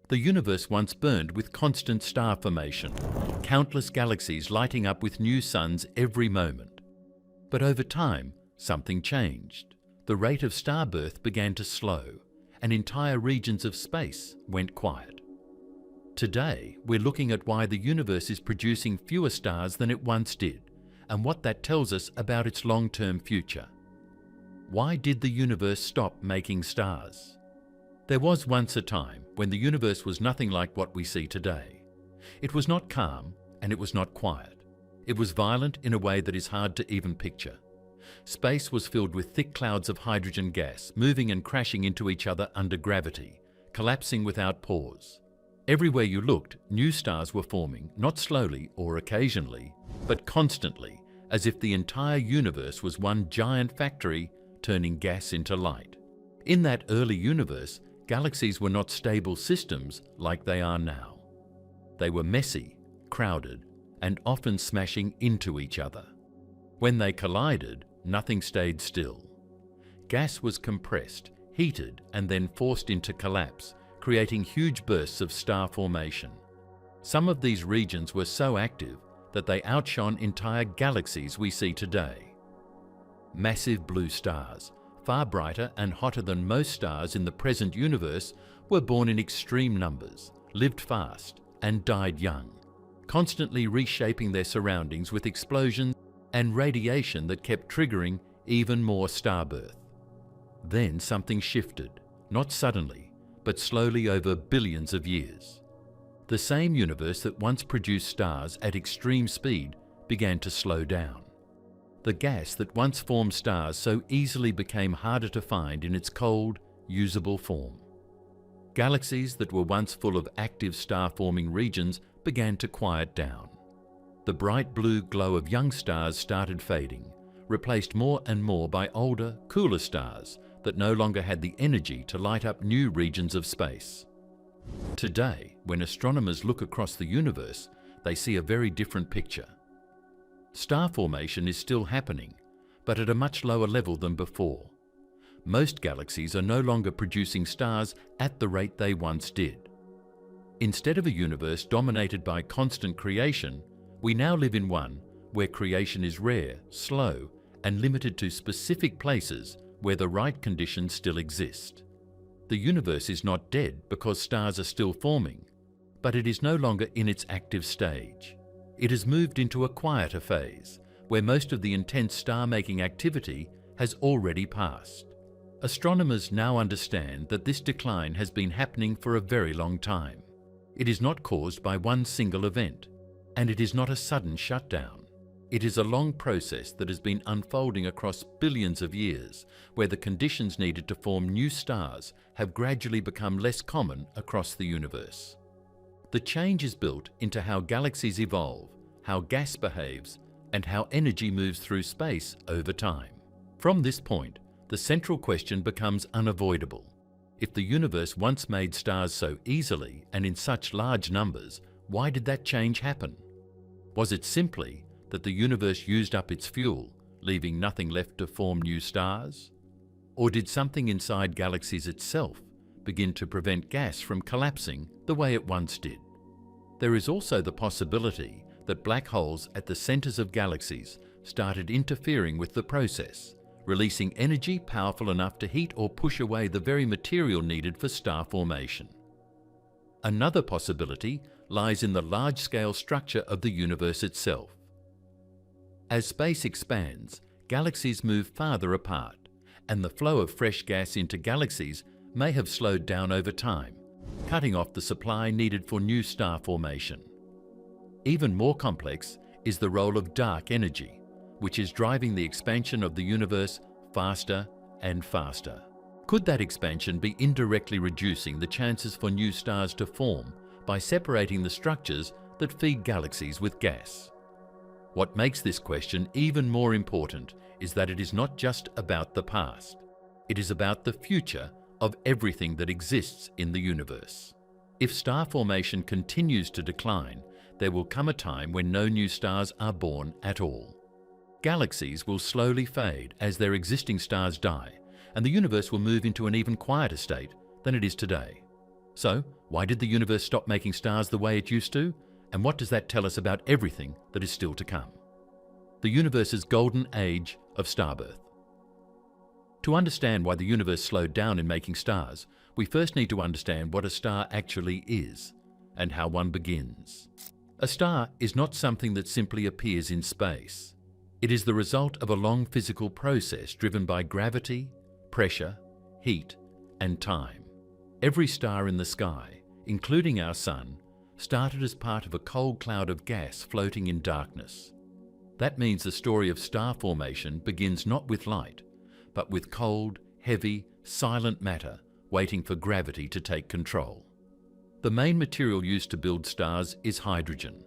The universe once burned with constant star formation, countless galaxies lighting up with new suns every moment. But over time, something changed. The rate of star birth began to slow, and entire regions of space went quiet. Today, we're looking at why the universe is producing fewer stars than it once did, and what that tells us about its long-term future. Why did the universe stop making stars? There was once a time when the universe was nothing like what we see today. It was not calm, and it was not quiet. It was violent in a way that is hard to even picture. Space was filled with thick clouds of hydrogen gas, moving and crashing into each other under gravity, collapsing without pause. Everywhere you looked, new stars were forming, not slowly or occasionally, but constantly, as if the entire universe was one giant factory turning gas into light. In that early universe, galaxies were not stable systems like they are now. They were messy, crowded, and often smashing into each other. When they collided, nothing stayed still. Gas was compressed, heated, and then forced into collapse, creating huge bursts of star formation. Some of these regions were so active that they outshone entire galaxies we see today. Massive blue stars, far brighter and hotter than most stars in the present universe, were born in extreme numbers, lived fast, and died young, constantly reshaping their surroundings with explosions and radiation that kept triggering even more star birth. Then something shifted, not suddenly, but slowly over billions of years. The same universe that once produced stars at extreme speed began to slow down. The gas that once formed stars so easily became harder to find in its cold, usable form. Galaxies that were once full of active star-forming regions began to quiet down. The bright blue glow of young stars started fading, replaced more and more by older, cooler stars that no longer had the energy to light up new regions of space. Today, when astronomers look across the universe, they see a very different picture. Star formation is still happening, but at a much lower level than before. Most galaxies are no longer producing stars at the rate they once did. Instead of a universe dominated by constant creation, we now live in one where creation is rare, slow, and limited to specific places where the right conditions still exist. The universe is not dead because stars are still forming, but it is no longer in its active stage. It has moved into a quieter phase, where most of the intense star-making activity has already passed. Astronomers now understand that this decline has been happening for a very long time. It is not caused by one single event, and it is not a sudden shutdown. It is a long process that has been unfolding across billions of years, where the conditions needed to form new stars have gradually become less common across the universe. The change is built into how galaxies evolve, how gas behaves, and how energy moves through space over time. From this point, the central question becomes unavoidable. If the universe once made stars so easily and in such large numbers, why did that change happen? Was it simply that the universe used up its fuel, leaving nothing left to form new stars? Or did something inside galaxies itself begin to prevent gas from collapsing the way it once did? There is also the possibility that black holes at the centers of galaxies started interfering with the process, releasing energy powerful enough to heat or push away the very material needed for star formation. Another possibility lies in the large-scale structure of the universe itself. As space expands, galaxies move farther apart, and the flow of fresh gas into galaxies may have slowed down over time, cutting off the supply needed for new star formation. Even more complex is the role of dark energy, which is driving the expansion of the universe faster and faster. Could that expansion be indirectly reducing the chances for new stars to form by separating the structures that feed galaxies with gas? What makes this question even more important is that it is not just about the past. It is about the future of everything that exists in the universe. If star formation continues to decline, there will come a time when no new stars are born at all. Galaxies will slowly fade as their existing stars die, and the universe will move into an even quieter state than it is today. So, Why did the universe stop making stars the way it used to? And what does that tell us about everything that is still to come? The universe's golden age of starbirth. To understand why the universe slowed down in making stars, we first need to understand what a star actually is and how one begins. A star is not something that simply appears in space. It is the result of a long physical process driven by gravity, pressure, heat, and time. Every star in the sky, including our Sun, started as part of a cold cloud of gas floating in darkness. That means the story of star formation begins not with light, but with cold, heavy, silent matter waiting for gravity to take control. The main material used to build stars is hydrogen,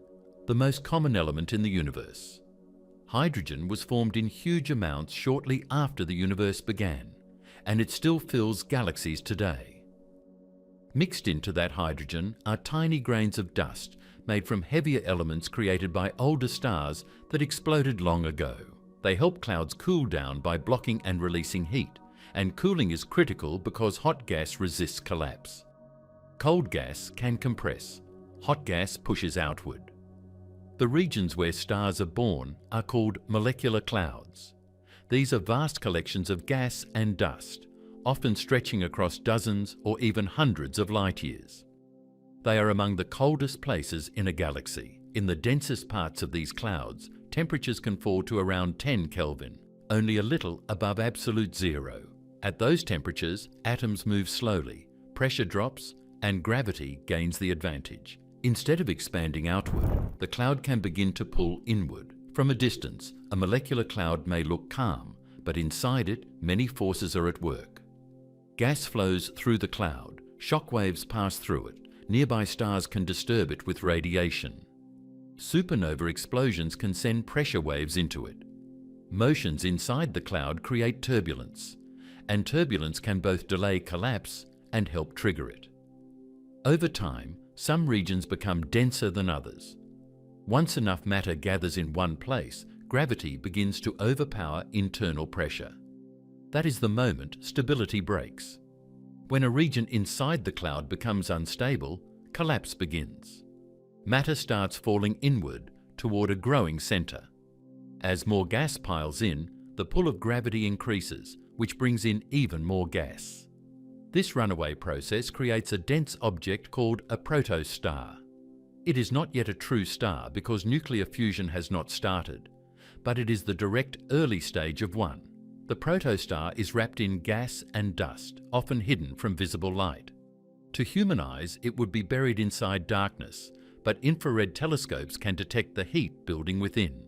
the most common element in the universe. Hydrogen was formed in huge amounts shortly after the universe began, and it still fills galaxies today. Mixed into that hydrogen are tiny grains of dust made from heavier elements created by older stars that exploded long ago. They help clouds cool down by blocking and releasing heat, and cooling is critical because hot gas resists collapse. Cold gas can compress, hot gas pushes outward. The regions where stars are born are called molecular clouds. These are vast collections of gas and dust, often stretching across dozens or even hundreds of light years. They are among the coldest places in a galaxy. In the densest parts of these clouds, temperatures can fall to around 10 Kelvin, only a little above absolute zero. At those temperatures, atoms move slowly, pressure drops, and gravity gains the advantage. Instead of expanding outward, the cloud can begin to pull inward. From a distance, a molecular cloud may look calm, but inside it, many forces are at work. Gas flows through the cloud, shock waves pass through it, nearby stars can disturb it with radiation. Supernova explosions can send pressure waves into it. Motions inside the cloud create turbulence, and turbulence can both delay collapse and help trigger it. Over time, some regions become denser than others. Once enough matter gathers in one place, gravity begins to overpower internal pressure. That is the moment stability breaks. When a region inside the cloud becomes unstable, collapse begins. Matter starts falling inward toward a growing center. As more gas piles in, the pull of gravity increases, which brings in even more gas. This runaway process creates a dense object called a protostar. It is not yet a true star because nuclear fusion has not started, but it is the direct early stage of one. The protostar is wrapped in gas and dust, often hidden from visible light. To human eyes, it would be buried inside darkness, but infrared telescopes can detect the heat building within.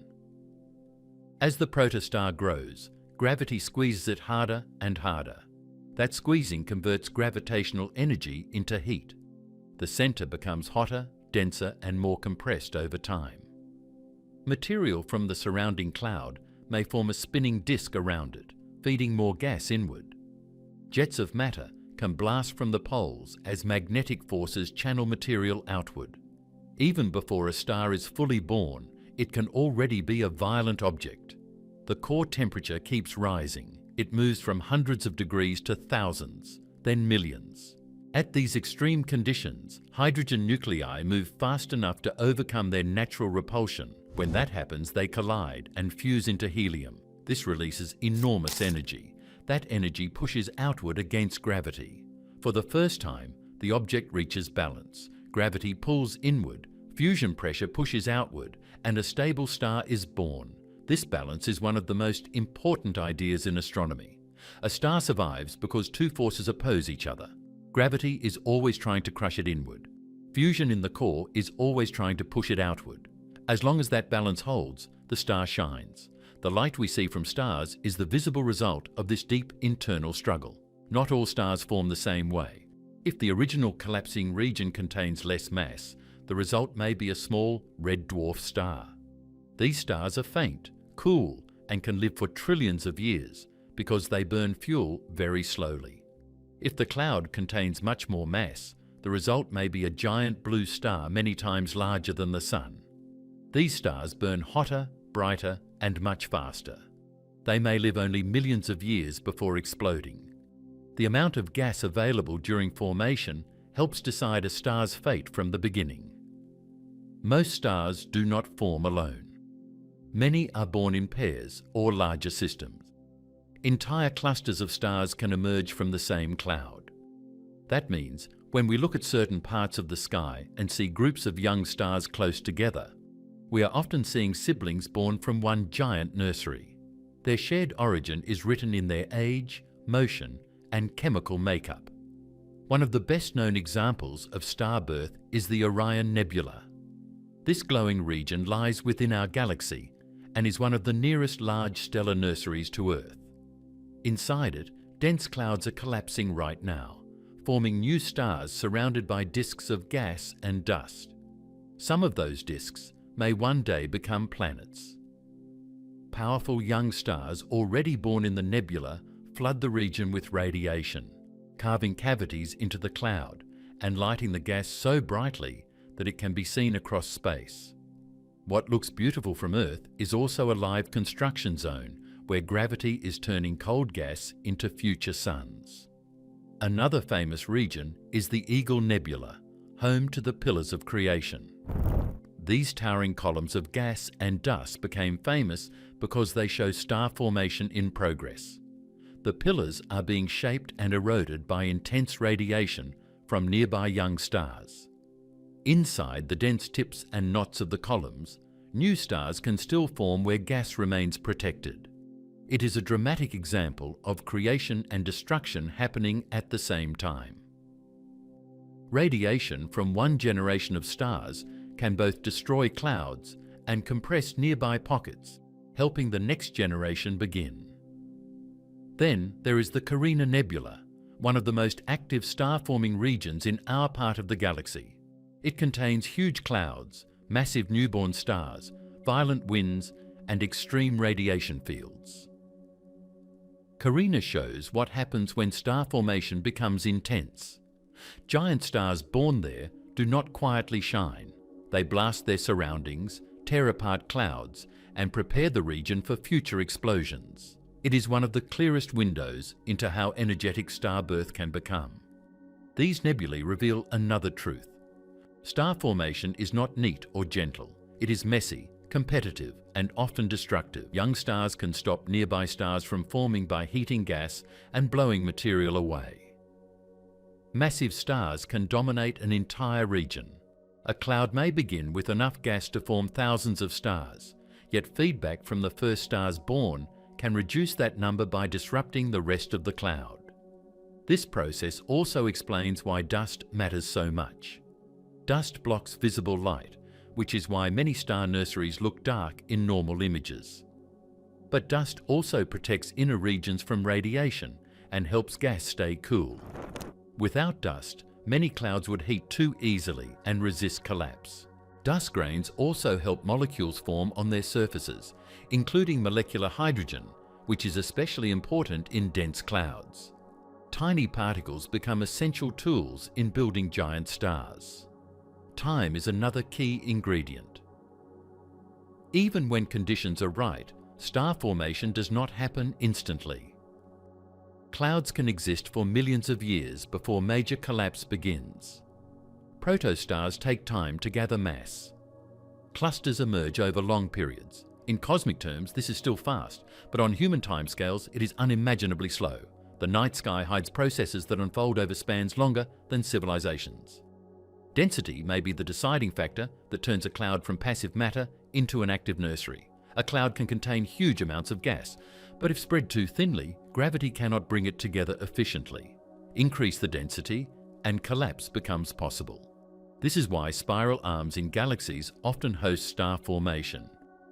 As the protostar grows, gravity squeezes it harder and harder. That squeezing converts gravitational energy into heat. The center becomes hotter, denser, and more compressed over time. Material from the surrounding cloud may form a spinning disk around it, feeding more gas inward. Jets of matter can blast from the poles as magnetic forces channel material outward. Even before a star is fully born, it can already be a violent object. The core temperature keeps rising. It moves from hundreds of degrees to thousands, then millions. At these extreme conditions, hydrogen nuclei move fast enough to overcome their natural repulsion. When that happens, they collide and fuse into helium. This releases enormous energy. That energy pushes outward against gravity. For the first time, the object reaches balance. Gravity pulls inward, fusion pressure pushes outward, and a stable star is born. This balance is one of the most important ideas in astronomy. A star survives because two forces oppose each other. Gravity is always trying to crush it inward. Fusion in the core is always trying to push it outward. As long as that balance holds, the star shines. The light we see from stars is the visible result of this deep internal struggle. Not all stars form the same way. If the original collapsing region contains less mass, the result may be a small red dwarf star. These stars are faint, cool, and can live for trillions of years because they burn fuel very slowly. If the cloud contains much more mass, the result may be a giant blue star many times larger than the Sun. These stars burn hotter, brighter, and much faster. They may live only millions of years before exploding. The amount of gas available during formation helps decide a star's fate from the beginning. Most stars do not form alone. Many are born in pairs or larger systems. Entire clusters of stars can emerge from the same cloud. That means when we look at certain parts of the sky and see groups of young stars close together, we are often seeing siblings born from one giant nursery. Their shared origin is written in their age, motion, and chemical makeup. One of the best-known examples of star birth is the Orion Nebula. This glowing region lies within our galaxy and is one of the nearest large stellar nurseries to Earth. Inside it, dense clouds are collapsing right now, forming new stars surrounded by disks of gas and dust. Some of those disks may one day become planets. Powerful young stars already born in the nebula flood the region with radiation, carving cavities into the cloud and lighting the gas so brightly that it can be seen across space. What looks beautiful from Earth is also a live construction zone where gravity is turning cold gas into future suns. Another famous region is the Eagle Nebula, home to the Pillars of Creation. These towering columns of gas and dust became famous because they show star formation in progress. The pillars are being shaped and eroded by intense radiation from nearby young stars. Inside the dense tips and knots of the columns, new stars can still form where gas remains protected. It is a dramatic example of creation and destruction happening at the same time. Radiation from one generation of stars can both destroy clouds and compress nearby pockets, helping the next generation begin. Then there is the Carina Nebula, one of the most active star-forming regions in our part of the galaxy. It contains huge clouds, massive newborn stars, violent winds, and extreme radiation fields. Carina shows what happens when star formation becomes intense. Giant stars born there do not quietly shine. They blast their surroundings, tear apart clouds, and prepare the region for future explosions. It is one of the clearest windows into how energetic star birth can become. These nebulae reveal another truth. Star formation is not neat or gentle. It is messy, competitive, and often destructive. Young stars can stop nearby stars from forming by heating gas and blowing material away. Massive stars can dominate an entire region. A cloud may begin with enough gas to form thousands of stars, yet feedback from the first stars born can reduce that number by disrupting the rest of the cloud. This process also explains why dust matters so much. Dust blocks visible light, which is why many star nurseries look dark in normal images. But dust also protects inner regions from radiation and helps gas stay cool. Without dust, many clouds would heat too easily and resist collapse. Dust grains also help molecules form on their surfaces, including molecular hydrogen, which is especially important in dense clouds. Tiny particles become essential tools in building giant stars. Time is another key ingredient. Even when conditions are right, star formation does not happen instantly. Clouds can exist for millions of years before major collapse begins. Protostars take time to gather mass. Clusters emerge over long periods. In cosmic terms, this is still fast, but on human timescales, it is unimaginably slow. The night sky hides processes that unfold over spans longer than civilizations. Density may be the deciding factor that turns a cloud from passive matter into an active nursery. A cloud can contain huge amounts of gas, but if spread too thinly, gravity cannot bring it together efficiently. Increase the density, and collapse becomes possible. This is why spiral arms in galaxies often host star formation.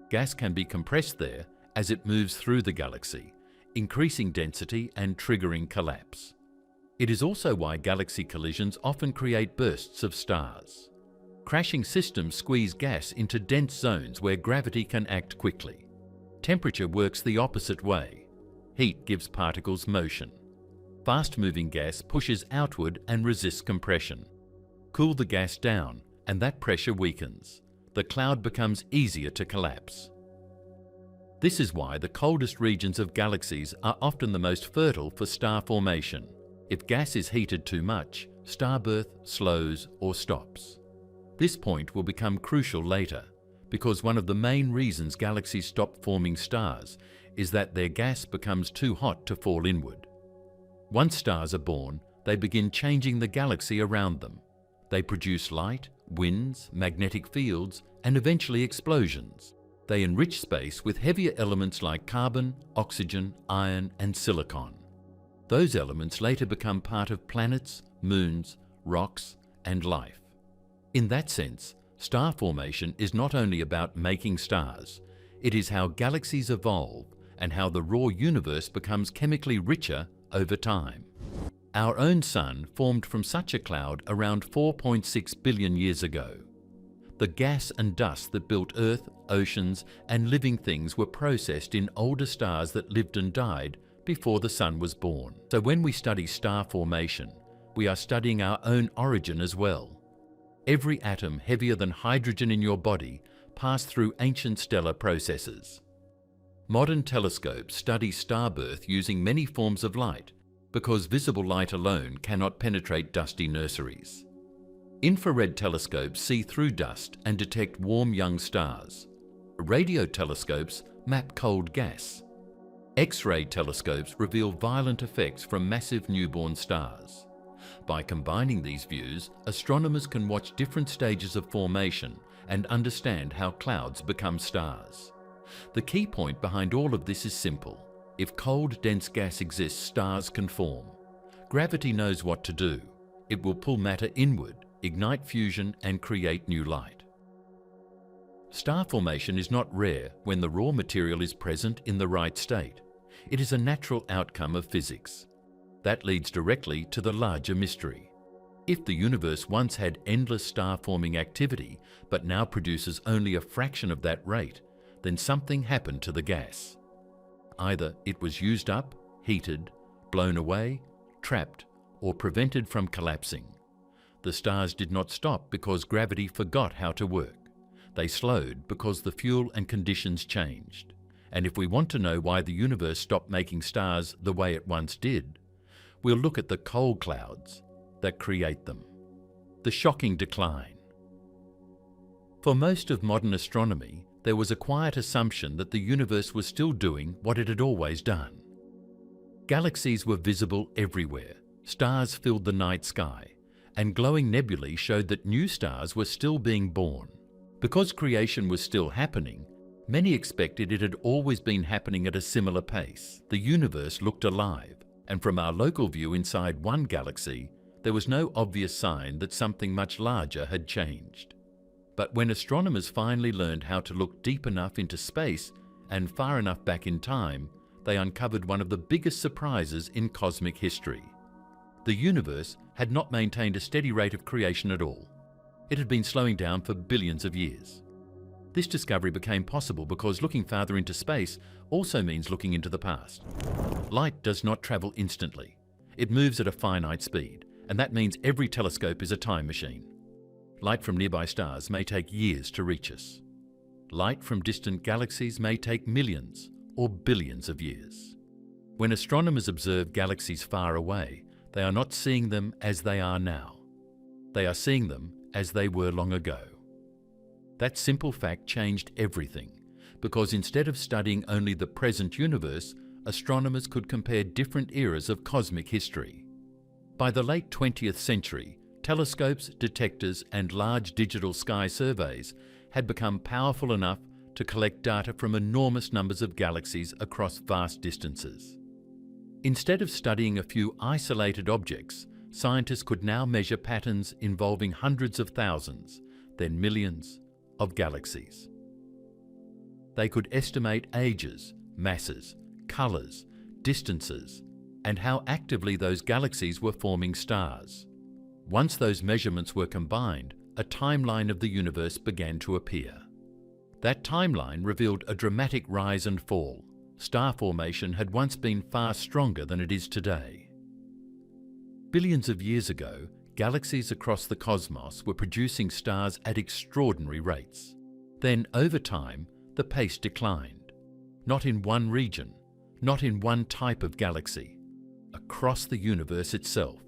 Gas can be compressed there as it moves through the galaxy, increasing density and triggering collapse. It is also why galaxy collisions often create bursts of stars. Crashing systems squeeze gas into dense zones where gravity can act quickly. Temperature works the opposite way. Heat gives particles motion. Fast-moving gas pushes outward and resists compression. Cool the gas down, and that pressure weakens. The cloud becomes easier to collapse. This is why the coldest regions of galaxies are often the most fertile for star formation. If gas is heated too much, starbirth slows or stops. This point will become crucial later, because one of the main reasons galaxies stop forming stars is that their gas becomes too hot to fall inward. Once stars are born, they begin changing the galaxy around them. They produce light, winds, magnetic fields, and eventually explosions. They enrich space with heavier elements like carbon, oxygen, iron, and silicon. Those elements later become part of planets, moons, rocks, and life. In that sense, star formation is not only about making stars, it is how galaxies evolve and how the raw universe becomes chemically richer over time. Our own Sun formed from such a cloud around 4.6 billion years ago. The gas and dust that built Earth, oceans, and living things were processed in older stars that lived and died before the Sun was born. So when we study star formation, we are studying our own origin as well. Every atom heavier than hydrogen in your body passed through ancient stellar processes. Modern telescopes study starbirth using many forms of light because visible light alone cannot penetrate dusty nurseries. Infrared telescopes see through dust and detect warm young stars. Radio telescopes map cold gas. X-ray telescopes reveal violent effects from massive newborn stars. By combining these views, astronomers can watch different stages of formation and understand how clouds become stars. The key point behind all of this is simple. If cold, dense gas exists, stars can form. Gravity knows what to do. It will pull matter inward, ignite fusion, and create new light. Star formation is not rare when the raw material is present in the right state. It is a natural outcome of physics. That leads directly to the larger mystery. If the universe once had endless star-forming activity, but now produces only a fraction of that rate, then something happened to the gas. Either it was used up, heated, blown away, trapped, or prevented from collapsing. The stars did not stop because gravity forgot how to work. They slowed because the fuel and conditions changed. And if we want to know why the universe stopped making stars the way it once did, we'll look at the cold clouds that create them. The shocking decline. For most of modern astronomy, there was a quiet assumption that the universe was still doing what it had always done. Galaxies were visible everywhere, stars filled the night sky, and glowing nebulae showed that new stars were still being born. Because creation was still happening, many expected it had always been happening at a similar pace. The universe looked alive, and from our local view inside one galaxy, there was no obvious sign that something much larger had changed. But when astronomers finally learned how to look deep enough into space and far enough back in time, they uncovered one of the biggest surprises in cosmic history. The universe had not maintained a steady rate of creation at all. It had been slowing down for billions of years. This discovery became possible because looking farther into space also means looking into the past. Light does not travel instantly. It moves at a finite speed, and that means every telescope is a time machine. Light from nearby stars may take years to reach us. Light from distant galaxies may take millions or billions of years. When astronomers observe galaxies far away, they are not seeing them as they are now. They are seeing them as they were long ago. That simple fact changed everything, because instead of studying only the present universe, astronomers could compare different eras of cosmic history. By the late 20th century, telescopes, detectors, and large digital sky surveys had become powerful enough to collect data from enormous numbers of galaxies across vast distances. Instead of studying a few isolated objects, scientists could now measure patterns involving hundreds of thousands, then millions, of galaxies. They could estimate ages, masses, colors, distances, and how actively those galaxies were forming stars. Once those measurements were combined, a timeline of the universe began to appear. That timeline revealed a dramatic rise and fall. Star formation had once been far stronger than it is today. Billions of years ago, galaxies across the cosmos were producing stars at extraordinary rates. Then, over time, the pace declined. Not in one region, not in one type of galaxy, across the universe itself.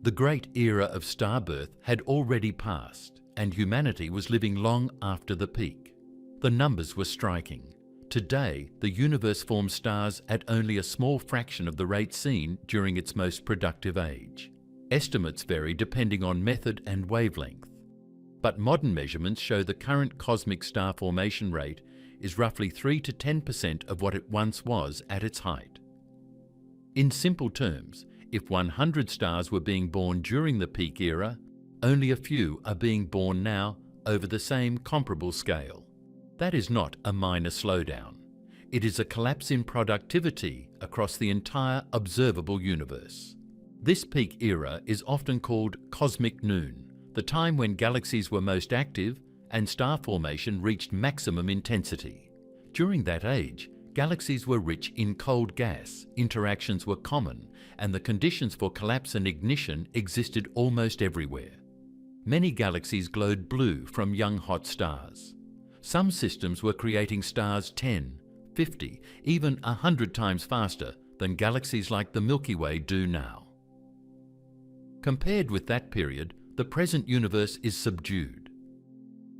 The great era of star birth had already passed, and humanity was living long after the peak. The numbers were striking. Today, the universe forms stars at only a small fraction of the rate seen during its most productive age. Estimates vary depending on method and wavelength. But modern measurements show the current cosmic star formation rate is roughly 3 to 10% of what it once was at its height. In simple terms, if 100 stars were being born during the peak era, only a few are being born now over the same comparable scale. That is not a minor slowdown. It is a collapse in productivity across the entire observable universe. This peak era is often called cosmic noon, the time when galaxies were most active and star formation reached maximum intensity. During that age, galaxies were rich in cold gas, interactions were common, and the conditions for collapse and ignition existed almost everywhere. Many galaxies glowed blue from young hot stars. Some systems were creating stars 10, 50, even 100 times faster than galaxies like the Milky Way do now. Compared with that period, the present universe is subdued.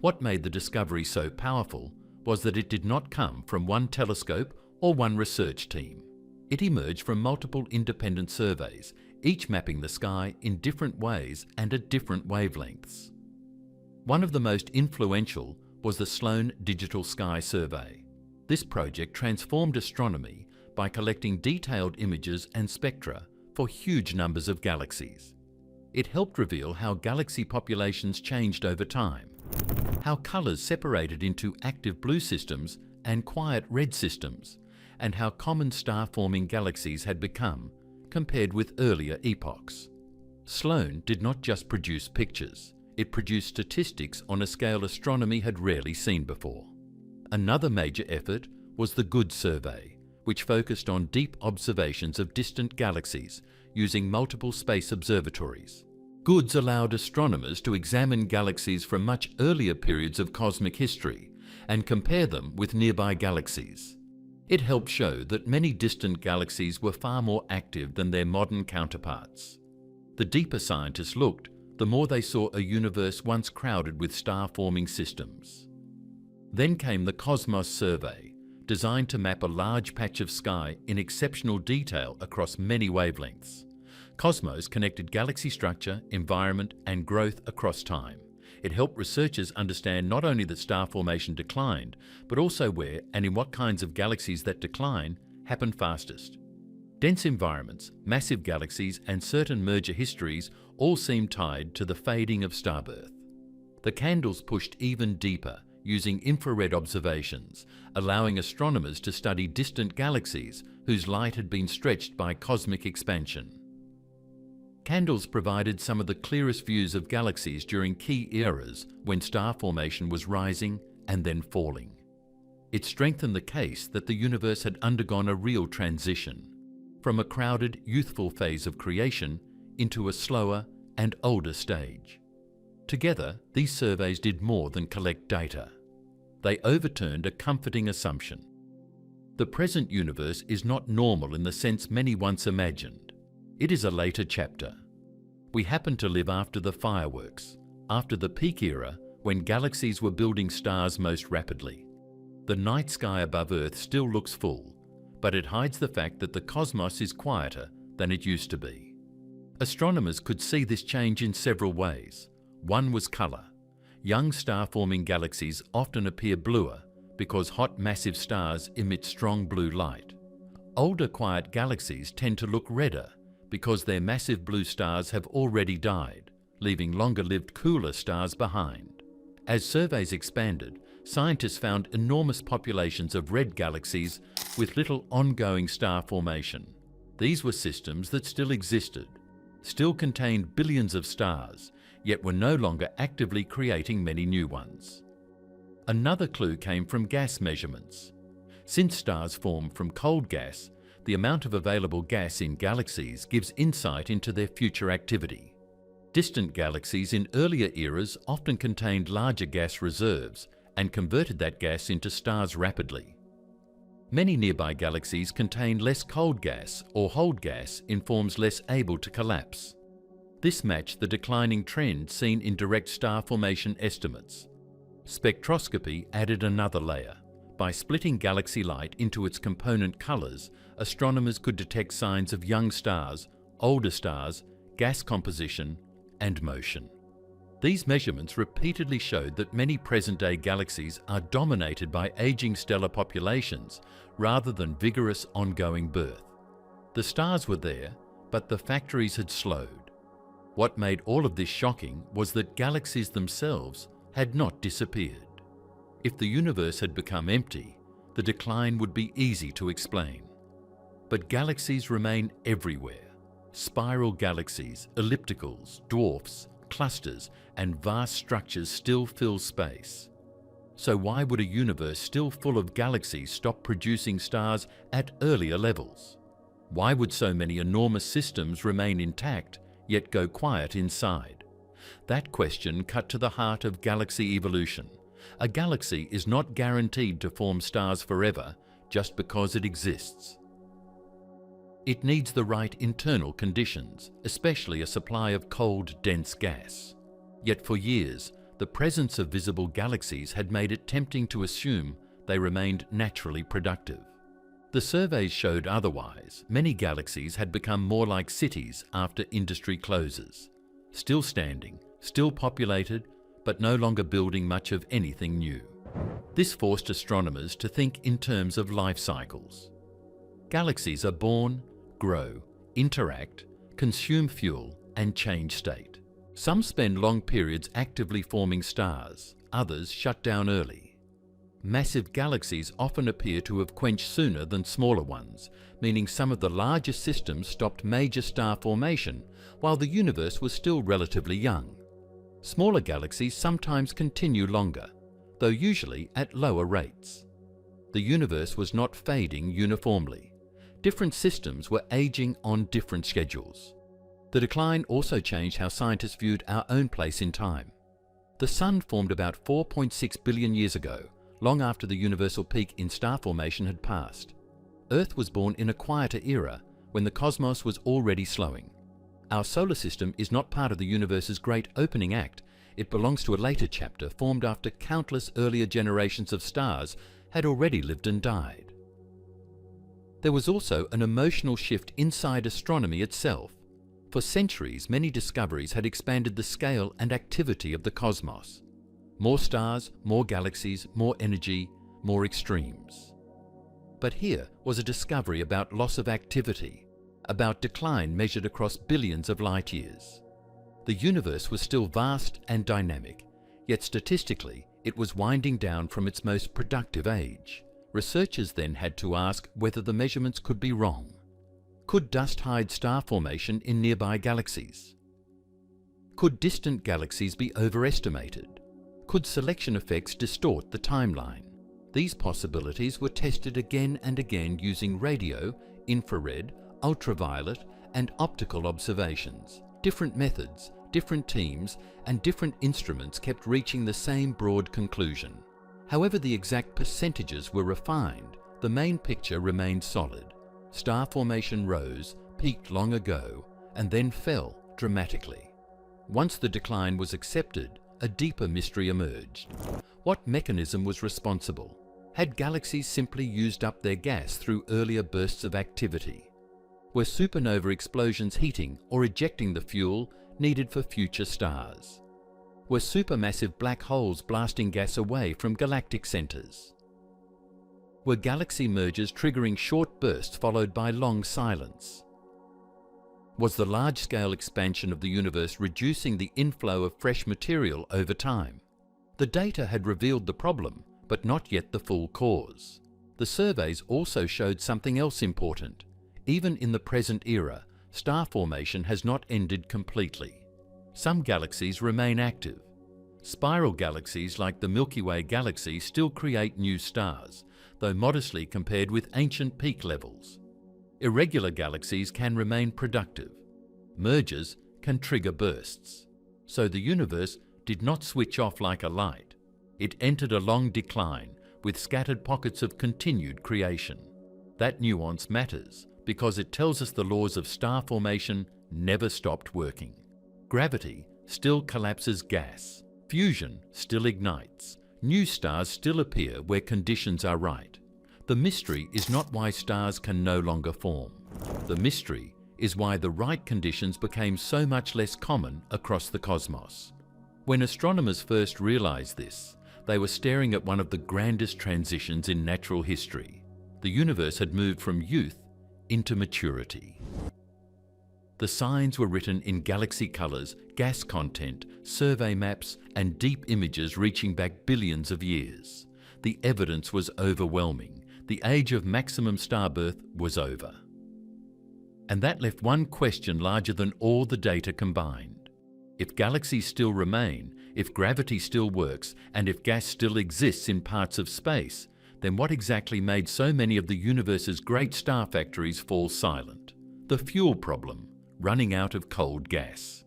What made the discovery so powerful was that it did not come from one telescope or one research team. It emerged from multiple independent surveys, each mapping the sky in different ways and at different wavelengths. One of the most influential was the Sloan Digital Sky Survey. This project transformed astronomy by collecting detailed images and spectra for huge numbers of galaxies. It helped reveal how galaxy populations changed over time, how colours separated into active blue systems and quiet red systems, and how common star-forming galaxies had become compared with earlier epochs. Sloan did not just produce pictures, it produced statistics on a scale astronomy had rarely seen before. Another major effort was the Good Survey, which focused on deep observations of distant galaxies using multiple space observatories. GOODS allowed astronomers to examine galaxies from much earlier periods of cosmic history and compare them with nearby galaxies. It helped show that many distant galaxies were far more active than their modern counterparts. The deeper scientists looked, the more they saw a universe once crowded with star-forming systems. Then came the Cosmos Survey, designed to map a large patch of sky in exceptional detail across many wavelengths. Cosmos connected galaxy structure, environment, and growth across time. It helped researchers understand not only that star formation declined, but also where and in what kinds of galaxies that decline happen fastest. Dense environments, massive galaxies, and certain merger histories all seem tied to the fading of starbirth. The candles pushed even deeper, using infrared observations, allowing astronomers to study distant galaxies whose light had been stretched by cosmic expansion. Candles provided some of the clearest views of galaxies during key eras when star formation was rising and then falling. It strengthened the case that the universe had undergone a real transition, from a crowded, youthful phase of creation into a slower and older stage. Together, these surveys did more than collect data. They overturned a comforting assumption. The present universe is not normal in the sense many once imagined. It is a later chapter. We happen to live after the fireworks, after the peak era when galaxies were building stars most rapidly. The night sky above Earth still looks full, but it hides the fact that the cosmos is quieter than it used to be. Astronomers could see this change in several ways. One was colour. Young star-forming galaxies often appear bluer because hot massive stars emit strong blue light. Older quiet galaxies tend to look redder because their massive blue stars have already died, leaving longer-lived cooler stars behind. As surveys expanded, scientists found enormous populations of red galaxies with little ongoing star formation. These were systems that still existed, still contained billions of stars, yet were no longer actively creating many new ones. Another clue came from gas measurements. Since stars form from cold gas, the amount of available gas in galaxies gives insight into their future activity. Distant galaxies in earlier eras often contained larger gas reserves and converted that gas into stars rapidly. Many nearby galaxies contain less cold gas or hold gas in forms less able to collapse. This matched the declining trend seen in direct star formation estimates. Spectroscopy added another layer. By splitting galaxy light into its component colours, astronomers could detect signs of young stars, older stars, gas composition, and motion. These measurements repeatedly showed that many present-day galaxies are dominated by aging stellar populations rather than vigorous ongoing birth. The stars were there, but the factories had slowed. What made all of this shocking was that galaxies themselves had not disappeared. If the universe had become empty, the decline would be easy to explain. But galaxies remain everywhere. Spiral galaxies, ellipticals, dwarfs, clusters, and vast structures still fill space. So why would a universe still full of galaxies stop producing stars at earlier levels? Why would so many enormous systems remain intact, yet go quiet inside? That question cut to the heart of galaxy evolution. A galaxy is not guaranteed to form stars forever just because it exists. It needs the right internal conditions, especially a supply of cold, dense gas. Yet for years, the presence of visible galaxies had made it tempting to assume they remained naturally productive. The surveys showed otherwise. Many galaxies had become more like cities after industry closes. Still standing, still populated, but no longer building much of anything new. This forced astronomers to think in terms of life cycles. Galaxies are born, grow, interact, consume fuel, and change state. Some spend long periods actively forming stars, others shut down early. Massive galaxies often appear to have quenched sooner than smaller ones, meaning some of the largest systems stopped major star formation while the universe was still relatively young. Smaller galaxies sometimes continue longer, though usually at lower rates. The universe was not fading uniformly. Different systems were aging on different schedules. The decline also changed how scientists viewed our own place in time. The Sun formed about 4.6 billion years ago, long after the universal peak in star formation had passed. Earth was born in a quieter era, when the cosmos was already slowing. Our solar system is not part of the universe's great opening act. It belongs to a later chapter formed after countless earlier generations of stars had already lived and died. There was also an emotional shift inside astronomy itself. For centuries, many discoveries had expanded the scale and activity of the cosmos. More stars, more galaxies, more energy, more extremes. But here was a discovery about loss of activity, about decline measured across billions of light years. The universe was still vast and dynamic, yet statistically it was winding down from its most productive age. Researchers then had to ask whether the measurements could be wrong. Could dust hide star formation in nearby galaxies? Could distant galaxies be overestimated? Could selection effects distort the timeline? These possibilities were tested again and again using radio, infrared, ultraviolet, and optical observations. Different methods, different teams, and different instruments kept reaching the same broad conclusion. However the exact percentages were refined, the main picture remained solid. Star formation rose, peaked long ago, and then fell dramatically. Once the decline was accepted, a deeper mystery emerged. What mechanism was responsible? Had galaxies simply used up their gas through earlier bursts of activity? Were supernova explosions heating or ejecting the fuel needed for future stars? Were supermassive black holes blasting gas away from galactic centers? Were galaxy mergers triggering short bursts followed by long silence? Was the large-scale expansion of the universe reducing the inflow of fresh material over time? The data had revealed the problem, but not yet the full cause. The surveys also showed something else important. Even in the present era, star formation has not ended completely. Some galaxies remain active. Spiral galaxies like the Milky Way galaxy still create new stars, though modestly compared with ancient peak levels. Irregular galaxies can remain productive. Mergers can trigger bursts. So the universe did not switch off like a light. It entered a long decline with scattered pockets of continued creation. That nuance matters because it tells us the laws of star formation never stopped working. Gravity still collapses gas. Fusion still ignites. New stars still appear where conditions are right. The mystery is not why stars can no longer form. The mystery is why the right conditions became so much less common across the cosmos. When astronomers first realized this, they were staring at one of the grandest transitions in natural history. The universe had moved from youth into maturity. The signs were written in galaxy colors, gas content, survey maps, and deep images reaching back billions of years. The evidence was overwhelming. The age of maximum star birth was over. And that left one question larger than all the data combined. If galaxies still remain, if gravity still works, and if gas still exists in parts of space, then what exactly made so many of the universe's great star factories fall silent? The fuel problem, running out of cold gas.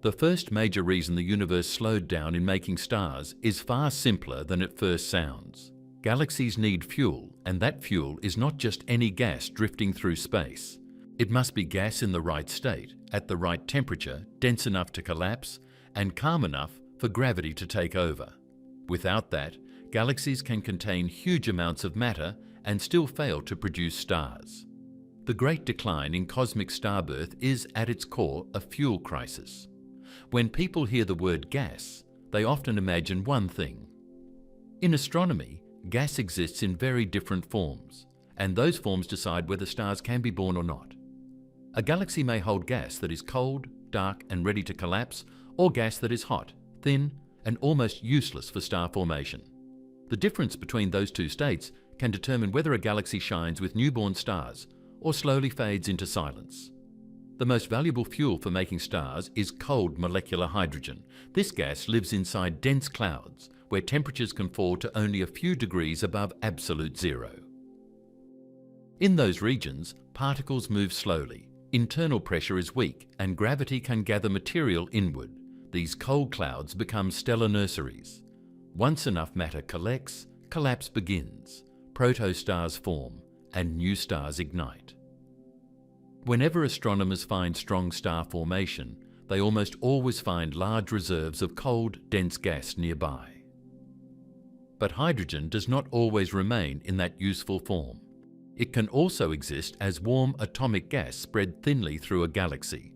The first major reason the universe slowed down in making stars is far simpler than it first sounds. Galaxies need fuel, and that fuel is not just any gas drifting through space. It must be gas in the right state, at the right temperature, dense enough to collapse, and calm enough for gravity to take over. Without that, galaxies can contain huge amounts of matter and still fail to produce stars. The great decline in cosmic star birth is, at its core, a fuel crisis. When people hear the word gas, they often imagine one thing. In astronomy, gas exists in very different forms, and those forms decide whether stars can be born or not. A galaxy may hold gas that is cold, dark, and ready to collapse, or gas that is hot, thin, and almost useless for star formation. The difference between those two states can determine whether a galaxy shines with newborn stars or slowly fades into silence. The most valuable fuel for making stars is cold molecular hydrogen. This gas lives inside dense clouds, where temperatures can fall to only a few degrees above absolute zero. In those regions, particles move slowly, internal pressure is weak, and gravity can gather material inward. These cold clouds become stellar nurseries. Once enough matter collects, collapse begins, protostars form, and new stars ignite. Whenever astronomers find strong star formation, they almost always find large reserves of cold, dense gas nearby. But hydrogen does not always remain in that useful form. It can also exist as warm atomic gas spread thinly through a galaxy,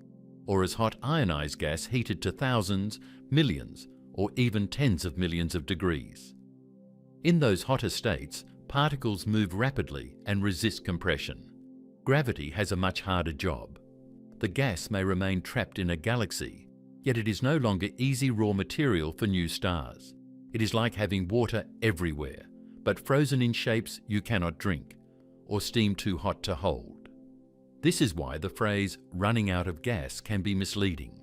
or as hot ionized gas heated to thousands, millions, or even tens of millions of degrees. In those hotter states, particles move rapidly and resist compression. Gravity has a much harder job. The gas may remain trapped in a galaxy, yet it is no longer easy raw material for new stars. It is like having water everywhere, but frozen in shapes you cannot drink, or steam too hot to hold. This is why the phrase "running out of gas" can be misleading.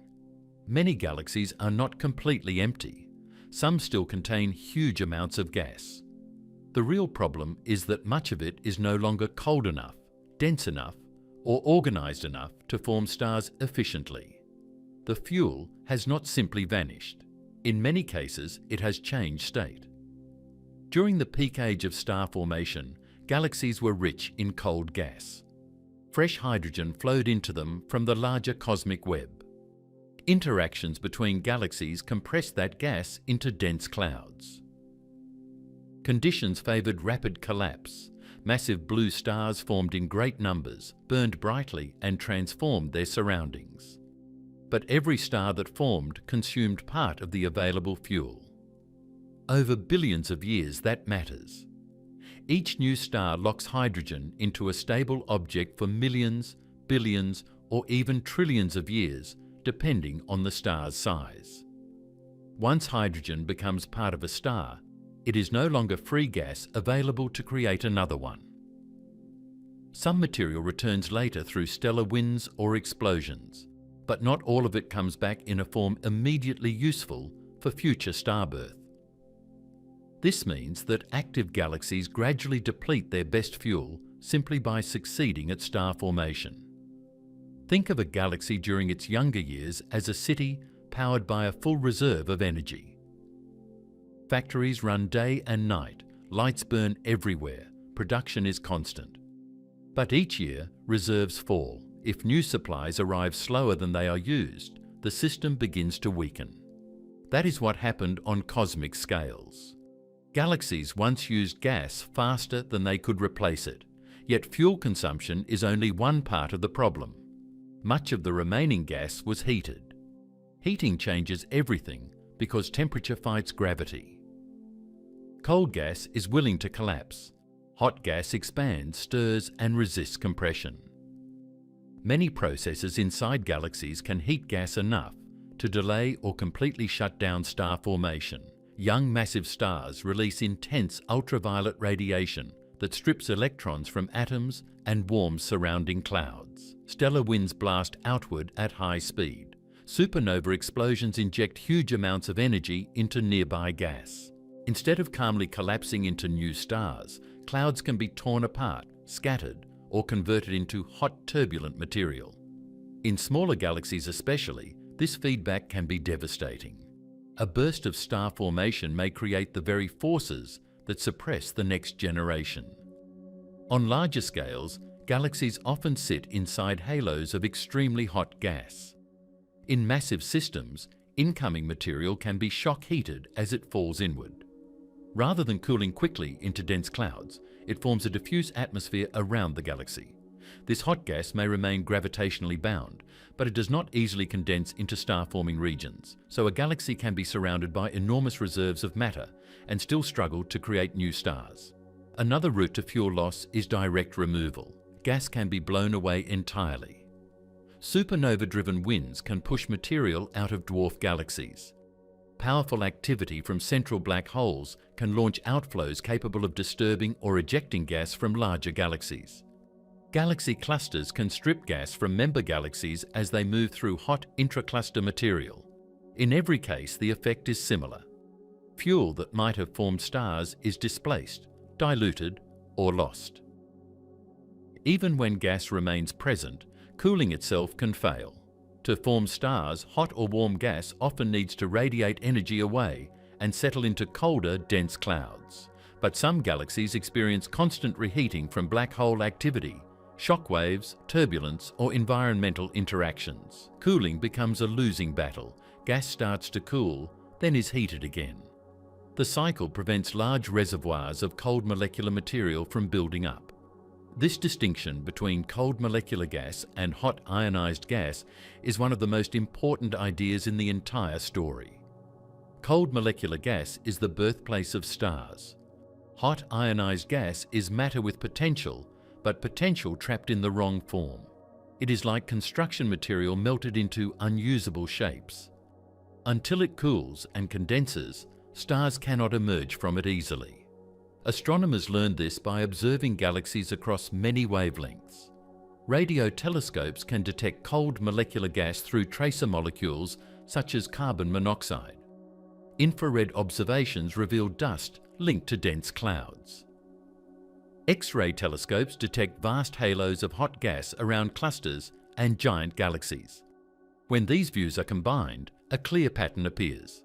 Many galaxies are not completely empty. Some still contain huge amounts of gas. The real problem is that much of it is no longer cold enough, dense enough, or organized enough to form stars efficiently. The fuel has not simply vanished. In many cases, it has changed state. During the peak age of star formation, galaxies were rich in cold gas. Fresh hydrogen flowed into them from the larger cosmic web. Interactions between galaxies compressed that gas into dense clouds. Conditions favored rapid collapse. Massive blue stars formed in great numbers, burned brightly, and transformed their surroundings. But every star that formed consumed part of the available fuel. Over billions of years, that matters. Each new star locks hydrogen into a stable object for millions, billions, or even trillions of years, depending on the star's size. Once hydrogen becomes part of a star, it is no longer free gas available to create another one. Some material returns later through stellar winds or explosions, but not all of it comes back in a form immediately useful for future star birth. This means that active galaxies gradually deplete their best fuel simply by succeeding at star formation. Think of a galaxy during its younger years as a city powered by a full reserve of energy. Factories run day and night, lights burn everywhere, production is constant. But each year, reserves fall. If new supplies arrive slower than they are used, the system begins to weaken. That is what happened on cosmic scales. Galaxies once used gas faster than they could replace it, yet fuel consumption is only one part of the problem. Much of the remaining gas was heated. Heating changes everything because temperature fights gravity. Cold gas is willing to collapse. Hot gas expands, stirs, and resists compression. Many processes inside galaxies can heat gas enough to delay or completely shut down star formation. Young massive stars release intense ultraviolet radiation that strips electrons from atoms and warms surrounding clouds. Stellar winds blast outward at high speed. Supernova explosions inject huge amounts of energy into nearby gas. Instead of calmly collapsing into new stars, clouds can be torn apart, scattered, or converted into hot, turbulent material. In smaller galaxies especially, this feedback can be devastating. A burst of star formation may create the very forces that suppress the next generation. On larger scales, galaxies often sit inside halos of extremely hot gas. In massive systems, incoming material can be shock heated as it falls inward. Rather than cooling quickly into dense clouds, it forms a diffuse atmosphere around the galaxy. This hot gas may remain gravitationally bound, but it does not easily condense into star-forming regions, so a galaxy can be surrounded by enormous reserves of matter and still struggle to create new stars. Another route to fuel loss is direct removal. Gas can be blown away entirely. Supernova-driven winds can push material out of dwarf galaxies. Powerful activity from central black holes can launch outflows capable of disturbing or ejecting gas from larger galaxies. Galaxy clusters can strip gas from member galaxies as they move through hot intracluster material. In every case, the effect is similar. Fuel that might have formed stars is displaced, diluted, or lost. Even when gas remains present, cooling itself can fail. To form stars, hot or warm gas often needs to radiate energy away and settle into colder, dense clouds. But some galaxies experience constant reheating from black hole activity, shock waves, turbulence, or environmental interactions. Cooling becomes a losing battle. Gas starts to cool, then is heated again. The cycle prevents large reservoirs of cold molecular material from building up. This distinction between cold molecular gas and hot ionized gas is one of the most important ideas in the entire story. Cold molecular gas is the birthplace of stars. Hot ionized gas is matter with potential, but potential trapped in the wrong form. It is like construction material melted into unusable shapes. Until it cools and condenses, stars cannot emerge from it easily. Astronomers learned this by observing galaxies across many wavelengths. Radio telescopes can detect cold molecular gas through tracer molecules such as carbon monoxide. Infrared observations reveal dust linked to dense clouds. X-ray telescopes detect vast halos of hot gas around clusters and giant galaxies. When these views are combined, a clear pattern appears.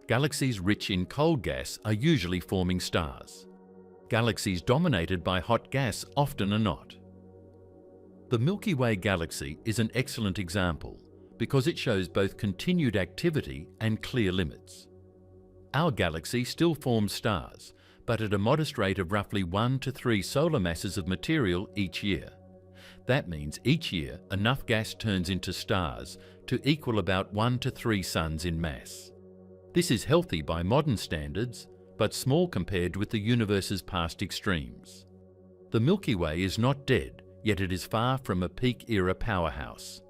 Galaxies rich in cold gas are usually forming stars. Galaxies dominated by hot gas often are not. The Milky Way galaxy is an excellent example because it shows both continued activity and clear limits. Our galaxy still forms stars, but at a modest rate of roughly 1 to 3 solar masses of material each year. That means each year enough gas turns into stars to equal about 1 to 3 suns in mass. This is healthy by modern standards, but small compared with the universe's past extremes. The Milky Way is not dead, yet it is far from a peak-era powerhouse.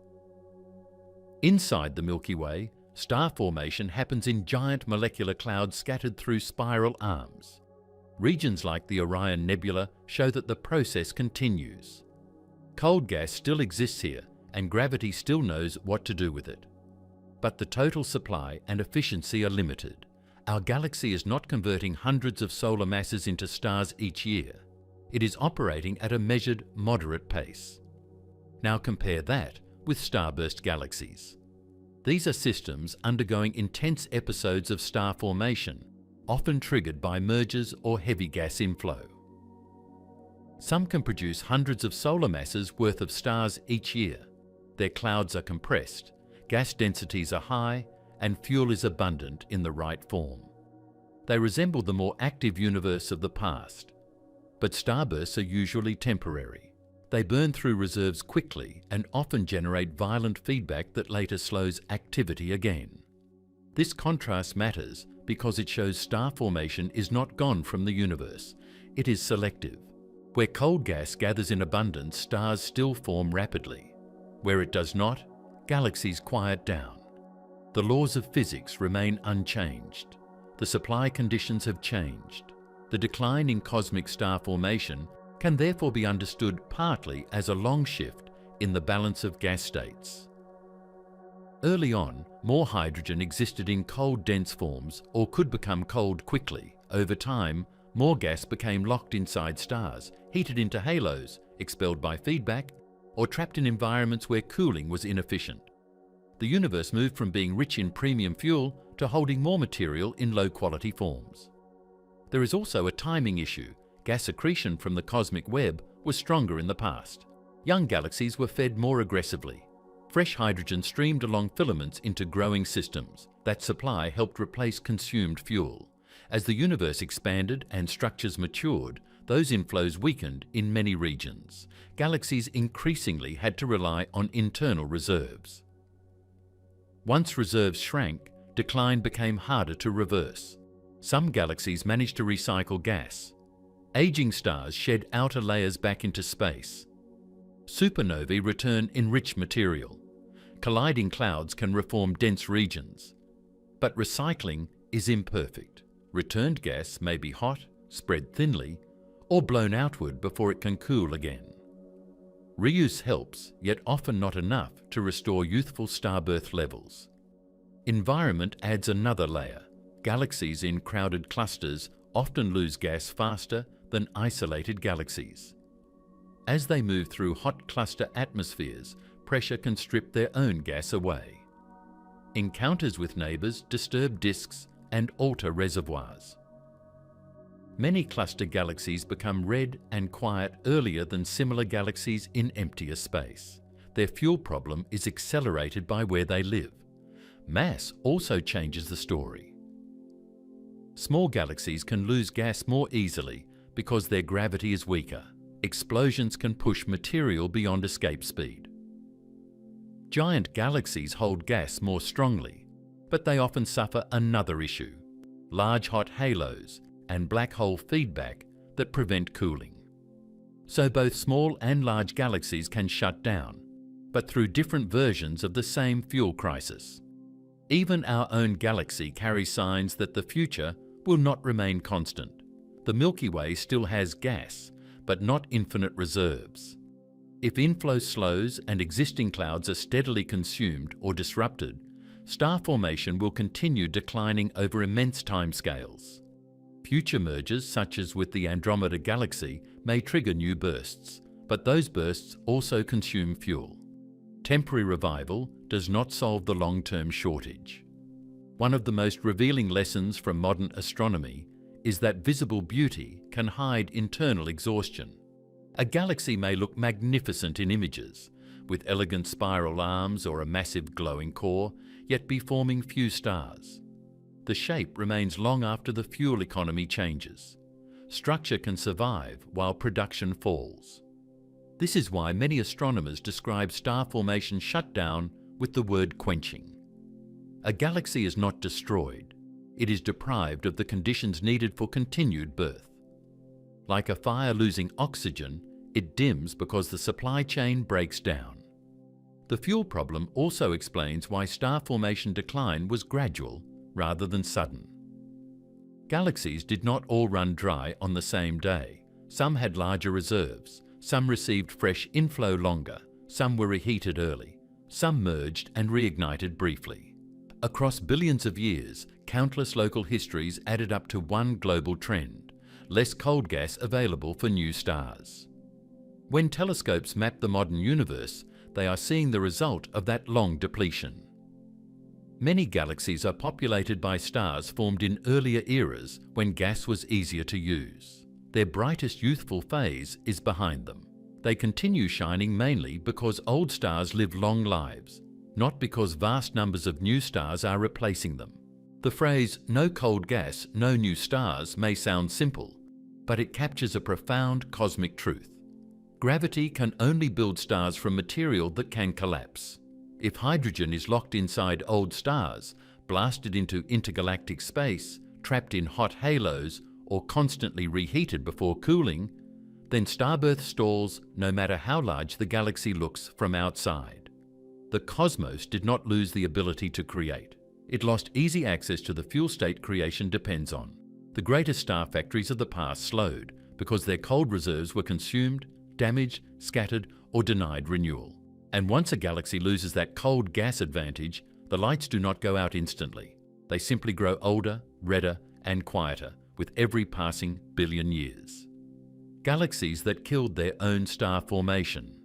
Inside the Milky Way, star formation happens in giant molecular clouds scattered through spiral arms. Regions like the Orion Nebula show that the process continues. Cold gas still exists here, and gravity still knows what to do with it. But the total supply and efficiency are limited. Our galaxy is not converting hundreds of solar masses into stars each year. It is operating at a measured, moderate pace. Now compare that with starburst galaxies. These are systems undergoing intense episodes of star formation, often triggered by mergers or heavy gas inflow. Some can produce hundreds of solar masses worth of stars each year. Their clouds are compressed. gas densities are high, and fuel is abundant in the right form. They resemble the more active universe of the past. But starbursts are usually temporary. They burn through reserves quickly and often generate violent feedback that later slows activity again. This contrast matters because it shows star formation is not gone from the universe. It is selective. Where cold gas gathers in abundance, stars still form rapidly. Where it does not, galaxies quiet down. The laws of physics remain unchanged. The supply conditions have changed. The decline in cosmic star formation can therefore be understood partly as a long shift in the balance of gas states. Early on, more hydrogen existed in cold dense forms or could become cold quickly. Over time, more gas became locked inside stars, heated into halos, expelled by feedback, or trapped in environments where cooling was inefficient. The universe moved from being rich in premium fuel to holding more material in low-quality forms. There is also a timing issue. Gas accretion from the cosmic web was stronger in the past. Young galaxies were fed more aggressively. Fresh hydrogen streamed along filaments into growing systems. That supply helped replace consumed fuel. As the universe expanded and structures matured, those inflows weakened in many regions. Galaxies increasingly had to rely on internal reserves. Once reserves shrank, decline became harder to reverse. Some galaxies managed to recycle gas. Aging stars shed outer layers back into space. Supernovae return enriched material. Colliding clouds can reform dense regions. But recycling is imperfect. Returned gas may be hot, spread thinly, or blown outward before it can cool again. Reuse helps, yet often not enough to restore youthful starbirth levels. Environment adds another layer. Galaxies in crowded clusters often lose gas faster than isolated galaxies. As they move through hot cluster atmospheres, pressure can strip their own gas away. Encounters with neighbors disturb disks and alter reservoirs. Many cluster galaxies become red and quiet earlier than similar galaxies in emptier space. Their fuel problem is accelerated by where they live. Mass also changes the story. Small galaxies can lose gas more easily because their gravity is weaker. Explosions can push material beyond escape speed. Giant galaxies hold gas more strongly, but they often suffer another issue: large hot halos and black hole feedback that prevent cooling. So both small and large galaxies can shut down, but through different versions of the same fuel crisis. Even our own galaxy carries signs that the future will not remain constant. The Milky Way still has gas, but not infinite reserves. If inflow slows and existing clouds are steadily consumed or disrupted, star formation will continue declining over immense timescales. Future mergers, such as with the Andromeda Galaxy, may trigger new bursts, but those bursts also consume fuel. Temporary revival does not solve the long-term shortage. One of the most revealing lessons from modern astronomy is that visible beauty can hide internal exhaustion. A galaxy may look magnificent in images, with elegant spiral arms or a massive glowing core, yet be forming few stars. The shape remains long after the fuel economy changes. Structure can survive while production falls. This is why many astronomers describe star formation shutdown with the word quenching. A galaxy is not destroyed. It is deprived of the conditions needed for continued birth. Like a fire losing oxygen, it dims because the supply chain breaks down. The fuel problem also explains why star formation decline was gradual rather than sudden. Galaxies did not all run dry on the same day. Some had larger reserves, some received fresh inflow longer, some were reheated early, some merged and reignited briefly. Across billions of years, countless local histories added up to one global trend: less cold gas available for new stars. When telescopes map the modern universe, they are seeing the result of that long depletion. Many galaxies are populated by stars formed in earlier eras when gas was easier to use. Their brightest youthful phase is behind them. They continue shining mainly because old stars live long lives. not because vast numbers of new stars are replacing them. The phrase "no cold gas, no new stars" may sound simple, but it captures a profound cosmic truth. Gravity can only build stars from material that can collapse. If hydrogen is locked inside old stars, blasted into intergalactic space, trapped in hot halos, or constantly reheated before cooling, then starbirth stalls no matter how large the galaxy looks from outside. The cosmos did not lose the ability to create. It lost easy access to the fuel state creation depends on. The greatest star factories of the past slowed because their cold reserves were consumed, damaged, scattered, or denied renewal. And once a galaxy loses that cold gas advantage, the lights do not go out instantly. They simply grow older, redder, and quieter with every passing billion years. Galaxies that killed their own star formation.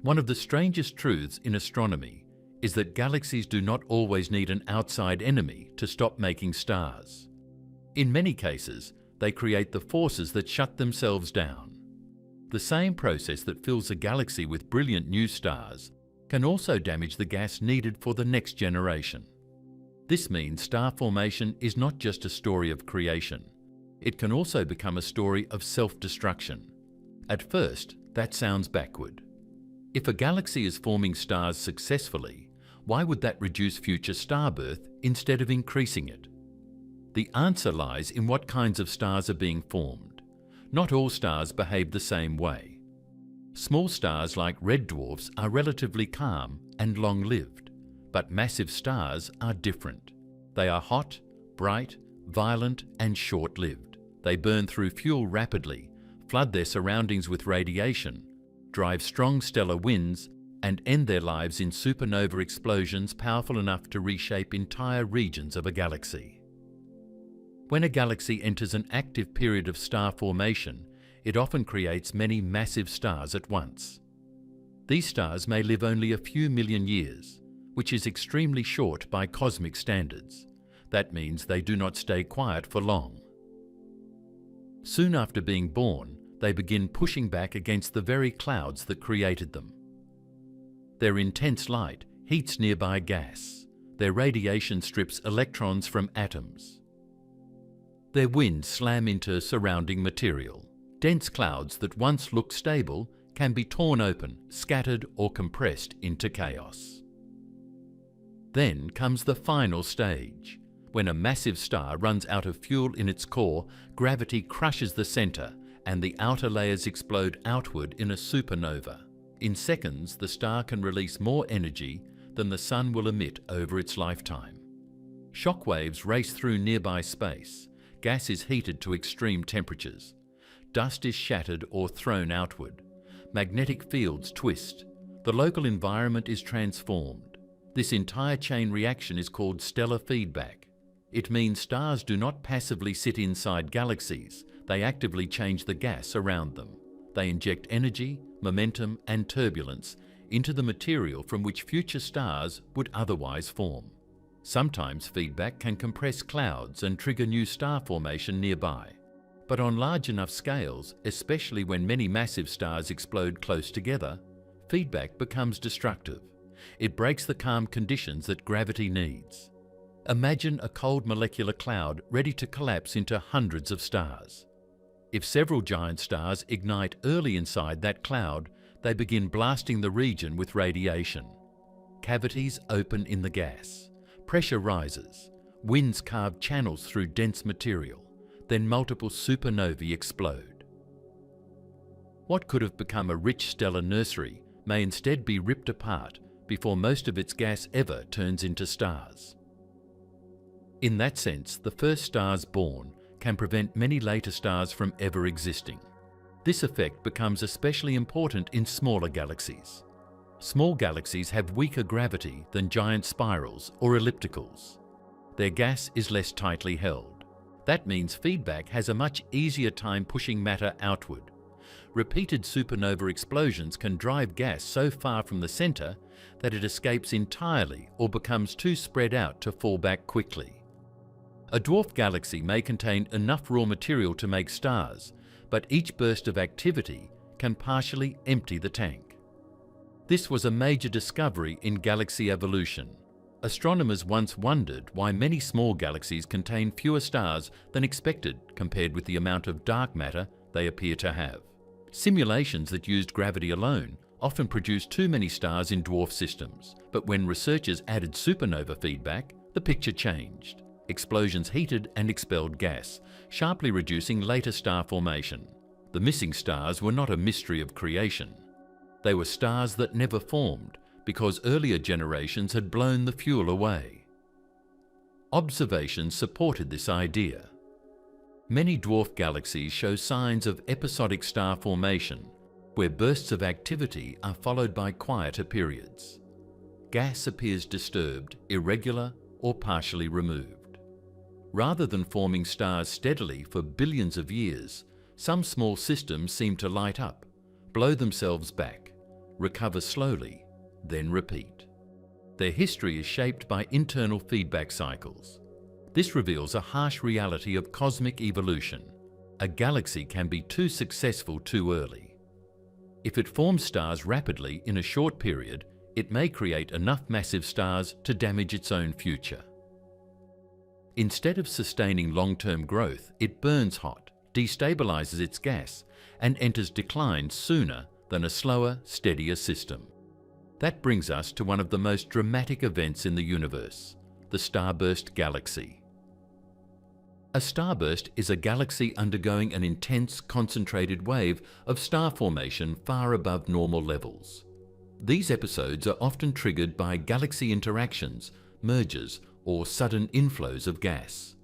One of the strangest truths in astronomy is that galaxies do not always need an outside enemy to stop making stars. In many cases, they create the forces that shut themselves down. The same process that fills a galaxy with brilliant new stars can also damage the gas needed for the next generation. This means star formation is not just a story of creation. It can also become a story of self-destruction. At first, that sounds backward. If a galaxy is forming stars successfully, why would that reduce future starbirth instead of increasing it? The answer lies in what kinds of stars are being formed. Not all stars behave the same way. Small stars like red dwarfs are relatively calm and long-lived, but massive stars are different. They are hot, bright, violent, and short-lived. They burn through fuel rapidly, flood their surroundings with radiation, drive strong stellar winds, and end their lives in supernova explosions powerful enough to reshape entire regions of a galaxy. When a galaxy enters an active period of star formation, it often creates many massive stars at once. These stars may live only a few million years, which is extremely short by cosmic standards. That means they do not stay quiet for long. Soon after being born, they begin pushing back against the very clouds that created them. Their intense light heats nearby gas. Their radiation strips electrons from atoms. Their winds slam into surrounding material. Dense clouds that once looked stable can be torn open, scattered, or compressed into chaos. Then comes the final stage. When a massive star runs out of fuel in its core, gravity crushes the center and the outer layers explode outward in a supernova. In seconds, the star can release more energy than the sun will emit over its lifetime. Shock waves race through nearby space. Gas is heated to extreme temperatures. Dust is shattered or thrown outward. Magnetic fields twist. The local environment is transformed. This entire chain reaction is called stellar feedback. It means stars do not passively sit inside galaxies. They actively change the gas around them. They inject energy, momentum, and turbulence into the material from which future stars would otherwise form. Sometimes feedback can compress clouds and trigger new star formation nearby. But on large enough scales, especially when many massive stars explode close together, feedback becomes destructive. It breaks the calm conditions that gravity needs. Imagine a cold molecular cloud ready to collapse into hundreds of stars. If several giant stars ignite early inside that cloud, they begin blasting the region with radiation. Cavities open in the gas. Pressure rises. Winds carve channels through dense material. Then multiple supernovae explode. What could have become a rich stellar nursery may instead be ripped apart before most of its gas ever turns into stars. In that sense, the first stars born can prevent many later stars from ever existing. This effect becomes especially important in smaller galaxies. Small galaxies have weaker gravity than giant spirals or ellipticals. Their gas is less tightly held. That means feedback has a much easier time pushing matter outward. Repeated supernova explosions can drive gas so far from the center that it escapes entirely or becomes too spread out to fall back quickly. A dwarf galaxy may contain enough raw material to make stars, but each burst of activity can partially empty the tank. This was a major discovery in galaxy evolution. Astronomers once wondered why many small galaxies contain fewer stars than expected compared with the amount of dark matter they appear to have. Simulations that used gravity alone often produced too many stars in dwarf systems, but when researchers added supernova feedback, the picture changed. Explosions heated and expelled gas, sharply reducing later star formation. The missing stars were not a mystery of creation. They were stars that never formed because earlier generations had blown the fuel away. Observations supported this idea. Many dwarf galaxies show signs of episodic star formation, where bursts of activity are followed by quieter periods. Gas appears disturbed, irregular, or partially removed. Rather than forming stars steadily for billions of years, some small systems seem to light up, blow themselves back, recover slowly, then repeat. Their history is shaped by internal feedback cycles. This reveals a harsh reality of cosmic evolution. A galaxy can be too successful too early. If it forms stars rapidly in a short period, it may create enough massive stars to damage its own future. Instead of sustaining long-term growth, it burns hot, destabilizes its gas, and enters decline sooner than a slower, steadier system. That brings us to one of the most dramatic events in the universe, the starburst galaxy. A starburst is a galaxy undergoing an intense, concentrated wave of star formation far above normal levels. These episodes are often triggered by galaxy interactions, mergers, or sudden inflows of gas.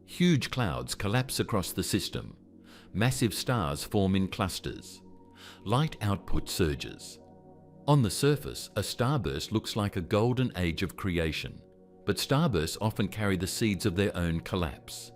Huge clouds collapse across the system. Massive stars form in clusters. Light output surges. On the surface, a starburst looks like a golden age of creation, but starbursts often carry the seeds of their own collapse.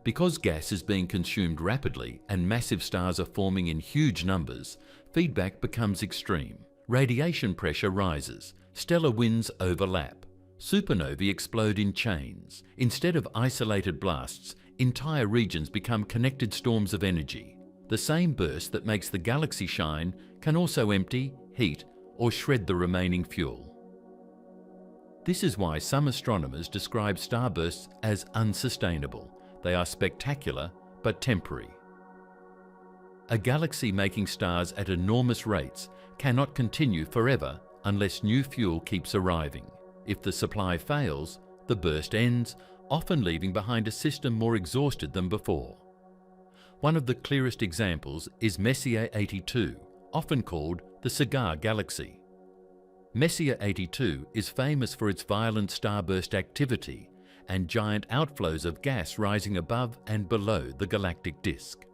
Because gas is being consumed rapidly and massive stars are forming in huge numbers, feedback becomes extreme. Radiation pressure rises, stellar winds overlap. Supernovae explode in chains. Instead of isolated blasts, entire regions become connected storms of energy. The same burst that makes the galaxy shine can also empty, heat, or shred the remaining fuel. This is why some astronomers describe starbursts as unsustainable. They are spectacular, but temporary. A galaxy making stars at enormous rates cannot continue forever unless new fuel keeps arriving. If the supply fails, the burst ends, often leaving behind a system more exhausted than before. One of the clearest examples is Messier 82, often called the Cigar Galaxy. Messier 82 is famous for its violent starburst activity and giant outflows of gas rising above and below the galactic disk.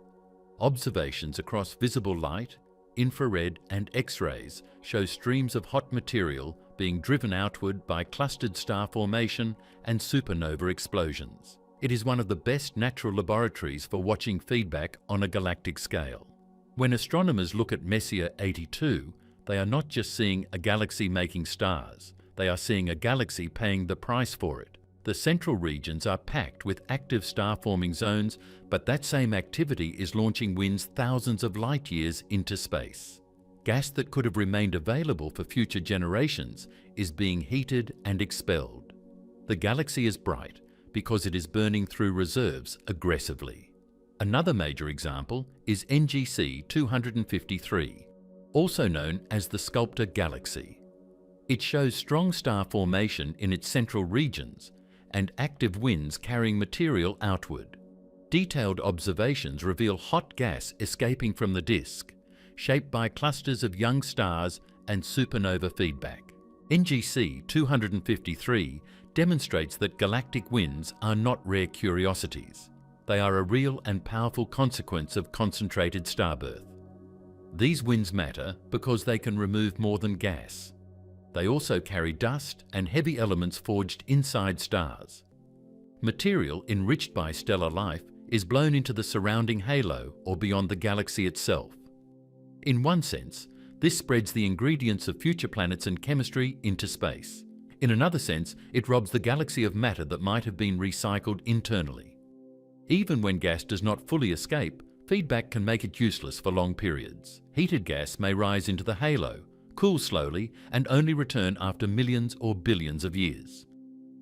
Observations across visible light, infrared and X-rays show streams of hot material being driven outward by clustered star formation and supernova explosions. It is one of the best natural laboratories for watching feedback on a galactic scale. When astronomers look at Messier 82, they are not just seeing a galaxy making stars, they are seeing a galaxy paying the price for it. The central regions are packed with active star-forming zones, but that same activity is launching winds thousands of light years into space. Gas that could have remained available for future generations is being heated and expelled. The galaxy is bright because it is burning through reserves aggressively. Another major example is NGC 253, also known as the Sculptor Galaxy. It shows strong star formation in its central regions and active winds carrying material outward. Detailed observations reveal hot gas escaping from the disk, shaped by clusters of young stars and supernova feedback. NGC 253 demonstrates that galactic winds are not rare curiosities. They are a real and powerful consequence of concentrated starbirth. These winds matter because they can remove more than gas. They also carry dust and heavy elements forged inside stars. Material enriched by stellar life is blown into the surrounding halo or beyond the galaxy itself. In one sense, this spreads the ingredients of future planets and chemistry into space. In another sense, it robs the galaxy of matter that might have been recycled internally. Even when gas does not fully escape, feedback can make it useless for long periods. Heated gas may rise into the halo, cool slowly, and only return after millions or billions of years.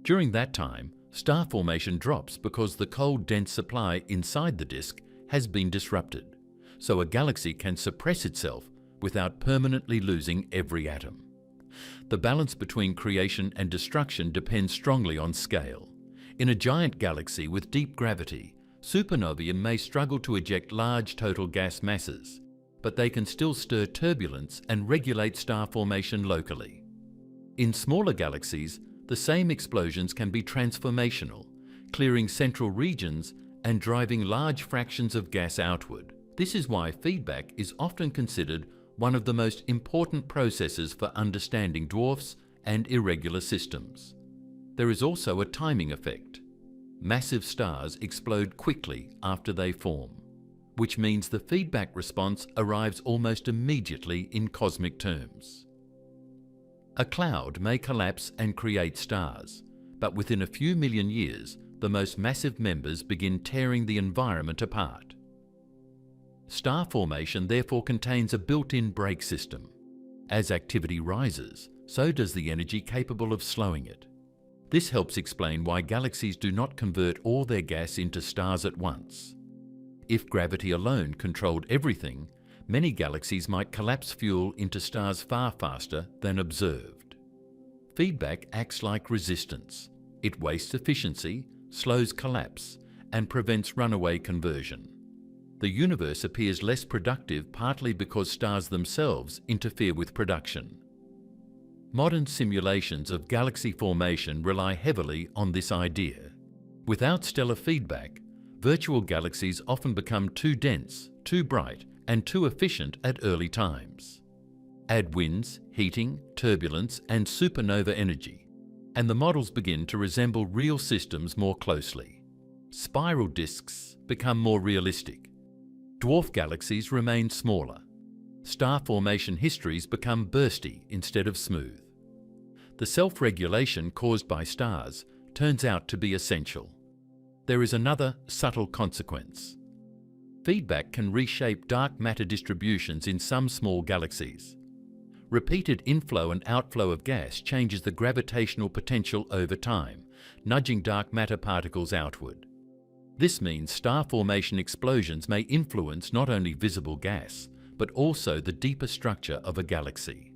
During that time, star formation drops because the cold, dense supply inside the disk has been disrupted, so a galaxy can suppress itself without permanently losing every atom. The balance between creation and destruction depends strongly on scale. In a giant galaxy with deep gravity, supernovae may struggle to eject large total gas masses, but they can still stir turbulence and regulate star formation locally. In smaller galaxies, the same explosions can be transformational, clearing central regions and driving large fractions of gas outward. This is why feedback is often considered one of the most important processes for understanding dwarfs and irregular systems. There is also a timing effect. Massive stars explode quickly after they form, which means the feedback response arrives almost immediately in cosmic terms. A cloud may collapse and create stars, but within a few million years, the most massive members begin tearing the environment apart. Star formation therefore contains a built-in brake system. As activity rises, so does the energy capable of slowing it. This helps explain why galaxies do not convert all their gas into stars at once. If gravity alone controlled everything, many galaxies might collapse fuel into stars far faster than observed. Feedback acts like resistance. It wastes efficiency, slows collapse, and prevents runaway conversion. The universe appears less productive partly because stars themselves interfere with production. Modern simulations of galaxy formation rely heavily on this idea. Without stellar feedback, virtual galaxies often become too dense, too bright, and too efficient at early times. Add winds, heating, turbulence, and supernova energy, and the models begin to resemble real systems more closely. Spiral disks become more realistic. Dwarf galaxies remain smaller. Star formation histories become bursty instead of smooth. The self-regulation caused by stars turns out to be essential. There is another subtle consequence. Feedback can reshape dark matter distributions in some small galaxies. Repeated inflow and outflow of gas changes the gravitational potential over time, nudging dark matter particles outward. This means star formation explosions may influence not only visible gas, but also the deeper structure of a galaxy.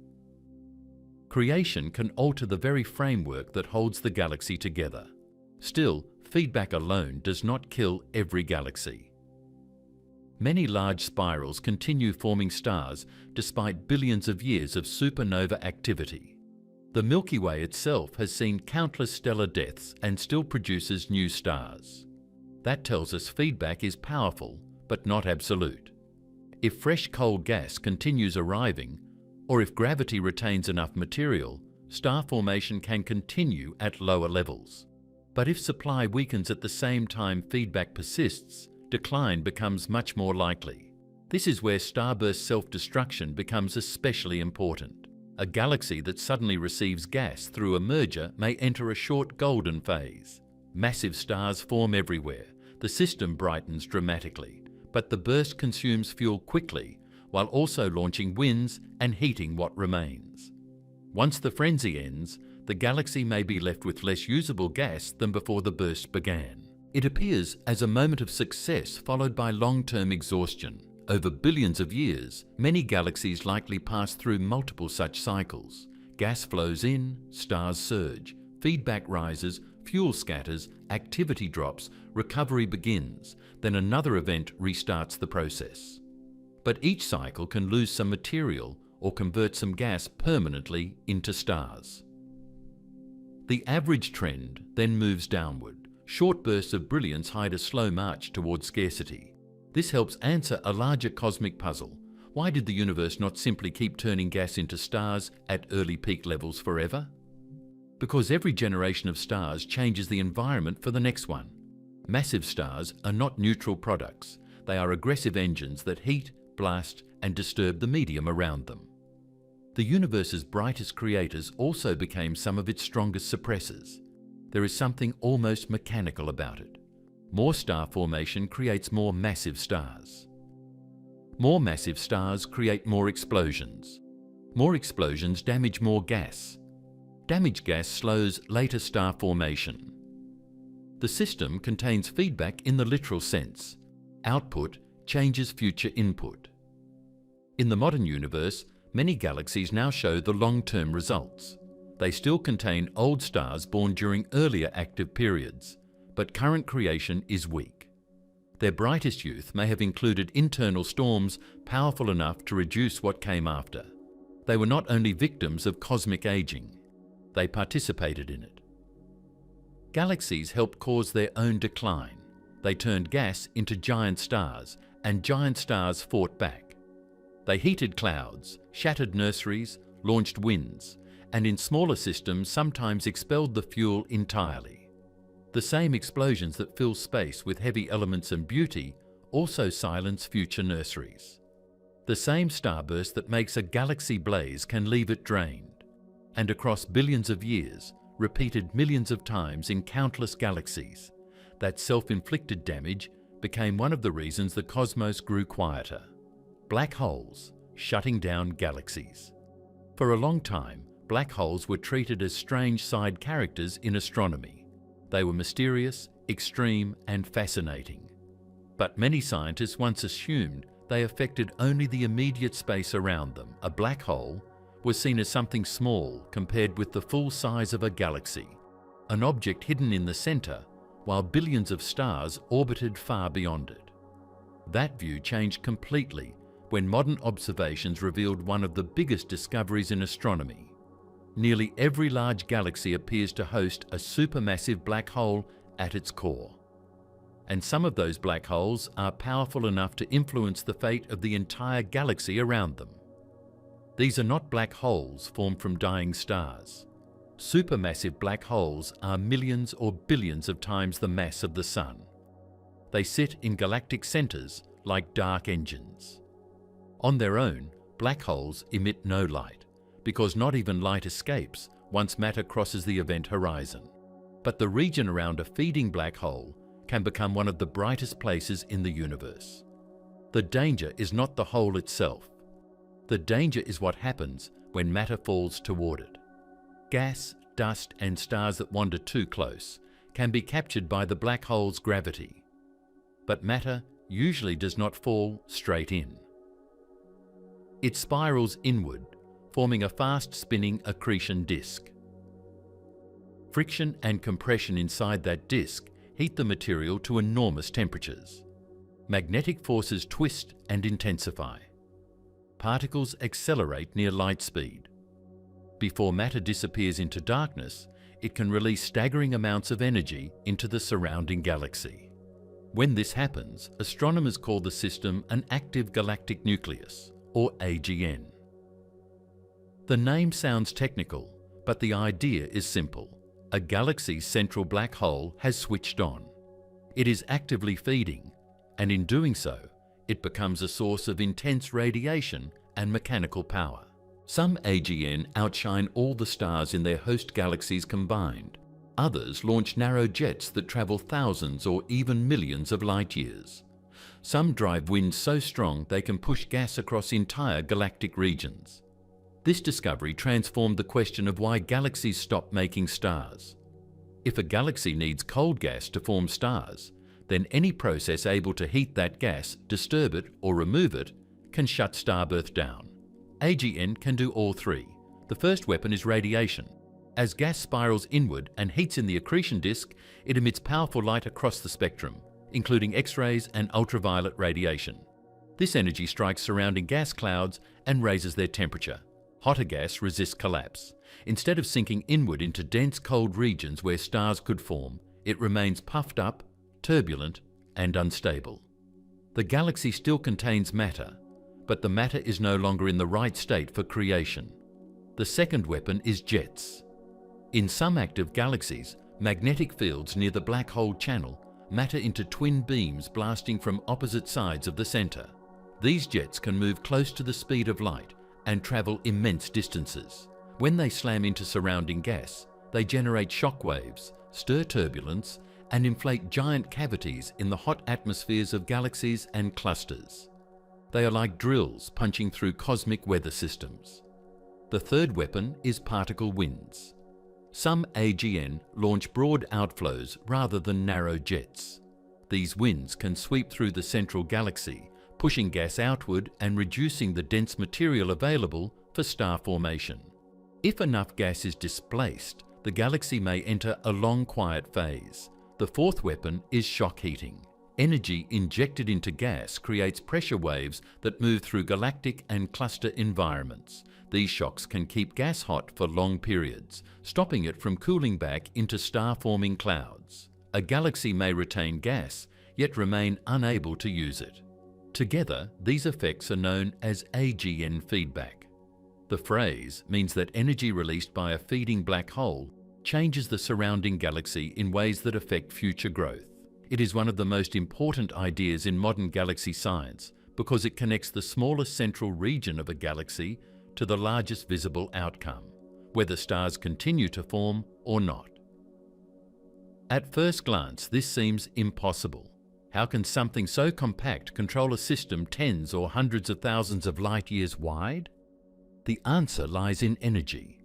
Creation can alter the very framework that holds the galaxy together. Still, feedback alone does not kill every galaxy. Many large spirals continue forming stars despite billions of years of supernova activity. The Milky Way itself has seen countless stellar deaths and still produces new stars. That tells us feedback is powerful, but not absolute. If fresh cold gas continues arriving, or if gravity retains enough material, star formation can continue at lower levels. But if supply weakens at the same time feedback persists, decline becomes much more likely. This is where starburst self-destruction becomes especially important. A galaxy that suddenly receives gas through a merger may enter a short golden phase. Massive stars form everywhere. The system brightens dramatically, but the burst consumes fuel quickly while also launching winds and heating what remains. Once the frenzy ends, the galaxy may be left with less usable gas than before the burst began. It appears as a moment of success followed by long-term exhaustion. Over billions of years, many galaxies likely pass through multiple such cycles. Gas flows in, stars surge, feedback rises, fuel scatters, activity drops, recovery begins, then another event restarts the process. But each cycle can lose some material or convert some gas permanently into stars. The average trend then moves downward. Short bursts of brilliance hide a slow march towards scarcity. This helps answer a larger cosmic puzzle. Why did the universe not simply keep turning gas into stars at early peak levels forever? Because every generation of stars changes the environment for the next one. Massive stars are not neutral products. They are aggressive engines that heat, blast, and disturb the medium around them. The universe's brightest creators also became some of its strongest suppressors. There is something almost mechanical about it. More star formation creates more massive stars. More massive stars create more explosions. More explosions damage more gas. Damaged gas slows later star formation. The system contains feedback in the literal sense. Output changes future input. In the modern universe, many galaxies now show the long-term results. They still contain old stars born during earlier active periods, but current creation is weak. Their brightest youth may have included internal storms powerful enough to reduce what came after. They were not only victims of cosmic aging, they participated in it. Galaxies helped cause their own decline. They turned gas into giant stars, and giant stars fought back. They heated clouds, shattered nurseries, launched winds, and in smaller systems sometimes expelled the fuel entirely. The same explosions that fill space with heavy elements and beauty also silence future nurseries. The same starburst that makes a galaxy blaze can leave it drained, and across billions of years, repeated millions of times in countless galaxies, that self-inflicted damage became one of the reasons the cosmos grew quieter. Black holes, shutting down galaxies. For a long time, black holes were treated as strange side characters in astronomy. They were mysterious, extreme, and fascinating. But many scientists once assumed they affected only the immediate space around them. A black hole was seen as something small compared with the full size of a galaxy, an object hidden in the center, while billions of stars orbited far beyond it. That view changed completely when modern observations revealed one of the biggest discoveries in astronomy. Nearly every large galaxy appears to host a supermassive black hole at its core. And some of those black holes are powerful enough to influence the fate of the entire galaxy around them. These are not black holes formed from dying stars. Supermassive black holes are millions or billions of times the mass of the Sun. They sit in galactic centers like dark engines. On their own, black holes emit no light, because not even light escapes once matter crosses the event horizon. But the region around a feeding black hole can become one of the brightest places in the universe. The danger is not the hole itself. The danger is what happens when matter falls toward it. Gas, dust, and stars that wander too close can be captured by the black hole's gravity. But matter usually does not fall straight in. It spirals inward, forming a fast-spinning accretion disk. Friction and compression inside that disk heat the material to enormous temperatures. Magnetic forces twist and intensify. Particles accelerate near light speed. Before matter disappears into darkness, it can release staggering amounts of energy into the surrounding galaxy. When this happens, astronomers call the system an active galactic nucleus, or AGN. The name sounds technical, but the idea is simple. A galaxy's central black hole has switched on. It is actively feeding, and in doing so, it becomes a source of intense radiation and mechanical power. Some AGN outshine all the stars in their host galaxies combined. Others launch narrow jets that travel thousands or even millions of light years. Some drive winds so strong they can push gas across entire galactic regions. This discovery transformed the question of why galaxies stop making stars. If a galaxy needs cold gas to form stars, then any process able to heat that gas, disturb it, or remove it can shut starbirth down. AGN can do all three. The first weapon is radiation. As gas spirals inward and heats in the accretion disk, it emits powerful light across the spectrum, including X-rays and ultraviolet radiation. This energy strikes surrounding gas clouds and raises their temperature. Hotter gas resists collapse. Instead of sinking inward into dense cold regions where stars could form, it remains puffed up, turbulent, and unstable. The galaxy still contains matter, but the matter is no longer in the right state for creation. The second weapon is jets. In some active galaxies, magnetic fields near the black hole channel matter into twin beams blasting from opposite sides of the center. These jets can move close to the speed of light and travel immense distances. When they slam into surrounding gas, they generate shock waves, stir turbulence, and inflate giant cavities in the hot atmospheres of galaxies and clusters. They are like drills punching through cosmic weather systems. The third weapon is particle winds. Some AGN launch broad outflows rather than narrow jets. These winds can sweep through the central galaxy, pushing gas outward and reducing the dense material available for star formation. If enough gas is displaced, the galaxy may enter a long quiet phase. The fourth weapon is shock heating. Energy injected into gas creates pressure waves that move through galactic and cluster environments. These shocks can keep gas hot for long periods, stopping it from cooling back into star-forming clouds. A galaxy may retain gas, yet remain unable to use it. Together, these effects are known as AGN feedback. The phrase means that energy released by a feeding black hole changes the surrounding galaxy in ways that affect future growth. It is one of the most important ideas in modern galaxy science because it connects the smallest central region of a galaxy to the largest visible outcome, whether stars continue to form or not. At first glance, this seems impossible. How can something so compact control a system tens or hundreds of thousands of light years wide? The answer lies in energy.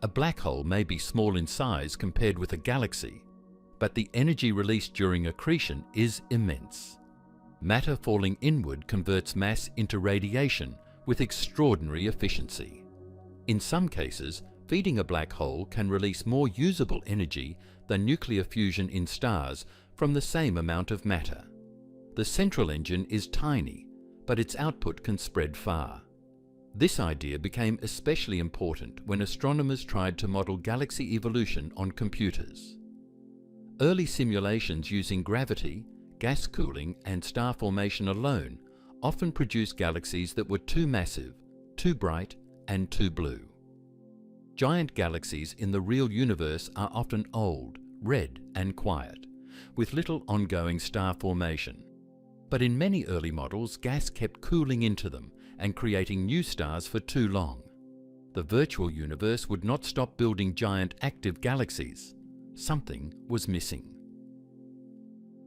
A black hole may be small in size compared with a galaxy, but the energy released during accretion is immense. Matter falling inward converts mass into radiation with extraordinary efficiency. In some cases, feeding a black hole can release more usable energy than nuclear fusion in stars from the same amount of matter. The central engine is tiny, but its output can spread far. This idea became especially important when astronomers tried to model galaxy evolution on computers. Early simulations using gravity, gas cooling, and star formation alone often produced galaxies that were too massive, too bright, and too blue. Giant galaxies in the real universe are often old, red, and quiet, with little ongoing star formation. But in many early models, gas kept cooling into them and creating new stars for too long. The virtual universe would not stop building giant active galaxies. Something was missing.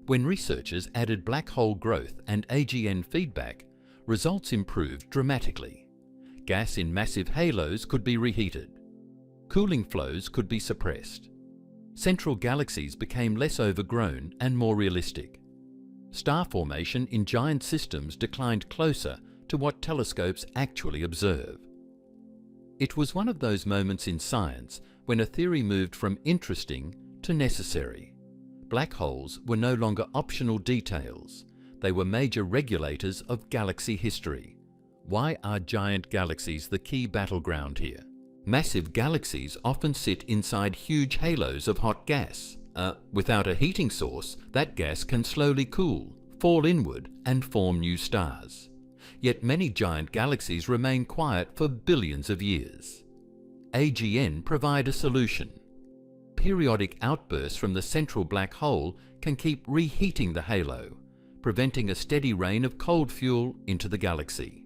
When researchers added black hole growth and AGN feedback, results improved dramatically. Gas in massive halos could be reheated. Cooling flows could be suppressed. Central galaxies became less overgrown and more realistic. Star formation in giant systems declined closer to what telescopes actually observe. It was one of those moments in science when a theory moved from interesting to necessary. Black holes were no longer optional details. They were major regulators of galaxy history. Why are giant galaxies the key battleground here? Massive galaxies often sit inside huge halos of hot gas. Without a heating source, that gas can slowly cool, fall inward, and form new stars. Yet many giant galaxies remain quiet for billions of years. AGN provide a solution. Periodic outbursts from the central black hole can keep reheating the halo, preventing a steady rain of cold fuel into the galaxy.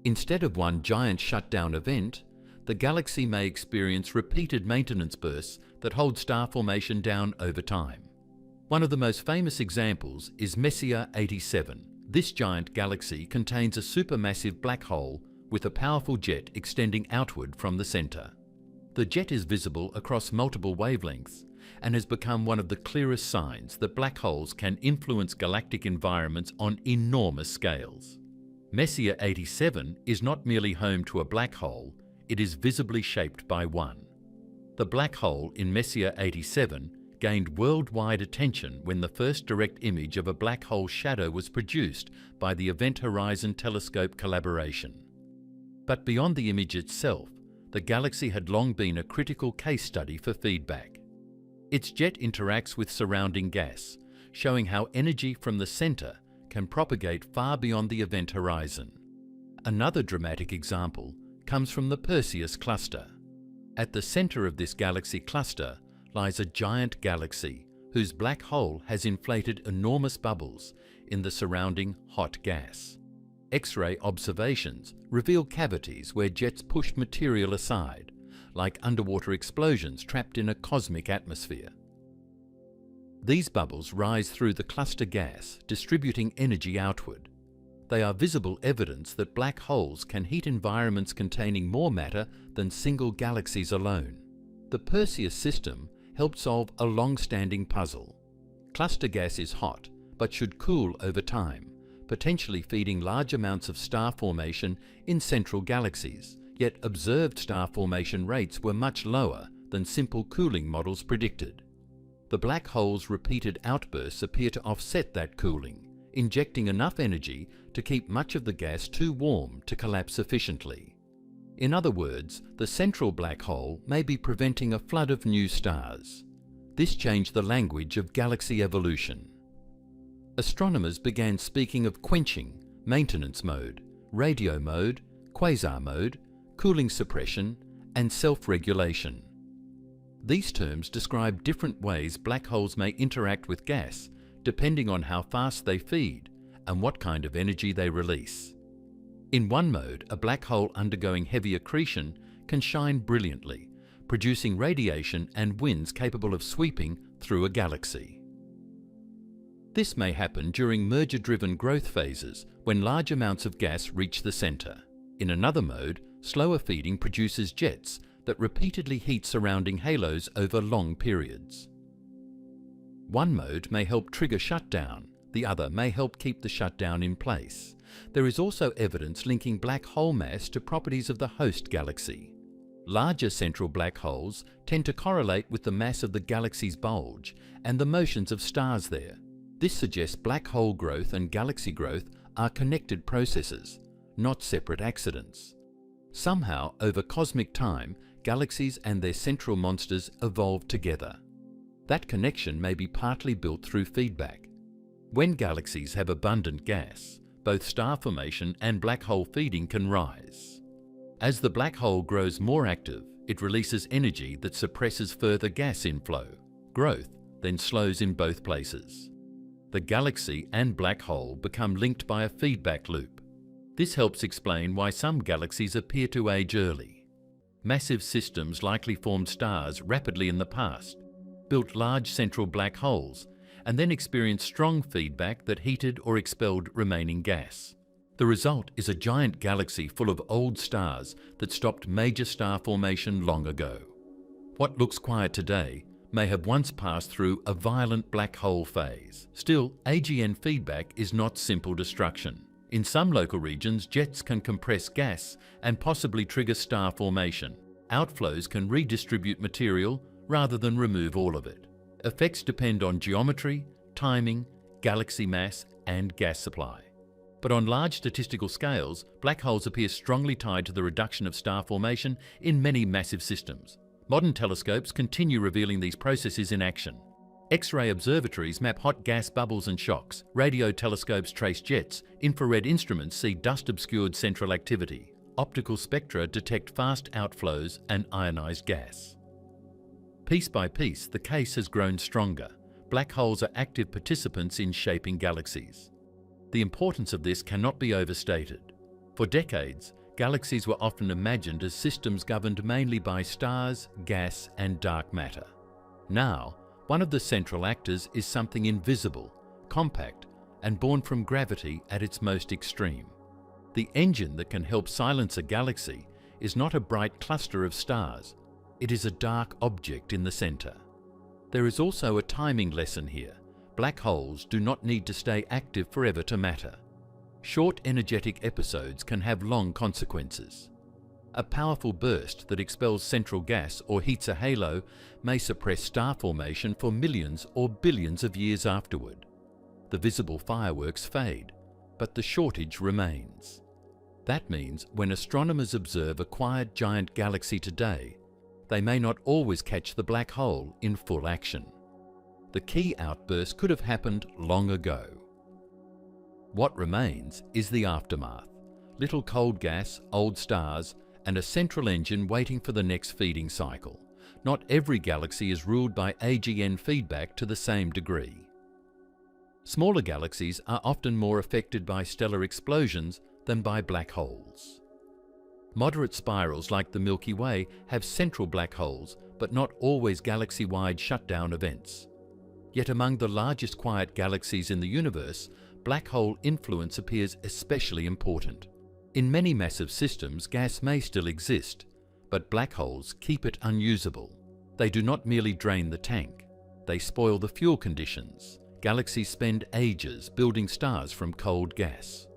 Instead of one giant shutdown event, the galaxy may experience repeated maintenance bursts that hold star formation down over time. One of the most famous examples is Messier 87. This giant galaxy contains a supermassive black hole with a powerful jet extending outward from the center. The jet is visible across multiple wavelengths and has become one of the clearest signs that black holes can influence galactic environments on enormous scales. Messier 87 is not merely home to a black hole, it is visibly shaped by one. The black hole in Messier 87 gained worldwide attention when the first direct image of a black hole shadow was produced by the Event Horizon Telescope collaboration. But beyond the image itself, the galaxy had long been a critical case study for feedback. Its jet interacts with surrounding gas, showing how energy from the center can propagate far beyond the event horizon. Another dramatic example comes from the Perseus cluster. At the center of this galaxy cluster lies a giant galaxy whose black hole has inflated enormous bubbles in the surrounding hot gas. X-ray observations reveal cavities where jets pushed material aside, like underwater explosions trapped in a cosmic atmosphere. These bubbles rise through the cluster gas, distributing energy outward. They are visible evidence that black holes can heat environments containing more matter than single galaxies alone. The Perseus system helped solve a long-standing puzzle. Cluster gas is hot, but should cool over time, potentially feeding large amounts of star formation in central galaxies, yet observed star formation rates were much lower than simple cooling models predicted. The black hole's repeated outbursts appear to offset that cooling, injecting enough energy to keep much of the gas too warm to collapse efficiently. In other words, the central black hole may be preventing a flood of new stars. This changed the language of galaxy evolution. Astronomers began speaking of quenching, maintenance mode, radio mode, quasar mode, cooling suppression, and self-regulation. These terms describe different ways black holes may interact with gas, depending on how fast they feed and what kind of energy they release. In one mode, a black hole undergoing heavy accretion can shine brilliantly, producing radiation and winds capable of sweeping through a galaxy. This may happen during merger-driven growth phases when large amounts of gas reach the center. In another mode, slower feeding produces jets that repeatedly heat surrounding halos over long periods. One mode may help trigger shutdown, the other may help keep the shutdown in place. There is also evidence linking black hole mass to properties of the host galaxy. Larger central black holes tend to correlate with the mass of the galaxy's bulge and the motions of stars there. This suggests black hole growth and galaxy growth are connected processes, not separate accidents. Somehow, over cosmic time, galaxies and their central monsters evolved together. That connection may be partly built through feedback. When galaxies have abundant gas, both star formation and black hole feeding can rise. As the black hole grows more active, it releases energy that suppresses further gas inflow. Growth then slows in both places. The galaxy and black hole become linked by a feedback loop. This helps explain why some galaxies appear to age early. Massive systems likely formed stars rapidly in the past, built large central black holes, and then experienced strong feedback that heated or expelled remaining gas. The result is a giant galaxy full of old stars that stopped major star formation long ago. What looks quiet today may have once passed through a violent black hole phase. Still, AGN feedback is not simple destruction. In some local regions, jets can compress gas and possibly trigger star formation. Outflows can redistribute material rather than remove all of it. Effects depend on geometry, timing, galaxy mass, and gas supply. But on large statistical scales, black holes appear strongly tied to the reduction of star formation in many massive systems. Modern telescopes continue revealing these processes in action. X-ray observatories map hot gas bubbles and shocks, radio telescopes trace jets, infrared instruments see dust-obscured central activity, optical spectra detect fast outflows and ionized gas. Piece by piece, the case has grown stronger. Black holes are active participants in shaping galaxies. The importance of this cannot be overstated. For decades, galaxies were often imagined as systems governed mainly by stars, gas, and dark matter. Now, one of the central actors is something invisible, compact, and born from gravity at its most extreme. The engine that can help silence a galaxy is not a bright cluster of stars. It is a dark object in the center. There is also a timing lesson here. Black holes do not need to stay active forever to matter. Short energetic episodes can have long consequences. A powerful burst that expels central gas or heats a halo may suppress star formation for millions or billions of years afterward. The visible fireworks fade, but the shortage remains. That means when astronomers observe a quiet giant galaxy today, they may not always catch the black hole in full action. The key outburst could have happened long ago. What remains is the aftermath. Little cold gas, old stars, and a central engine waiting for the next feeding cycle. Not every galaxy is ruled by AGN feedback to the same degree. Smaller galaxies are often more affected by stellar explosions than by black holes. Moderate spirals like the Milky Way have central black holes, but not always galaxy-wide shutdown events. Yet among the largest quiet galaxies in the universe, black hole influence appears especially important. In many massive systems, gas may still exist, but black holes keep it unusable. They do not merely drain the tank, they spoil the fuel conditions. Galaxies spend ages building stars from cold gas.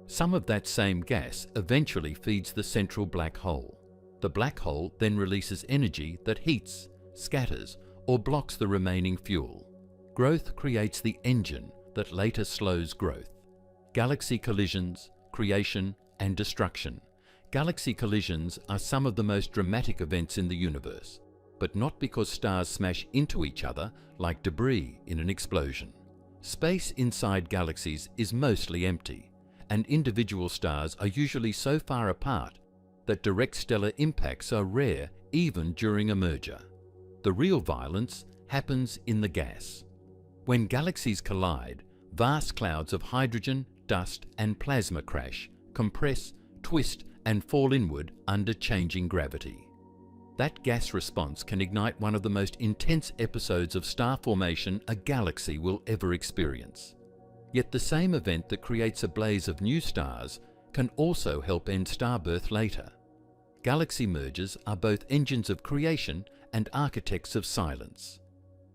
Some of that same gas eventually feeds the central black hole. The black hole then releases energy that heats, scatters, or blocks the remaining fuel. Growth creates the engine that later slows growth. Galaxy collisions, creation, and destruction. Galaxy collisions are some of the most dramatic events in the universe, but not because stars smash into each other like debris in an explosion. Space inside galaxies is mostly empty, and individual stars are usually so far apart that direct stellar impacts are rare even during a merger. The real violence happens in the gas. When galaxies collide, vast clouds of hydrogen, dust, and plasma crash, compress, twist, and fall inward under changing gravity. That gas response can ignite one of the most intense episodes of star formation a galaxy will ever experience. Yet the same event that creates a blaze of new stars can also help end star birth later. Galaxy mergers are both engines of creation and architects of silence.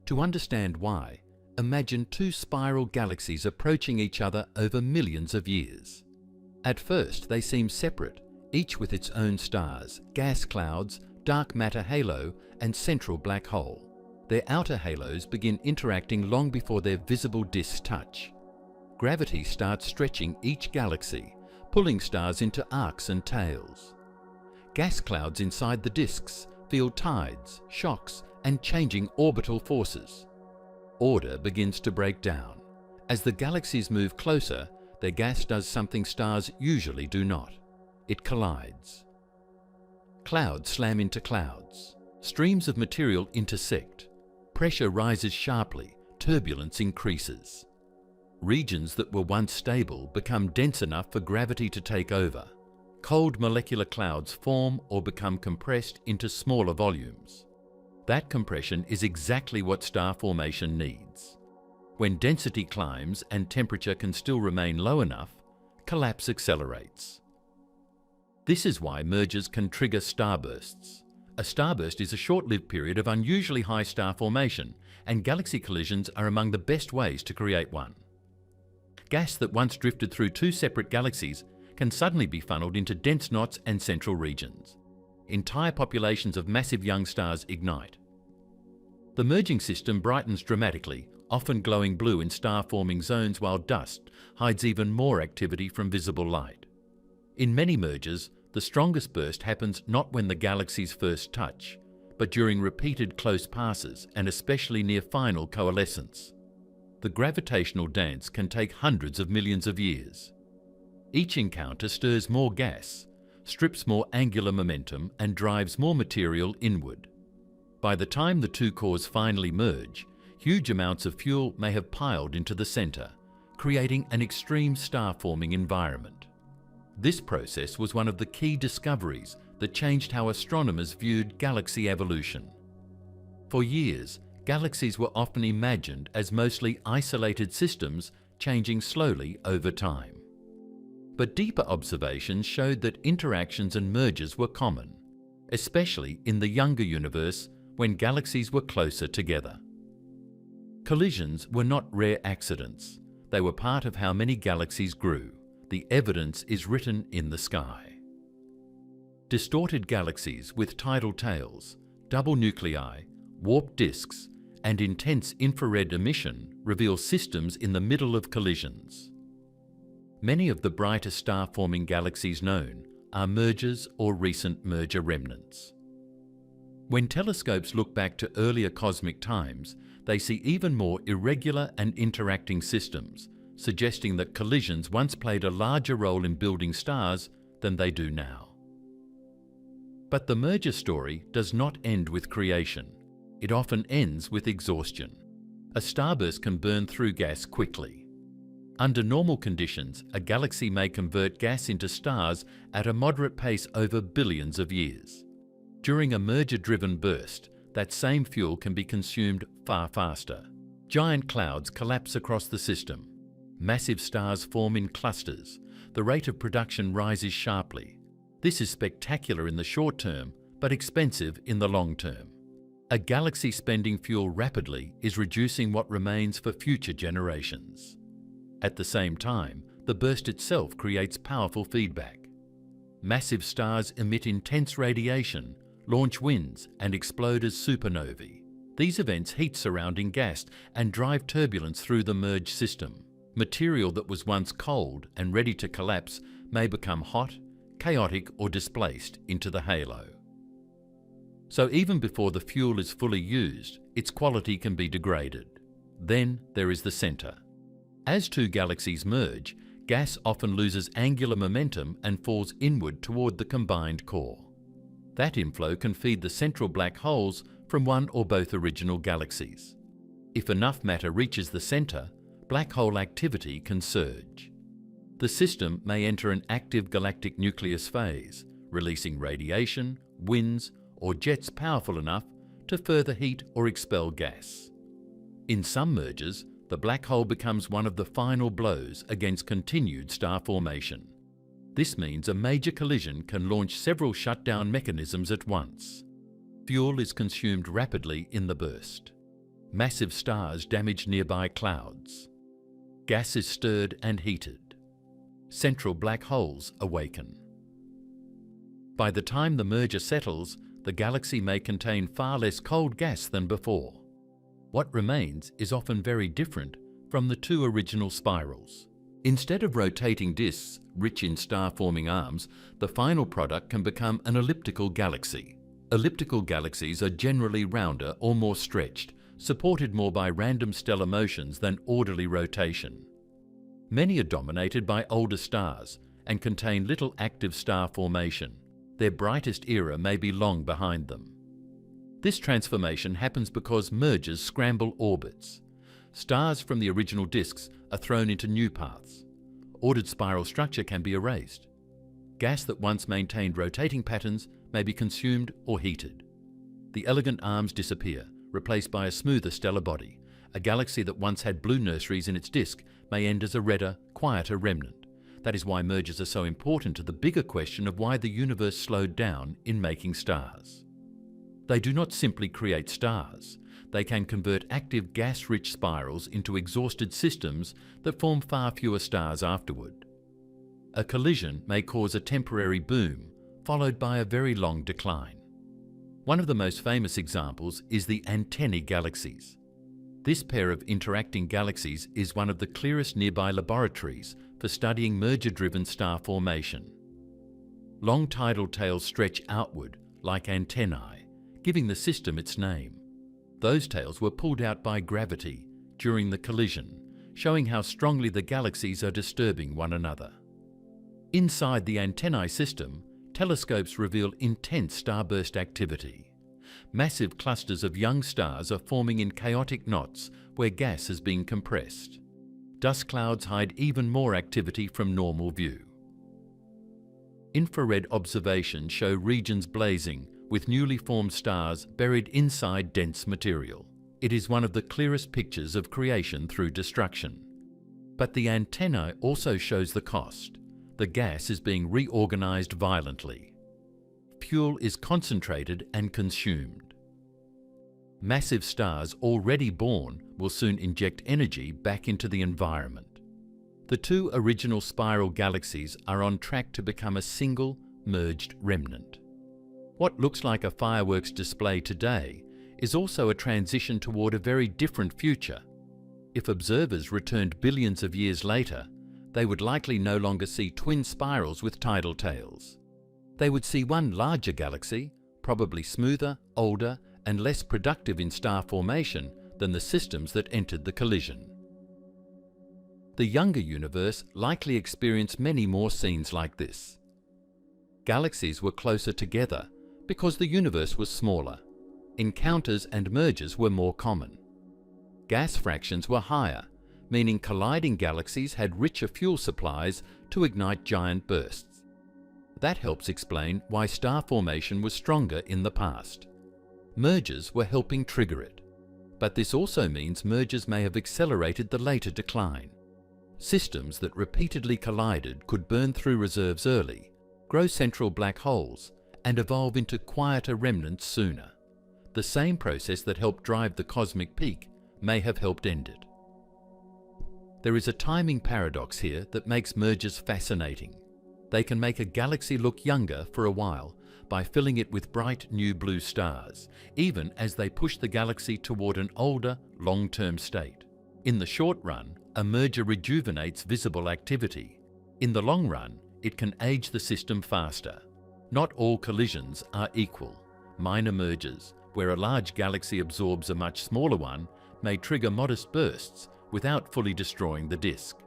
To understand why, imagine two spiral galaxies approaching each other over millions of years. At first, they seem separate, each with its own stars, gas clouds, dark matter halo, and central black hole. Their outer halos begin interacting long before their visible disks touch. Gravity starts stretching each galaxy, pulling stars into arcs and tails. Gas clouds inside the disks feel tides, shocks, and changing orbital forces. Order begins to break down. As the galaxies move closer, their gas does something stars usually do not. It collides. Clouds slam into clouds. Streams of material intersect. Pressure rises sharply, turbulence increases. Regions that were once stable become dense enough for gravity to take over. Cold molecular clouds form or become compressed into smaller volumes. That compression is exactly what star formation needs. When density climbs and temperature can still remain low enough, collapse accelerates. This is why mergers can trigger starbursts. A starburst is a short-lived period of unusually high star formation, and galaxy collisions are among the best ways to create one. Gas that once drifted through two separate galaxies can suddenly be funneled into dense knots and central regions. Entire populations of massive young stars ignite. The merging system brightens dramatically, often glowing blue in star-forming zones, while dust hides even more activity from visible light. In many mergers, the strongest burst happens not when the galaxies first touch, but during repeated close passes and especially near final coalescence. The gravitational dance can take hundreds of millions of years. Each encounter stirs more gas, strips more angular momentum, and drives more material inward. By the time the two cores finally merge, huge amounts of fuel may have piled into the center, creating an extreme star-forming environment. This process was one of the key discoveries that changed how astronomers viewed galaxy evolution. For years, galaxies were often imagined as mostly isolated systems changing slowly over time. But deeper observations showed that interactions and mergers were common, especially in the younger universe when galaxies were closer together. Collisions were not rare accidents. They were part of how many galaxies grew. The evidence is written in the sky. Distorted galaxies with tidal tails, double nuclei, warped disks, and intense infrared emission reveal systems in the middle of collisions. Many of the brightest star-forming galaxies known are mergers or recent merger remnants. When telescopes look back to earlier cosmic times, they see even more irregular and interacting systems, suggesting that collisions once played a larger role in building stars than they do now. But the merger story does not end with creation. It often ends with exhaustion. A starburst can burn through gas quickly. Under normal conditions, a galaxy may convert gas into stars at a moderate pace over billions of years. During a merger-driven burst, that same fuel can be consumed far faster. Giant clouds collapse across the system. Massive stars form in clusters. The rate of production rises sharply. This is spectacular in the short term, but expensive in the long term. A galaxy spending fuel rapidly is reducing what remains for future generations. At the same time, the burst itself creates powerful feedback. Massive stars emit intense radiation, launch winds, and explode as supernovae. These events heat surrounding gas and drive turbulence through the merged system. Material that was once cold and ready to collapse may become hot, chaotic, or displaced into the halo. So even before the fuel is fully used, its quality can be degraded. Then there is the center. As two galaxies merge, gas often loses angular momentum and falls inward toward the combined core. That inflow can feed the central black holes from one or both original galaxies. If enough matter reaches the center, black hole activity can surge. The system may enter an active galactic nucleus phase, releasing radiation, winds, or jets powerful enough to further heat or expel gas. In some mergers, the black hole becomes one of the final blows against continued star formation. This means a major collision can launch several shutdown mechanisms at once. Fuel is consumed rapidly in the burst. Massive stars damage nearby clouds. Gas is stirred and heated. Central black holes awaken. By the time the merger settles, the galaxy may contain far less cold gas than before. What remains is often very different from the two original spirals. Instead of rotating disks rich in star-forming arms, the final product can become an elliptical galaxy. Elliptical galaxies are generally rounder or more stretched, supported more by random stellar motions than orderly rotation. Many are dominated by older stars and contain little active star formation. Their brightest era may be long behind them. This transformation happens because mergers scramble orbits. Stars from the original disks are thrown into new paths. Ordered spiral structure can be erased. Gas that once maintained rotating patterns may be consumed or heated. The elegant arms disappear, replaced by a smoother stellar body. A galaxy that once had blue nurseries in its disk may end as a redder, quieter remnant. That is why mergers are so important to the bigger question of why the universe slowed down in making stars. They do not simply create stars. They can convert active gas-rich spirals into exhausted systems that form far fewer stars afterward. A collision may cause a temporary boom, followed by a very long decline. One of the most famous examples is the antennae galaxies. This pair of interacting galaxies is one of the clearest nearby laboratories for studying merger-driven star formation. Long tidal tails stretch outward like antennae, giving the system its name. Those tails were pulled out by gravity during the collision, showing how strongly the galaxies are disturbing one another. Inside the antennae system, telescopes reveal intense starburst activity. Massive clusters of young stars are forming in chaotic knots where gas is being compressed. Dust clouds hide even more activity from normal view. Infrared observations show regions blazing with newly formed stars buried inside dense material. It is one of the clearest pictures of creation through destruction. But the antenna also shows the cost. The gas is being reorganized violently. Fuel is concentrated and consumed. Massive stars already born will soon inject energy back into the environment. The two original spiral galaxies are on track to become a single, merged remnant. What looks like a fireworks display today is also a transition toward a very different future. If observers returned billions of years later, they would likely no longer see twin spirals with tidal tails. They would see one larger galaxy, probably smoother, older, and less productive in star formation than the systems that entered the collision. The younger universe likely experienced many more scenes like this. Galaxies were closer together because the universe was smaller. Encounters and mergers were more common. Gas fractions were higher, meaning colliding galaxies had richer fuel supplies to ignite giant bursts. That helps explain why star formation was stronger in the past. Mergers were helping trigger it. But this also means mergers may have accelerated the later decline. Systems that repeatedly collided could burn through reserves early, grow central black holes, and evolve into quieter remnants sooner. The same process that helped drive the cosmic peak may have helped end it. There is a timing paradox here that makes mergers fascinating. They can make a galaxy look younger for a while by filling it with bright new blue stars, even as they push the galaxy toward an older, long-term state. In the short run, a merger rejuvenates visible activity. In the long run, it can age the system faster. Not all collisions are equal. Minor mergers, where a large galaxy absorbs a much smaller one, may trigger modest bursts without fully destroying the disk.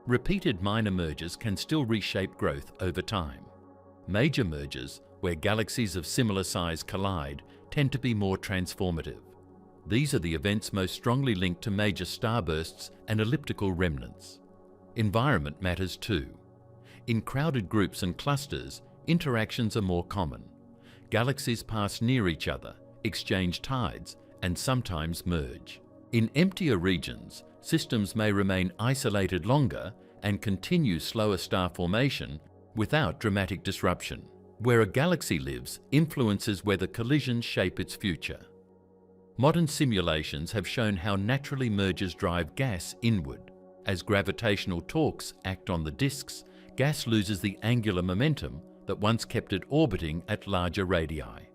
Repeated minor mergers can still reshape growth over time. Major mergers, where galaxies of similar size collide, tend to be more transformative. These are the events most strongly linked to major starbursts and elliptical remnants. Environment matters too. In crowded groups and clusters, interactions are more common. Galaxies pass near each other, exchange tides, and sometimes merge. In emptier regions, systems may remain isolated longer and continue slower star formation without dramatic disruption. Where a galaxy lives influences whether collisions shape its future. Modern simulations have shown how naturally mergers drive gas inward. As gravitational torques act on the disks, gas loses the angular momentum that once kept it orbiting at larger radii.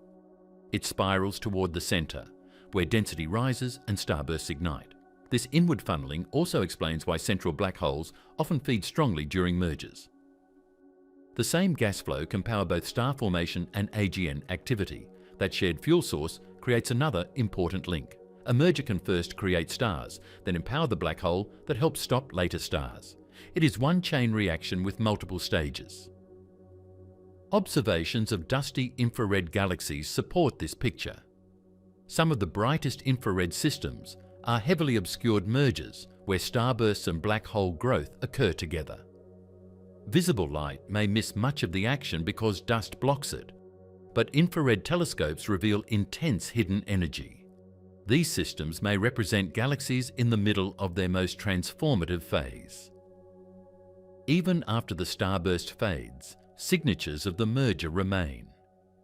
It spirals toward the center, where density rises and starbursts ignite. This inward funneling also explains why central black holes often feed strongly during mergers. The same gas flow can power both star formation and AGN activity. That shared fuel source creates another important link. A merger can first create stars, then empower the black hole that helps stop later stars. It is one chain reaction with multiple stages. Observations of dusty infrared galaxies support this picture. Some of the brightest infrared systems are heavily obscured mergers where starbursts and black hole growth occur together. Visible light may miss much of the action because dust blocks it, but infrared telescopes reveal intense hidden energy. These systems may represent galaxies in the middle of their most transformative phase. Even after the starburst fades, signatures of the merger remain.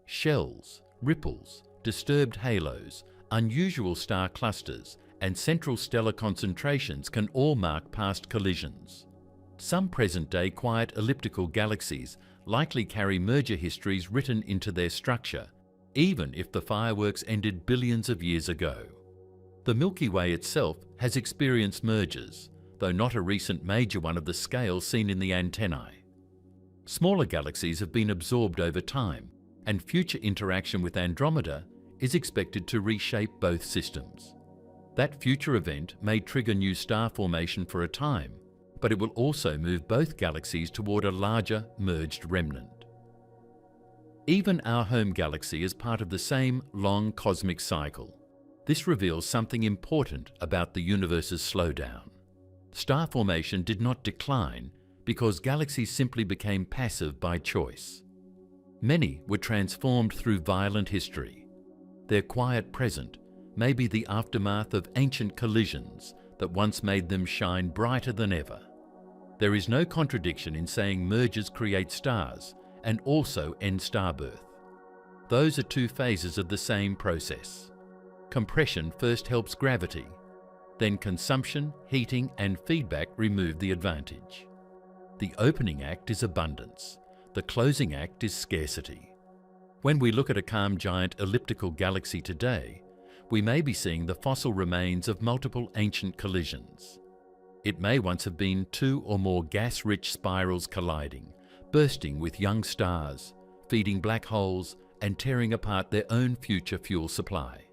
Shells, ripples, disturbed halos, unusual star clusters, and central stellar concentrations can all mark past collisions. Some present-day quiet elliptical galaxies likely carry merger histories written into their structure, even if the fireworks ended billions of years ago. The Milky Way itself has experienced mergers, though not a recent major one of the scale seen in the antennae. Smaller galaxies have been absorbed over time, and future interaction with Andromeda is expected to reshape both systems. That future event may trigger new star formation for a time, but it will also move both galaxies toward a larger, merged remnant. Even our home galaxy is part of the same long cosmic cycle. This reveals something important about the universe's slowdown. Star formation did not decline because galaxies simply became passive by choice. Many were transformed through violent history. Their quiet present may be the aftermath of ancient collisions that once made them shine brighter than ever. There is no contradiction in saying mergers create stars and also end starbirth. Those are two phases of the same process. Compression first helps gravity, then consumption, heating, and feedback remove the advantage. The opening act is abundance. The closing act is scarcity. When we look at a calm giant elliptical galaxy today, we may be seeing the fossil remains of multiple ancient collisions. It may once have been two or more gas-rich spirals colliding, bursting with young stars, feeding black holes, and tearing apart their own future fuel supply.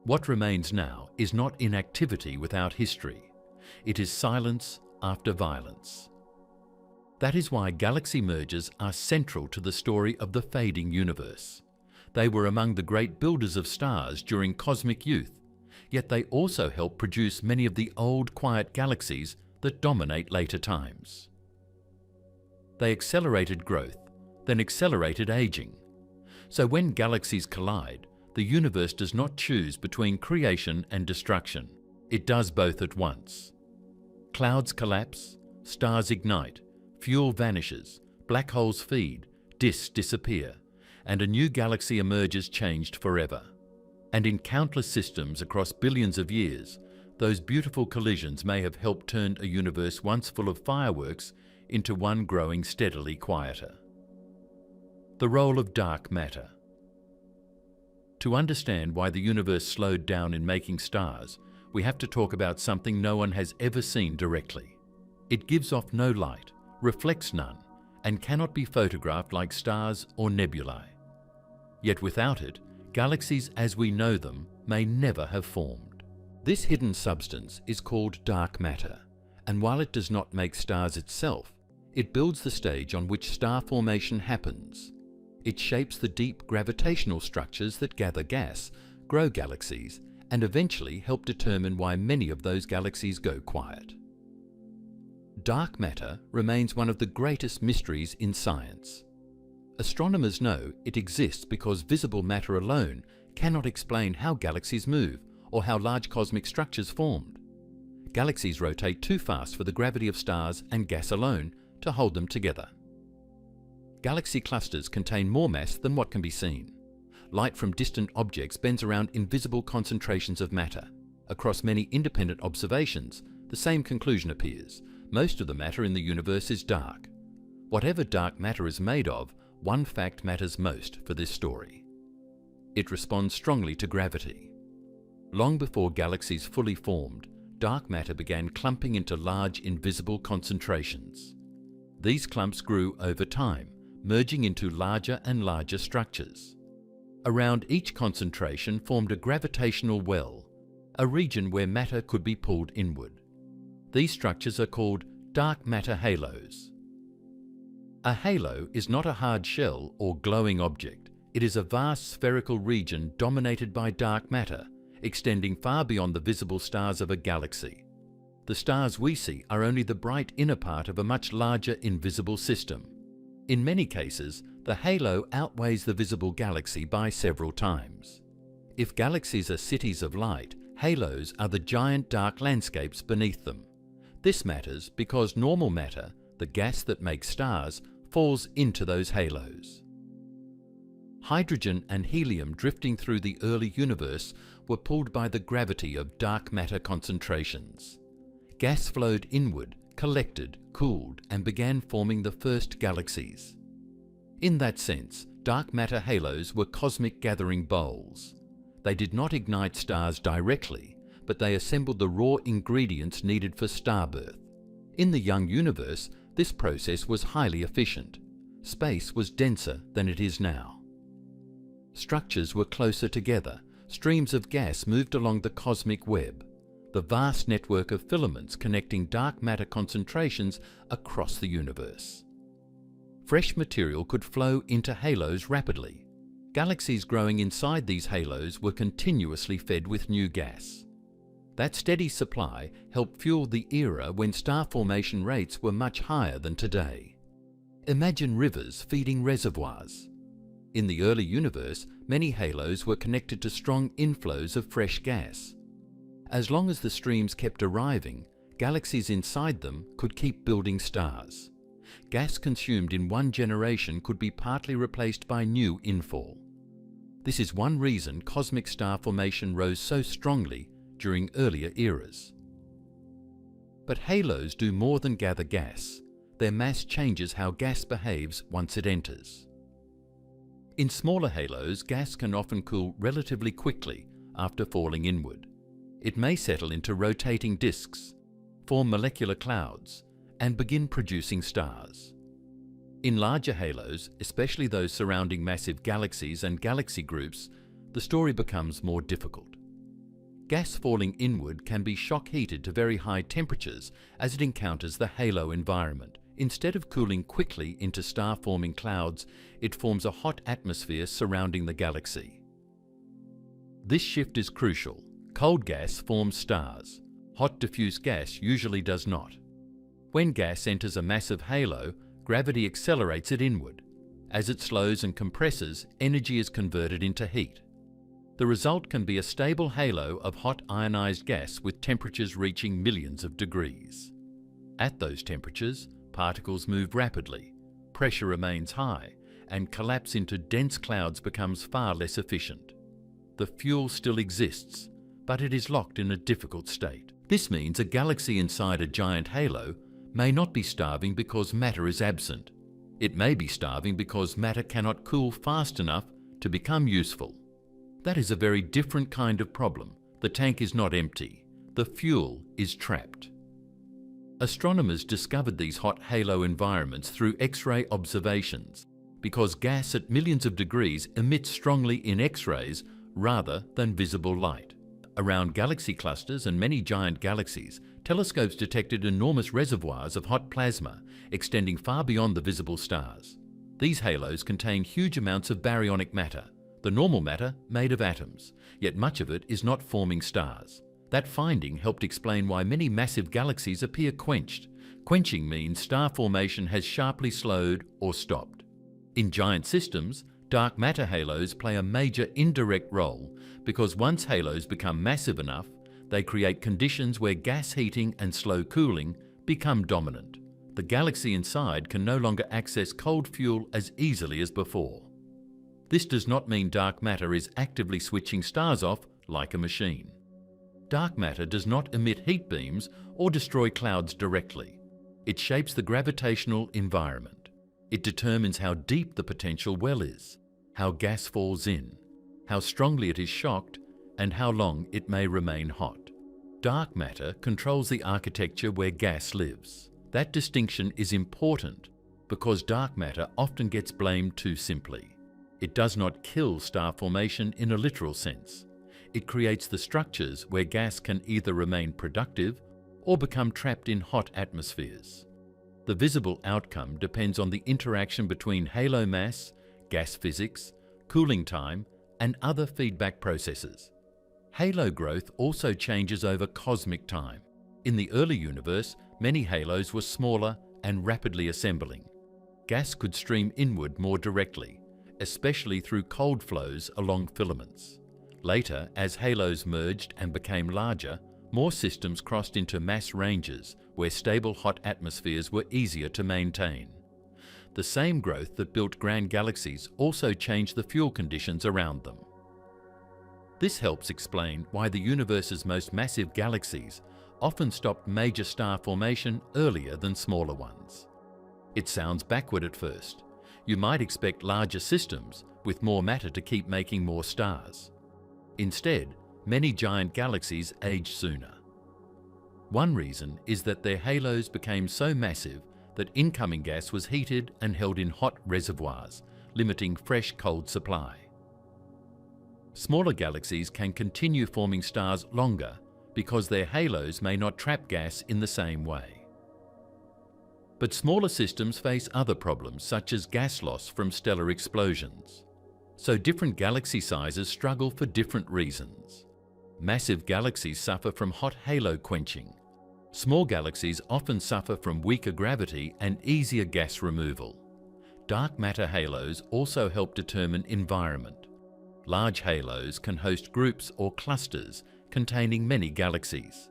What remains now is not inactivity without history. It is silence after violence. That is why galaxy mergers are central to the story of the fading universe. They were among the great builders of stars during cosmic youth, yet they also helped produce many of the old quiet galaxies that dominate later times. They accelerated growth, then accelerated aging. So when galaxies collide, the universe does not choose between creation and destruction. It does both at once. Clouds collapse, stars ignite, fuel vanishes, black holes feed, disks disappear, and a new galaxy emerges changed forever. And in countless systems across billions of years, those beautiful collisions may have helped turn a universe once full of fireworks into one growing steadily quieter. The role of dark matter. To understand why the universe slowed down in making stars, we have to talk about something no one has ever seen directly. It gives off no light, reflects none, and cannot be photographed like stars or nebulae. Yet without it, galaxies as we know them may never have formed. This hidden substance is called dark matter, and while it does not make stars itself, it builds the stage on which star formation happens. It shapes the deep gravitational structures that gather gas, grow galaxies, and eventually help determine why many of those galaxies go quiet. Dark matter remains one of the greatest mysteries in science. Astronomers know it exists because visible matter alone cannot explain how galaxies move or how large cosmic structures formed. Galaxies rotate too fast for the gravity of stars and gas alone to hold them together. Galaxy clusters contain more mass than what can be seen. Light from distant objects bends around invisible concentrations of matter. Across many independent observations, the same conclusion appears. Most of the matter in the universe is dark. Whatever dark matter is made of, one fact matters most for this story. It responds strongly to gravity. Long before galaxies fully formed, dark matter began clumping into large invisible concentrations. These clumps grew over time, merging into larger and larger structures. Around each concentration formed a gravitational well, a region where matter could be pulled inward. These structures are called dark matter halos. A halo is not a hard shell or glowing object. It is a vast spherical region dominated by dark matter, extending far beyond the visible stars of a galaxy. The stars we see are only the bright inner part of a much larger invisible system. In many cases, the halo outweighs the visible galaxy by several times. If galaxies are cities of light, halos are the giant dark landscapes beneath them. This matters because normal matter, the gas that makes stars, falls into those halos. Hydrogen and helium drifting through the early universe were pulled by the gravity of dark matter concentrations. Gas flowed inward, collected, cooled, and began forming the first galaxies. In that sense, dark matter halos were cosmic gathering bowls. They did not ignite stars directly, but they assembled the raw ingredients needed for star birth. In the young universe, this process was highly efficient. Space was denser than it is now. Structures were closer together. Streams of gas moved along the cosmic web, the vast network of filaments connecting dark matter concentrations across the universe. Fresh material could flow into halos rapidly. Galaxies growing inside these halos were continuously fed with new gas. That steady supply helped fuel the era when star formation rates were much higher than today. Imagine rivers feeding reservoirs. In the early universe, many halos were connected to strong inflows of fresh gas. As long as the streams kept arriving, galaxies inside them could keep building stars. Gas consumed in one generation could be partly replaced by new infall. This is one reason cosmic star formation rose so strongly during earlier eras. But halos do more than gather gas. Their mass changes how gas behaves once it enters. In smaller halos, gas can often cool relatively quickly after falling inward. It may settle into rotating disks, form molecular clouds, and begin producing stars. In larger halos, especially those surrounding massive galaxies and galaxy groups, the story becomes more difficult. Gas falling inward can be shock heated to very high temperatures as it encounters the halo environment. Instead of cooling quickly into star-forming clouds, it forms a hot atmosphere surrounding the galaxy. This shift is crucial. Cold gas forms stars. Hot diffuse gas usually does not. When gas enters a massive halo, gravity accelerates it inward. As it slows and compresses, energy is converted into heat. The result can be a stable halo of hot ionized gas with temperatures reaching millions of degrees. At those temperatures, particles move rapidly, pressure remains high, and collapse into dense clouds becomes far less efficient. The fuel still exists, but it is locked in a difficult state. This means a galaxy inside a giant halo may not be starving because matter is absent. It may be starving because matter cannot cool fast enough to become useful. That is a very different kind of problem. The tank is not empty. The fuel is trapped. Astronomers discovered these hot halo environments through X-ray observations because gas at millions of degrees emits strongly in X-rays rather than visible light. Around galaxy clusters and many giant galaxies, telescopes detected enormous reservoirs of hot plasma extending far beyond the visible stars. These halos contain huge amounts of baryonic matter, the normal matter made of atoms, yet much of it is not forming stars. That finding helped explain why many massive galaxies appear quenched. Quenching means star formation has sharply slowed or stopped. In giant systems, dark matter halos play a major indirect role because once halos become massive enough, they create conditions where gas heating and slow cooling become dominant. The galaxy inside can no longer access cold fuel as easily as before. This does not mean dark matter is actively switching stars off like a machine. Dark matter does not emit heat beams or destroy clouds directly. It shapes the gravitational environment. It determines how deep the potential well is, how gas falls in, how strongly it is shocked, and how long it may remain hot. Dark matter controls the architecture where gas lives. That distinction is important because dark matter often gets blamed too simply. It does not kill star formation in a literal sense. It creates the structures where gas can either remain productive or become trapped in hot atmospheres. The visible outcome depends on the interaction between halo mass, gas physics, cooling time, and other feedback processes. Halo growth also changes over cosmic time. In the early universe, many halos were smaller and rapidly assembling. Gas could stream inward more directly, especially through cold flows along filaments. Later, as halos merged and became larger, more systems crossed into mass ranges where stable hot atmospheres were easier to maintain. The same growth that built grand galaxies also changed the fuel conditions around them. This helps explain why the universe's most massive galaxies often stopped major star formation earlier than smaller ones. It sounds backward at first. You might expect larger systems with more matter to keep making more stars. Instead, many giant galaxies age sooner. One reason is that their halos became so massive that incoming gas was heated and held in hot reservoirs, limiting fresh cold supply. Smaller galaxies can continue forming stars longer because their halos may not trap gas in the same way. But smaller systems face other problems such as gas loss from stellar explosions. So different galaxy sizes struggle for different reasons. Massive galaxies suffer from hot halo quenching. Small galaxies often suffer from weaker gravity and easier gas removal. Dark matter halos also help determine environment. Large halos can host groups or clusters containing many galaxies.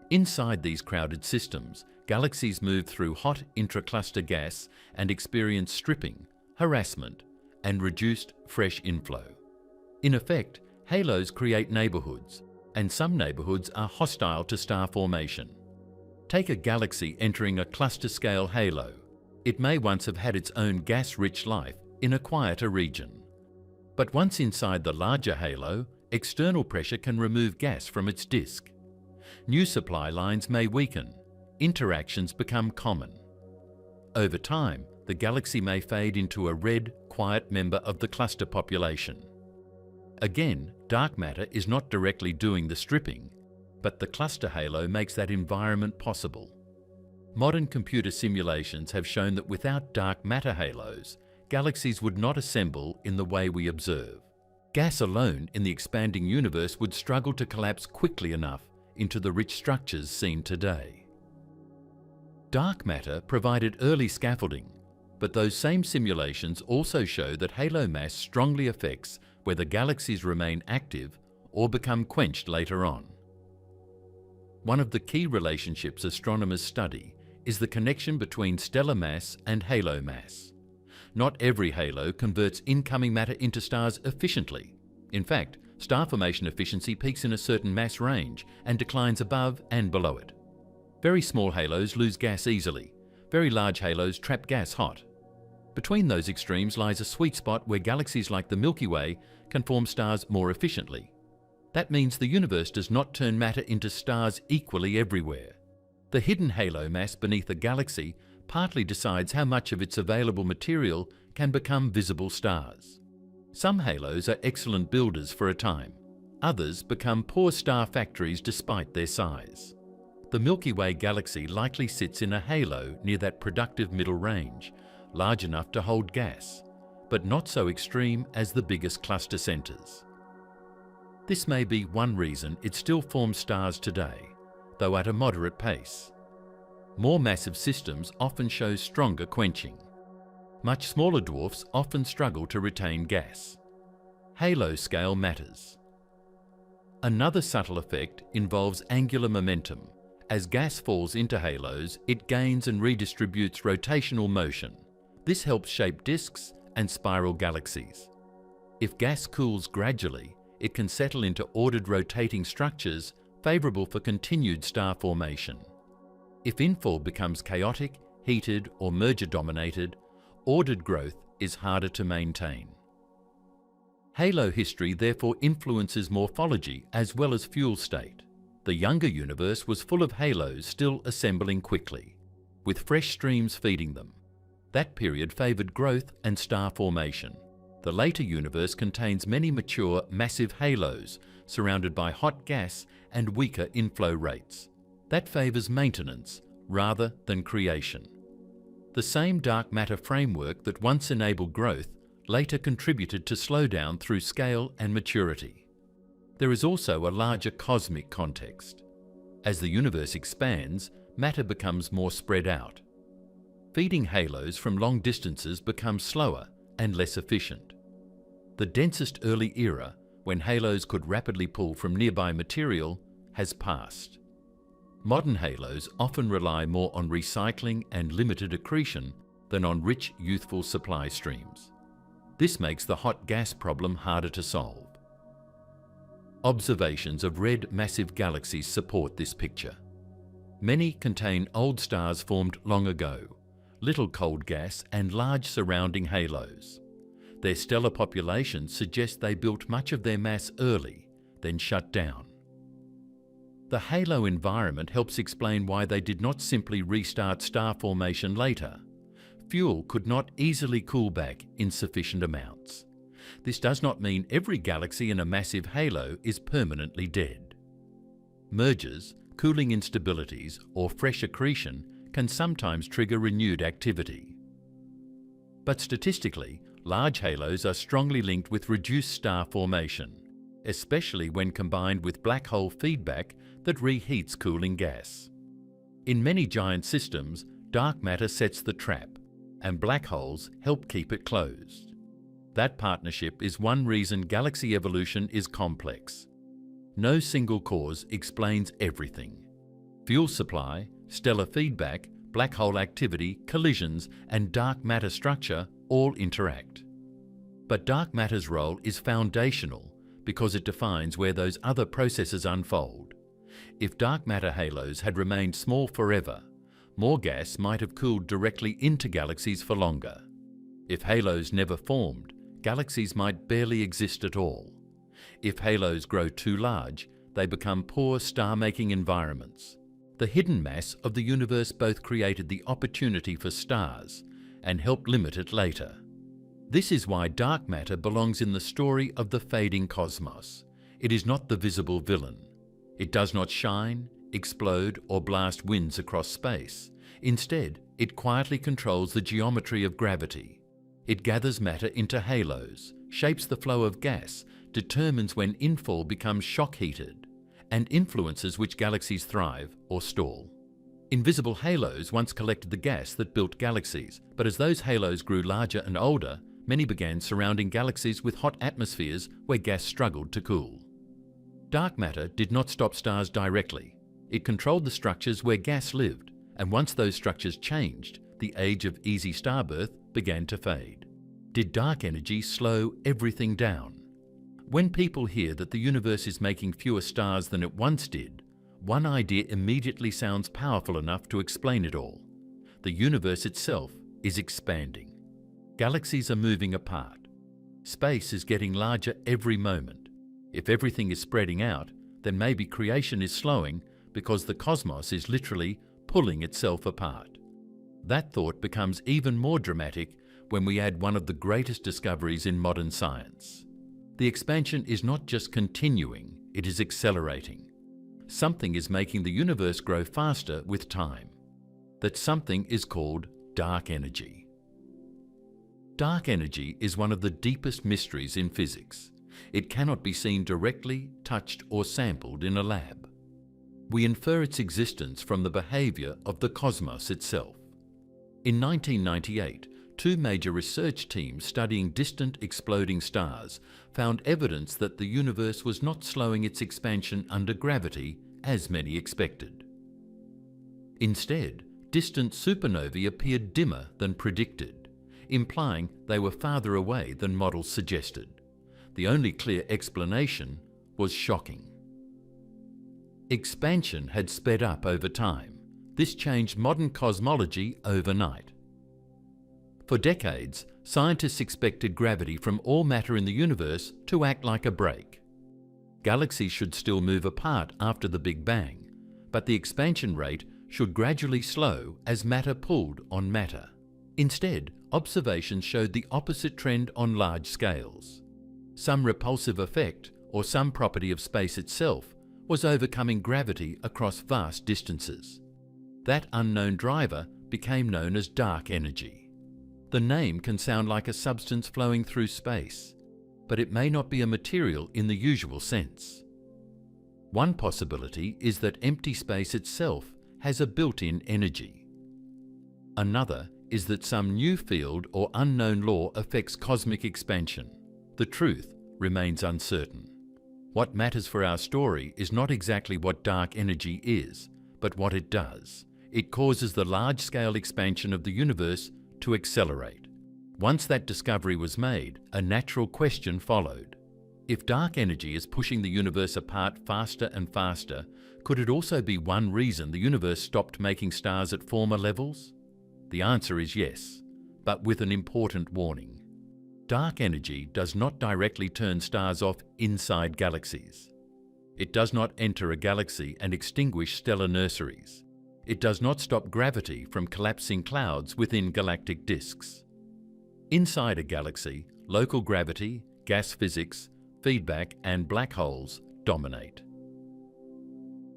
Inside these crowded systems, galaxies move through hot intracluster gas and experience stripping, harassment, and reduced fresh inflow. In effect, halos create neighborhoods, and some neighborhoods are hostile to star formation. Take a galaxy entering a cluster-scale halo. It may once have had its own gas-rich life in a quieter region. But once inside the larger halo, external pressure can remove gas from its disk. New supply lines may weaken. Interactions become common. Over time, the galaxy may fade into a red, quiet member of the cluster population. Again, dark matter is not directly doing the stripping, but the cluster halo makes that environment possible. Modern computer simulations have shown that without dark matter halos, galaxies would not assemble in the way we observe. Gas alone in the expanding universe would struggle to collapse quickly enough into the rich structures seen today. Dark matter provided early scaffolding, but those same simulations also show that halo mass strongly affects whether galaxies remain active or become quenched later on. One of the key relationships astronomers study is the connection between stellar mass and halo mass. Not every halo converts incoming matter into stars efficiently. In fact, star formation efficiency peaks in a certain mass range and declines above and below it. Very small halos lose gas easily. Very large halos trap gas hot. Between those extremes lies a sweet spot where galaxies like the Milky Way can form stars more efficiently. That means the universe does not turn matter into stars equally everywhere. The hidden halo mass beneath a galaxy partly decides how much of its available material can become visible stars. Some halos are excellent builders for a time. Others become poor star factories despite their size. The Milky Way galaxy likely sits in a halo near that productive middle range, large enough to hold gas, but not so extreme as the biggest cluster centers. This may be one reason it still forms stars today, though at a moderate pace. More massive systems often show stronger quenching. Much smaller dwarfs often struggle to retain gas. Halo scale matters. Another subtle effect involves angular momentum. As gas falls into halos, it gains and redistributes rotational motion. This helps shape disks and spiral galaxies. If gas cools gradually, it can settle into ordered rotating structures favorable for continued star formation. If infall becomes chaotic, heated, or merger-dominated, ordered growth is harder to maintain. Halo history therefore influences morphology as well as fuel state. The younger universe was full of halos still assembling quickly, with fresh streams feeding them. That period favoured growth and star formation. The later universe contains many mature, massive halos surrounded by hot gas and weaker inflow rates. That favours maintenance rather than creation. The same dark matter framework that once enabled growth later contributed to slowdown through scale and maturity. There is also a larger cosmic context. As the universe expands, matter becomes more spread out. Feeding halos from long distances becomes slower and less efficient. The densest early era, when halos could rapidly pull from nearby material, has passed. Modern halos often rely more on recycling and limited accretion than on rich, youthful supply streams. This makes the hot gas problem harder to solve. Observations of red massive galaxies support this picture. Many contain old stars formed long ago, little cold gas and large surrounding halos. Their stellar populations suggest they built much of their mass early, then shut down. The halo environment helps explain why they did not simply restart star formation later. Fuel could not easily cool back in sufficient amounts. This does not mean every galaxy in a massive halo is permanently dead. Mergers, cooling instabilities, or fresh accretion can sometimes trigger renewed activity. But statistically, large halos are strongly linked with reduced star formation, especially when combined with black hole feedback that reheats cooling gas. In many giant systems, dark matter sets the trap, and black holes help keep it closed. That partnership is one reason galaxy evolution is complex. No single cause explains everything. Fuel supply, stellar feedback, black hole activity, collisions, and dark matter structure all interact. But dark matter's role is foundational because it defines where those other processes unfold. If dark matter halos had remained small forever, more gas might have cooled directly into galaxies for longer. If halos never formed, galaxies might barely exist at all. If halos grow too large, they become poor star-making environments. The hidden mass of the universe both created the opportunity for stars and helped limit it later. This is why dark matter belongs in the story of the fading cosmos. It is not the visible villain. It does not shine, explode, or blast winds across space. Instead, it quietly controls the geometry of gravity. It gathers matter into halos, shapes the flow of gas, determines when infall becomes shock-heated, and influences which galaxies thrive or stall. Invisible halos once collected the gas that built galaxies, but as those halos grew larger and older, many began surrounding galaxies with hot atmospheres where gas struggled to cool. Dark matter did not stop stars directly. It controlled the structures where gas lived, And once those structures changed, the age of easy starbirth began to fade. Did dark energy slow everything down? When people hear that the universe is making fewer stars than it once did, one idea immediately sounds powerful enough to explain it all. The universe itself is expanding. Galaxies are moving apart. Space is getting larger every moment. If everything is spreading out, then maybe creation is slowing because the cosmos is literally pulling itself apart. That thought becomes even more dramatic when we add one of the greatest discoveries in modern science. The expansion is not just continuing, it is accelerating. Something is making the universe grow faster with time. That something is called dark energy. Dark energy is one of the deepest mysteries in physics. It cannot be seen directly, touched, or sampled in a lab. We infer its existence from the behavior of the cosmos itself. In 1998, two major research teams studying distant exploding stars found evidence that the universe was not slowing its expansion under gravity as many expected. Instead, distant supernovae appeared dimmer than predicted, implying they were farther away than models suggested. The only clear explanation was shocking. Expansion had sped up over time. This changed modern cosmology overnight. For decades, scientists expected gravity from all matter in the universe to act like a brake. Galaxies should still move apart after the Big Bang, but the expansion rate should gradually slow as matter pulled on matter. Instead, observations showed the opposite trend on large scales. Some repulsive effect, or some property of space itself, was overcoming gravity across vast distances. That unknown driver became known as dark energy. The name can sound like a substance flowing through space, but it may not be a material in the usual sense. One possibility is that empty space itself has a built-in energy. Another is that some new field or unknown law affects cosmic expansion. The truth remains uncertain. What matters for our story is not exactly what dark energy is, but what it does. It causes the large-scale expansion of the universe to accelerate. Once that discovery was made, a natural question followed. If dark energy is pushing the universe apart faster and faster, could it also be one reason the universe stopped making stars at former levels? The answer is yes, but with an important warning. Dark energy does not directly turn stars off inside galaxies. It does not enter a galaxy and extinguish stellar nurseries. It does not stop gravity from collapsing clouds within galactic disks. Inside a galaxy, local gravity, gas physics, feedback, and black holes dominate.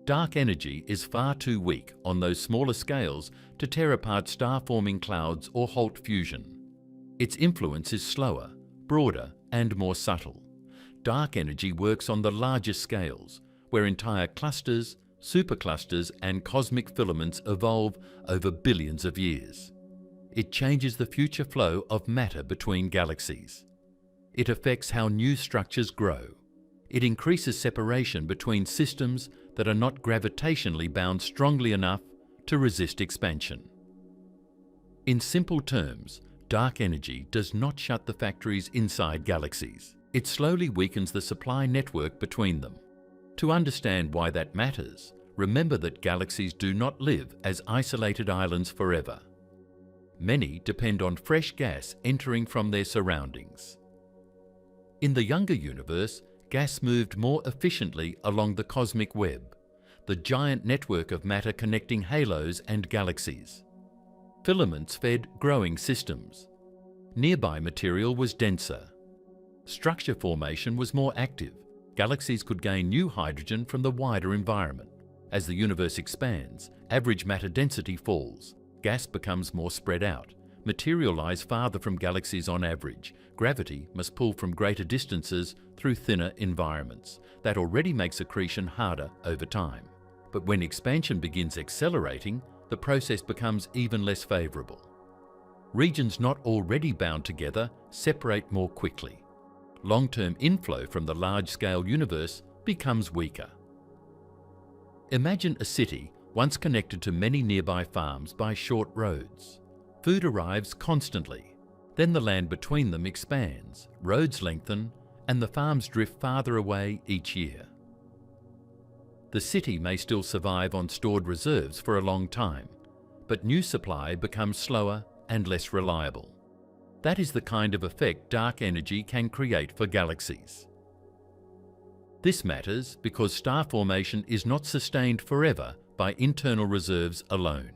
Dark energy is far too weak on those smaller scales to tear apart star-forming clouds or halt fusion. Its influence is slower, broader, and more subtle. Dark energy works on the largest scales, where entire clusters, superclusters, and cosmic filaments evolve over billions of years. It changes the future flow of matter between galaxies. It affects how new structures grow. It increases separation between systems that are not gravitationally bound strongly enough to resist expansion. In simple terms, dark energy does not shut the factories inside galaxies. It slowly weakens the supply network between them. To understand why that matters, remember that galaxies do not live as isolated islands forever. Many depend on fresh gas entering from their surroundings. In the younger universe, gas moved more efficiently along the cosmic web, the giant network of matter connecting halos and galaxies. Filaments fed growing systems. Nearby material was denser. Structure formation was more active. Galaxies could gain new hydrogen from the wider environment. As the universe expands, average matter density falls. Gas becomes more spread out. Material lies farther from galaxies on average. Gravity must pull from greater distances through thinner environments. That already makes accretion harder over time. But when expansion begins accelerating, the process becomes even less favorable. Regions not already bound together separate more quickly. Long-term inflow from the large-scale universe becomes weaker. Imagine a city once connected to many nearby farms by short roads. Food arrives constantly. Then the land between them expands, roads lengthen, and the farms drift farther away each year. The city may still survive on stored reserves for a long time, but new supply becomes slower and less reliable. That is the kind of effect dark energy can create for galaxies. This matters because star formation is not sustained forever by internal reserves alone.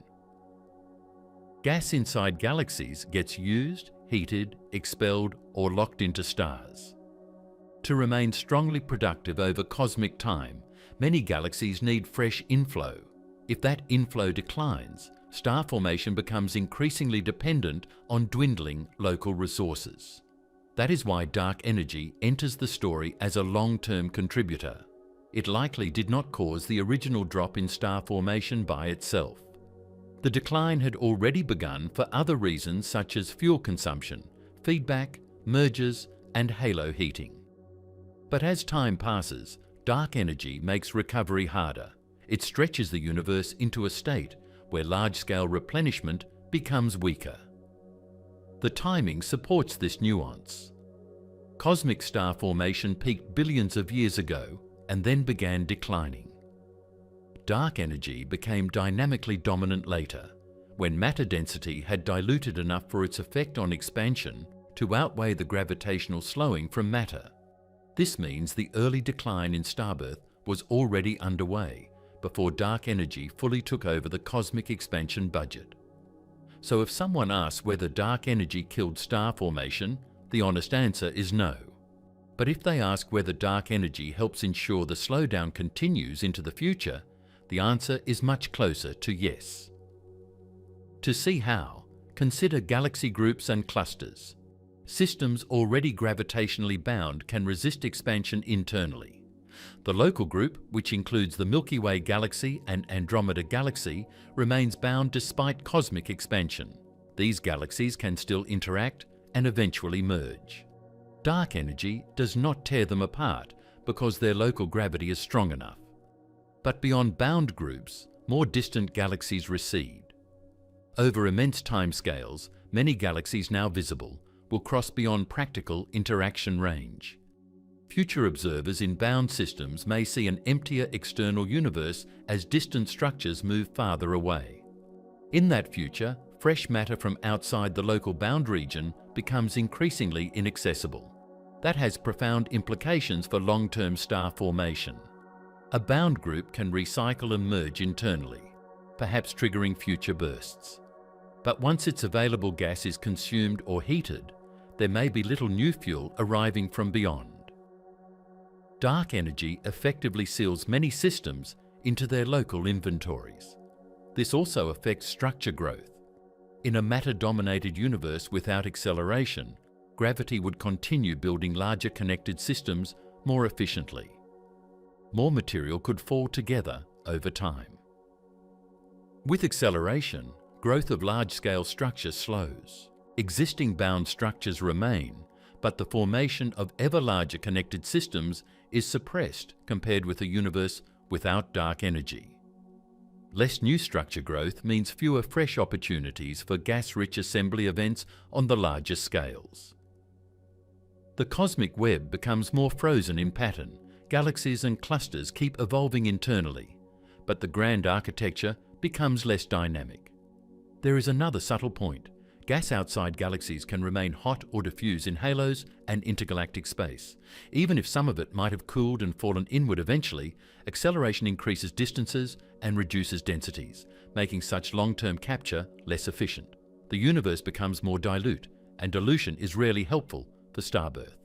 Gas inside galaxies gets used, heated, expelled, or locked into stars. To remain strongly productive over cosmic time, many galaxies need fresh inflow. If that inflow declines, star formation becomes increasingly dependent on dwindling local resources. That is why dark energy enters the story as a long-term contributor. It likely did not cause the original drop in star formation by itself. The decline had already begun for other reasons such as fuel consumption, feedback, mergers, and halo heating. But as time passes, dark energy makes recovery harder. It stretches the universe into a state where large-scale replenishment becomes weaker. The timing supports this nuance. Cosmic star formation peaked billions of years ago and then began declining. Dark energy became dynamically dominant later, when matter density had diluted enough for its effect on expansion to outweigh the gravitational slowing from matter. This means the early decline in starbirth was already underway before dark energy fully took over the cosmic expansion budget. So if someone asks whether dark energy killed star formation, the honest answer is no. But if they ask whether dark energy helps ensure the slowdown continues into the future, the answer is much closer to yes. To see how, consider galaxy groups and clusters. Systems already gravitationally bound can resist expansion internally. The local group, which includes the Milky Way galaxy and Andromeda galaxy, remains bound despite cosmic expansion. These galaxies can still interact and eventually merge. Dark energy does not tear them apart because their local gravity is strong enough. But beyond bound groups, more distant galaxies recede. Over immense timescales, many galaxies now visible will cross beyond practical interaction range. Future observers in bound systems may see an emptier external universe as distant structures move farther away. In that future, fresh matter from outside the local bound region becomes increasingly inaccessible. That has profound implications for long-term star formation. A bound group can recycle and merge internally, perhaps triggering future bursts. But once its available gas is consumed or heated, there may be little new fuel arriving from beyond. Dark energy effectively seals many systems into their local inventories. This also affects structure growth. In a matter-dominated universe without acceleration, gravity would continue building larger connected systems more efficiently. More material could fall together over time. With acceleration, growth of large-scale structures slows. Existing bound structures remain, but the formation of ever larger connected systems is suppressed compared with a universe without dark energy. Less new structure growth means fewer fresh opportunities for gas-rich assembly events on the larger scales. The cosmic web becomes more frozen in pattern. Galaxies and clusters keep evolving internally, but the grand architecture becomes less dynamic. There is another subtle point. Gas outside galaxies can remain hot or diffuse in halos and intergalactic space. Even if some of it might have cooled and fallen inward eventually, acceleration increases distances and reduces densities, making such long-term capture less efficient. The universe becomes more dilute, and dilution is rarely helpful for starbirth.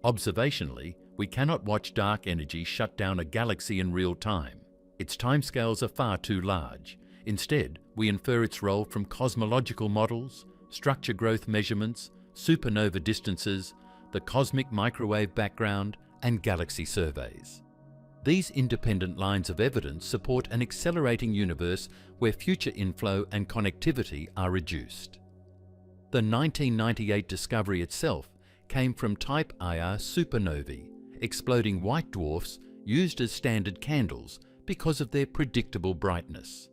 Observationally, we cannot watch dark energy shut down a galaxy in real time. Its timescales are far too large. Instead, we infer its role from cosmological models, structure growth measurements, supernova distances, the cosmic microwave background, and galaxy surveys. These independent lines of evidence support an accelerating universe where future inflow and connectivity are reduced. The 1998 discovery itself came from type Ia supernovae, exploding white dwarfs used as standard candles because of their predictable brightness.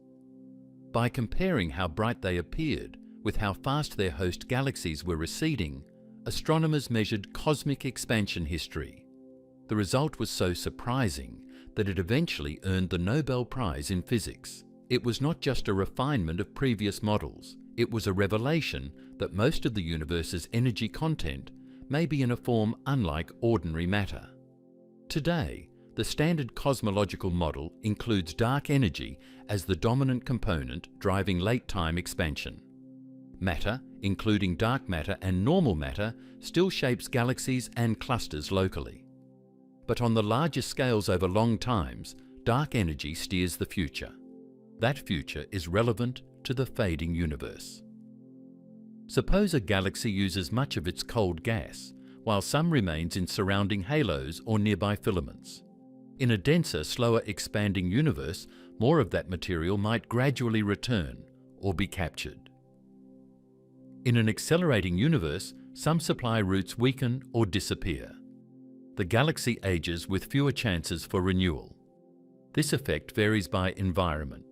By comparing how bright they appeared with how fast their host galaxies were receding, astronomers measured cosmic expansion history. The result was so surprising that it eventually earned the Nobel Prize in Physics. It was not just a refinement of previous models, it was a revelation that most of the universe's energy content may be in a form unlike ordinary matter. Today, the standard cosmological model includes dark energy as the dominant component driving late-time expansion. Matter, including dark matter and normal matter, still shapes galaxies and clusters locally. But on the larger scales over long times, dark energy steers the future. That future is relevant to the fading universe. Suppose a galaxy uses much of its cold gas, while some remains in surrounding halos or nearby filaments. In a denser, slower expanding universe, more of that material might gradually return or be captured. In an accelerating universe, some supply routes weaken or disappear. The galaxy ages with fewer chances for renewal. This effect varies by environment.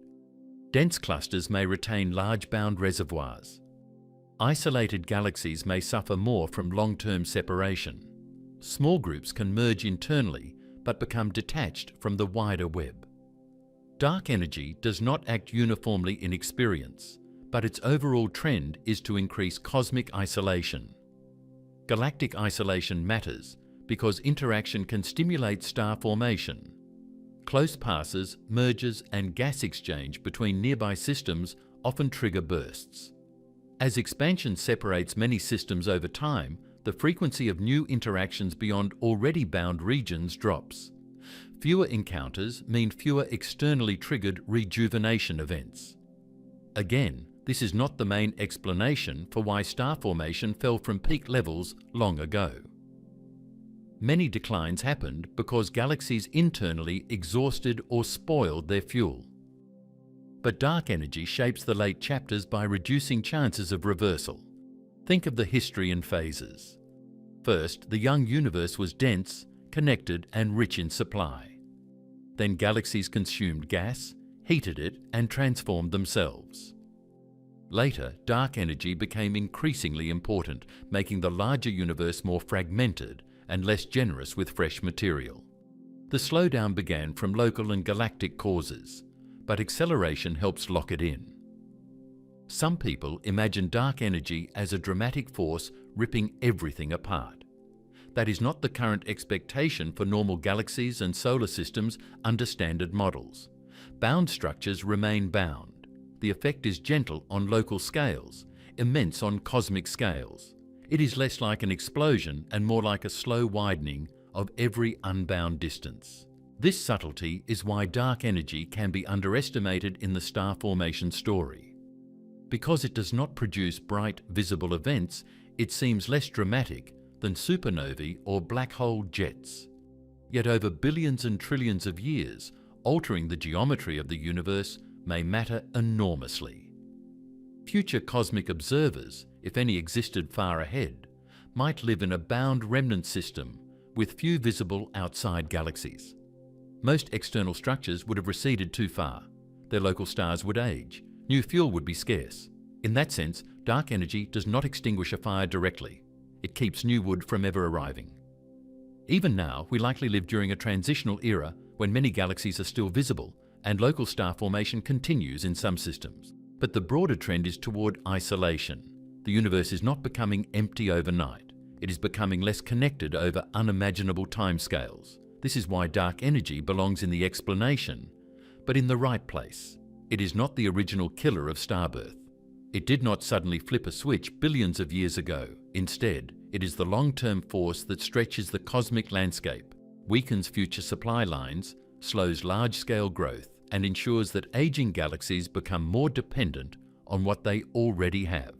Dense clusters may retain large bound reservoirs. Isolated galaxies may suffer more from long-term separation. Small groups can merge internally but become detached from the wider web. Dark energy does not act uniformly in experience, but its overall trend is to increase cosmic isolation. Galactic isolation matters because interaction can stimulate star formation. Close passes, mergers, and gas exchange between nearby systems often trigger bursts. As expansion separates many systems over time, the frequency of new interactions beyond already bound regions drops. Fewer encounters mean fewer externally triggered rejuvenation events. Again, this is not the main explanation for why star formation fell from peak levels long ago. Many declines happened because galaxies internally exhausted or spoiled their fuel. But dark energy shapes the late chapters by reducing chances of reversal. Think of the history in phases. First, the young universe was dense, connected, and rich in supply. Then galaxies consumed gas, heated it, and transformed themselves. Later, dark energy became increasingly important, making the larger universe more fragmented and less generous with fresh material. The slowdown began from local and galactic causes, but acceleration helps lock it in. Some people imagine dark energy as a dramatic force ripping everything apart. That is not the current expectation for normal galaxies and solar systems under standard models. Bound structures remain bound. The effect is gentle on local scales, immense on cosmic scales. It is less like an explosion and more like a slow widening of every unbound distance. This subtlety is why dark energy can be underestimated in the star formation story. Because it does not produce bright, visible events, it seems less dramatic than supernovae or black hole jets. Yet over billions and trillions of years, altering the geometry of the universe may matter enormously. Future cosmic observers, if any existed far ahead, might live in a bound remnant system with few visible outside galaxies. Most external structures would have receded too far. Their local stars would age. New fuel would be scarce. In that sense, dark energy does not extinguish a fire directly. It keeps new wood from ever arriving. Even now, we likely live during a transitional era when many galaxies are still visible and local star formation continues in some systems. But the broader trend is toward isolation. The universe is not becoming empty overnight. It is becoming less connected over unimaginable timescales. This is why dark energy belongs in the explanation, but in the right place. It is not the original killer of starbirth. It did not suddenly flip a switch billions of years ago. Instead, it is the long-term force that stretches the cosmic landscape, weakens future supply lines, slows large-scale growth, and ensures that aging galaxies become more dependent on what they already have.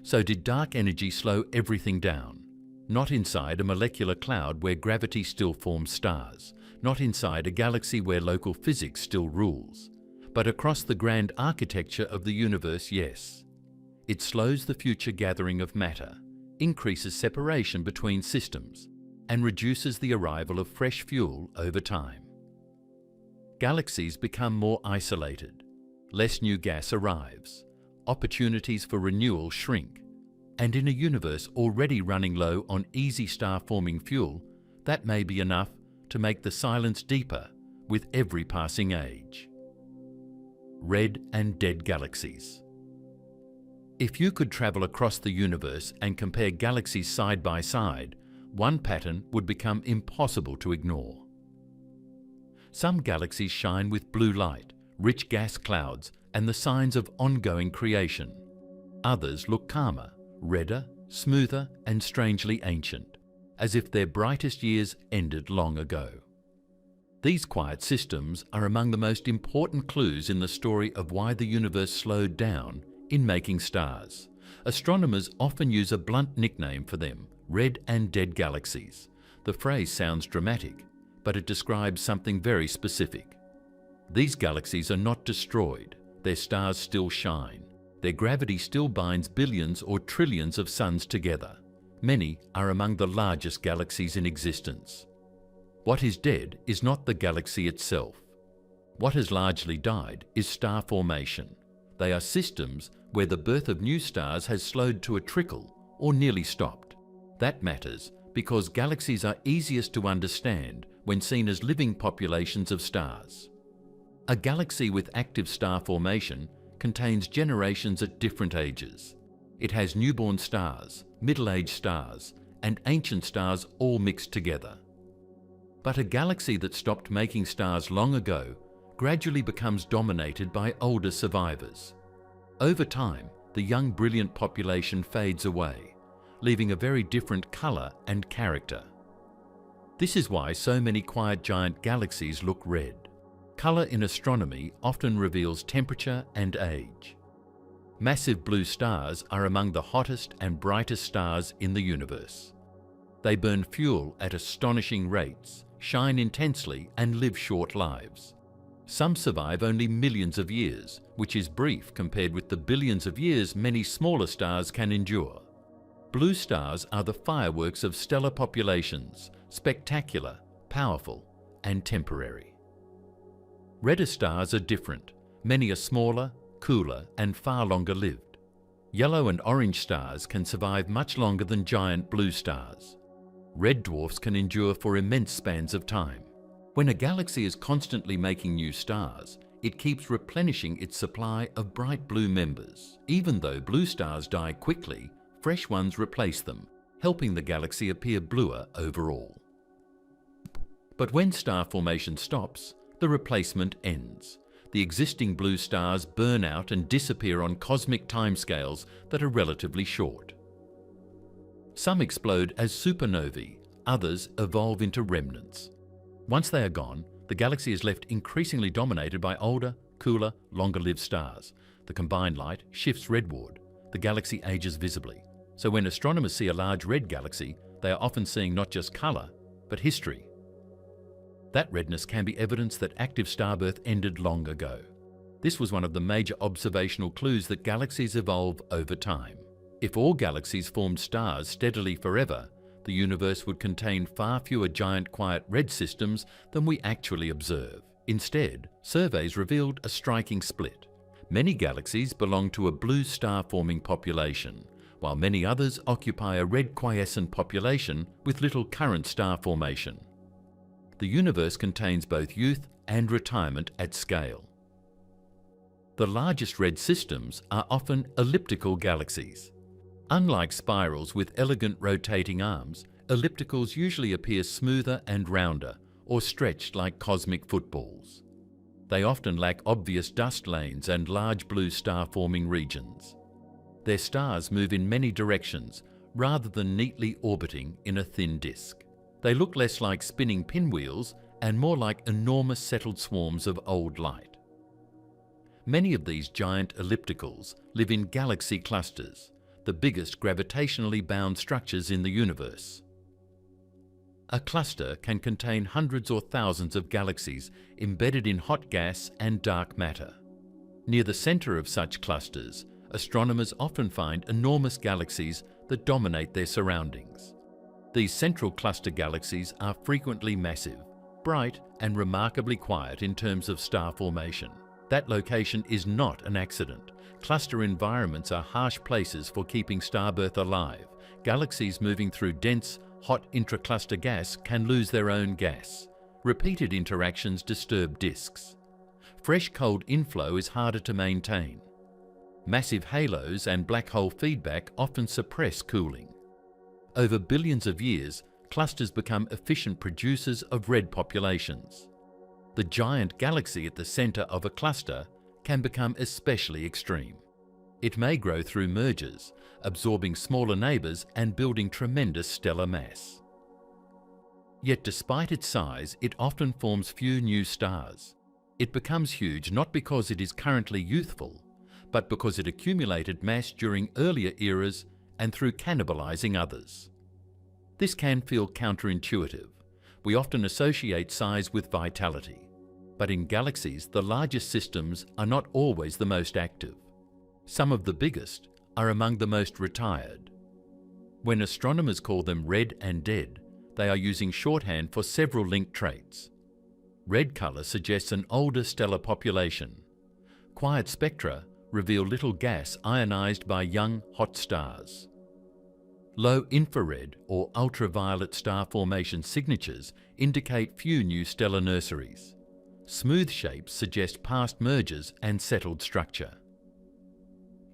So did dark energy slow everything down? Not inside a molecular cloud where gravity still forms stars, not inside a galaxy where local physics still rules, but across the grand architecture of the universe, yes. It slows the future gathering of matter, increases separation between systems, and reduces the arrival of fresh fuel over time. Galaxies become more isolated. less new gas arrives, opportunities for renewal shrink, and in a universe already running low on easy star-forming fuel, that may be enough to make the silence deeper with every passing age. Red and dead galaxies. If you could travel across the universe and compare galaxies side by side, one pattern would become impossible to ignore. Some galaxies shine with blue light, rich gas clouds, and the signs of ongoing creation. Others look calmer, redder, smoother, and strangely ancient, as if their brightest years ended long ago. These quiet systems are among the most important clues in the story of why the universe slowed down in making stars. Astronomers often use a blunt nickname for them, red and dead galaxies. The phrase sounds dramatic, but it describes something very specific. These galaxies are not destroyed, their stars still shine. Their gravity still binds billions or trillions of suns together. Many are among the largest galaxies in existence. What is dead is not the galaxy itself. What has largely died is star formation. They are systems where the birth of new stars has slowed to a trickle or nearly stopped. That matters because galaxies are easiest to understand when seen as living populations of stars. A galaxy with active star formation contains generations at different ages. It has newborn stars, middle-aged stars, and ancient stars all mixed together. But a galaxy that stopped making stars long ago gradually becomes dominated by older survivors. Over time, the young brilliant population fades away, leaving a very different color and character. This is why so many quiet giant galaxies look red. Color in astronomy often reveals temperature and age. Massive blue stars are among the hottest and brightest stars in the universe. They burn fuel at astonishing rates, shine intensely, and live short lives. Some survive only millions of years, which is brief compared with the billions of years many smaller stars can endure. Blue stars are the fireworks of stellar populations, spectacular, powerful, and temporary. Redder stars are different. Many are smaller, cooler, and far longer lived. Yellow and orange stars can survive much longer than giant blue stars. Red dwarfs can endure for immense spans of time. When a galaxy is constantly making new stars, it keeps replenishing its supply of bright blue members. Even though blue stars die quickly, fresh ones replace them, helping the galaxy appear bluer overall. But when star formation stops, the replacement ends. The existing blue stars burn out and disappear on cosmic timescales that are relatively short. Some explode as supernovae, others evolve into remnants. Once they are gone, the galaxy is left increasingly dominated by older, cooler, longer-lived stars. The combined light shifts redward. The galaxy ages visibly. So when astronomers see a large red galaxy, they are often seeing not just color, but history. That redness can be evidence that active starbirth ended long ago. This was one of the major observational clues that galaxies evolve over time. If all galaxies formed stars steadily forever, the universe would contain far fewer giant quiet red systems than we actually observe. Instead, surveys revealed a striking split. Many galaxies belong to a blue star-forming population, while many others occupy a red quiescent population with little current star formation. The universe contains both youth and retirement at scale. The largest red systems are often elliptical galaxies. Unlike spirals with elegant rotating arms, ellipticals usually appear smoother and rounder, or stretched like cosmic footballs. They often lack obvious dust lanes and large blue star-forming regions. Their stars move in many directions, rather than neatly orbiting in a thin disk. They look less like spinning pinwheels and more like enormous settled swarms of old light. Many of these giant ellipticals live in galaxy clusters, the biggest gravitationally bound structures in the universe. A cluster can contain hundreds or thousands of galaxies embedded in hot gas and dark matter. Near the center of such clusters, astronomers often find enormous galaxies that dominate their surroundings. These central cluster galaxies are frequently massive, bright, and remarkably quiet in terms of star formation. That location is not an accident. Cluster environments are harsh places for keeping starbirth alive. Galaxies moving through dense, hot intracluster gas can lose their own gas. Repeated interactions disturb disks. Fresh cold inflow is harder to maintain. Massive halos and black hole feedback often suppress cooling. Over billions of years, clusters become efficient producers of red populations. The giant galaxy at the center of a cluster can become especially extreme. It may grow through mergers, absorbing smaller neighbors and building tremendous stellar mass. Yet despite its size, it often forms few new stars. It becomes huge not because it is currently youthful, but because it accumulated mass during earlier eras and through cannibalizing others. This can feel counterintuitive. We often associate size with vitality. But in galaxies, the largest systems are not always the most active. Some of the biggest are among the most retired. When astronomers call them red and dead, they are using shorthand for several linked traits. Red color suggests an older stellar population. Quiet spectra reveal little gas ionized by young, hot stars. Low infrared or ultraviolet star formation signatures indicate few new stellar nurseries. Smooth shapes suggest past mergers and settled structure.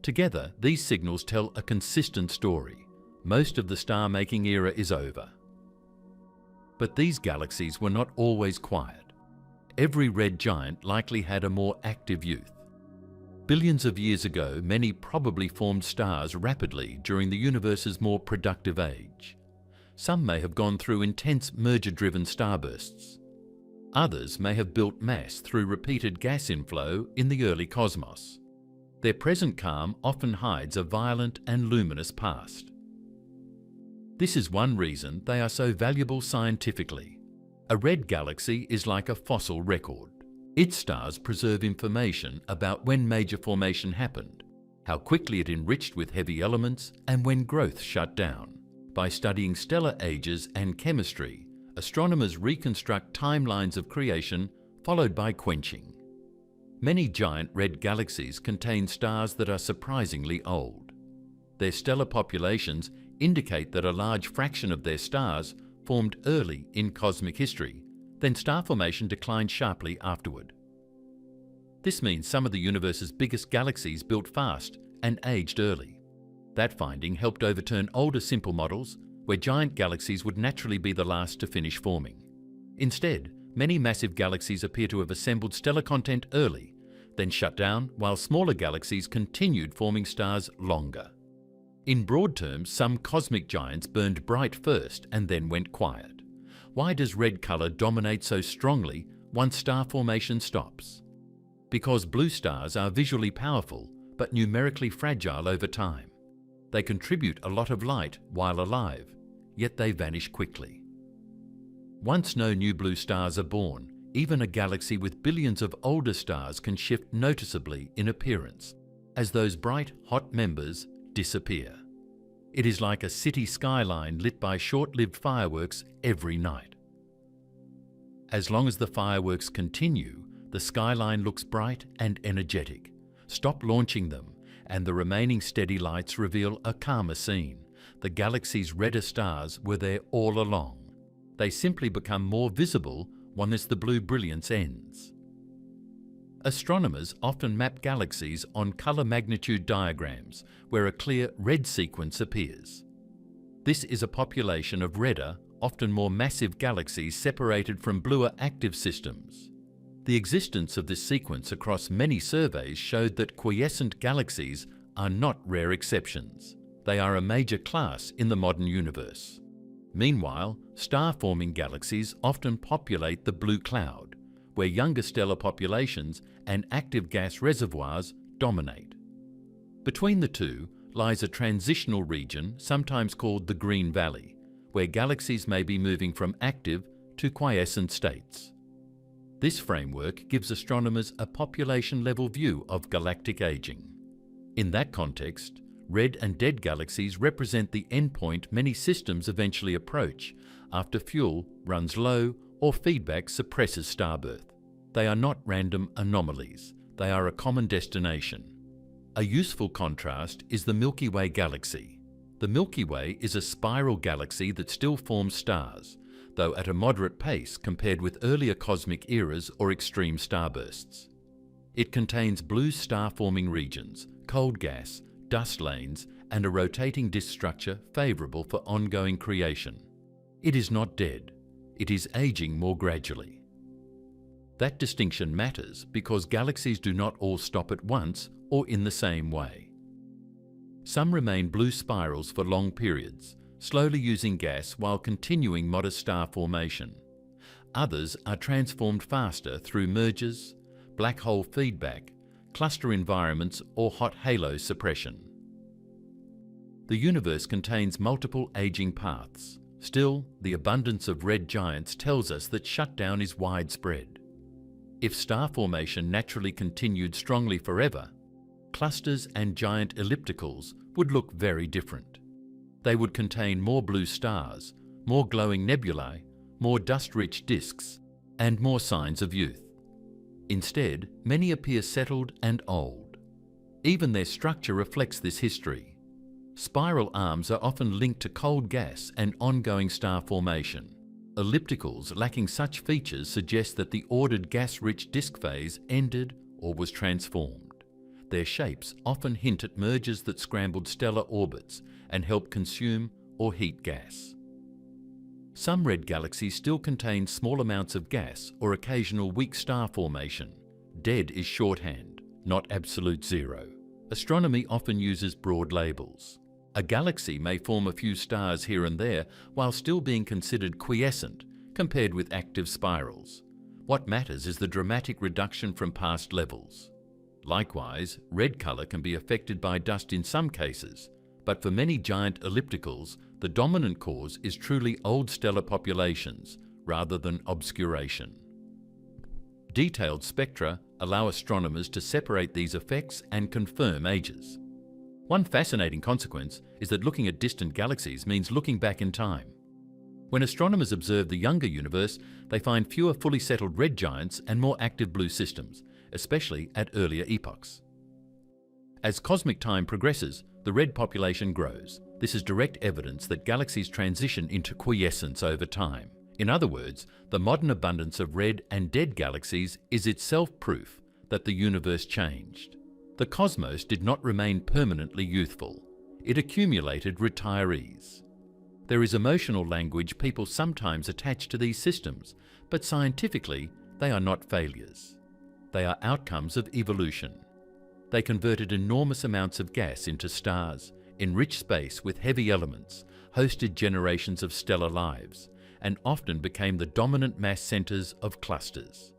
Together, these signals tell a consistent story. Most of the star-making era is over. But these galaxies were not always quiet. Every red giant likely had a more active youth. Billions of years ago, many probably formed stars rapidly during the universe's more productive age. Some may have gone through intense merger-driven starbursts. Others may have built mass through repeated gas inflow in the early cosmos. Their present calm often hides a violent and luminous past. This is one reason they are so valuable scientifically. A red galaxy is like a fossil record. Its stars preserve information about when major formation happened, how quickly it enriched with heavy elements, and when growth shut down. By studying stellar ages and chemistry, astronomers reconstruct timelines of creation followed by quenching. Many giant red galaxies contain stars that are surprisingly old. Their stellar populations indicate that a large fraction of their stars formed early in cosmic history, then star formation declined sharply afterward. This means some of the universe's biggest galaxies built fast and aged early. That finding helped overturn older simple models where giant galaxies would naturally be the last to finish forming. Instead, many massive galaxies appear to have assembled stellar content early, then shut down while smaller galaxies continued forming stars longer. In broad terms, some cosmic giants burned bright first and then went quiet. Why does red color dominate so strongly once star formation stops? Because blue stars are visually powerful but numerically fragile over time. They contribute a lot of light while alive, yet they vanish quickly. Once no new blue stars are born, even a galaxy with billions of older stars can shift noticeably in appearance as those bright, hot members disappear. It is like a city skyline lit by short-lived fireworks every night. As long as the fireworks continue, the skyline looks bright and energetic. Stop launching them, and the remaining steady lights reveal a calmer scene. The galaxy's redder stars were there all along. They simply become more visible once the blue brilliance ends. Astronomers often map galaxies on color magnitude diagrams where a clear red sequence appears. This is a population of redder, often more massive galaxies separated from bluer active systems. The existence of this sequence across many surveys showed that quiescent galaxies are not rare exceptions. They are a major class in the modern universe. Meanwhile, star-forming galaxies often populate the blue cloud, where younger stellar populations and active gas reservoirs dominate. Between the two lies a transitional region, sometimes called the Green Valley, where galaxies may be moving from active to quiescent states. This framework gives astronomers a population-level view of galactic aging. In that context, red and dead galaxies represent the endpoint many systems eventually approach after fuel runs low or feedback suppresses starbirth. They are not random anomalies. they are a common destination. A useful contrast is the Milky Way galaxy. The Milky Way is a spiral galaxy that still forms stars, though at a moderate pace compared with earlier cosmic eras or extreme starbursts. It contains blue star-forming regions, cold gas, dust lanes, and a rotating disk structure favourable for ongoing creation. It is not dead. It is aging more gradually. That distinction matters because galaxies do not all stop at once or in the same way. Some remain blue spirals for long periods, slowly using gas while continuing modest star formation. Others are transformed faster through mergers, black hole feedback, cluster environments, or hot halo suppression. The universe contains multiple aging paths. Still, the abundance of red giants tells us that shutdown is widespread. If star formation naturally continued strongly forever, clusters and giant ellipticals would look very different. They would contain more blue stars, more glowing nebulae, more dust-rich disks, and more signs of youth. Instead, many appear settled and old. Even their structure reflects this history. Spiral arms are often linked to cold gas and ongoing star formation. Ellipticals lacking such features suggest that the ordered gas-rich disk phase ended or was transformed. Their shapes often hint at mergers that scrambled stellar orbits and helped consume or heat gas. Some red galaxies still contain small amounts of gas or occasional weak star formation. Dead is shorthand, not absolute zero. Astronomy often uses broad labels. A galaxy may form a few stars here and there while still being considered quiescent compared with active spirals. What matters is the dramatic reduction from past levels. Likewise, red color can be affected by dust in some cases, but for many giant ellipticals, the dominant cause is truly old stellar populations rather than obscuration. Detailed spectra allow astronomers to separate these effects and confirm ages. One fascinating consequence is that looking at distant galaxies means looking back in time. When astronomers observe the younger universe, they find fewer fully settled red giants and more active blue systems, especially at earlier epochs. As cosmic time progresses, the red population grows. This is direct evidence that galaxies transition into quiescence over time. In other words, the modern abundance of red and dead galaxies is itself proof that the universe changed. The cosmos did not remain permanently youthful. It accumulated retirees. There is emotional language people sometimes attach to these systems, but scientifically, they are not failures. They are outcomes of evolution. They converted enormous amounts of gas into stars, enriched space with heavy elements, hosted generations of stellar lives, and often became the dominant mass centers of clusters.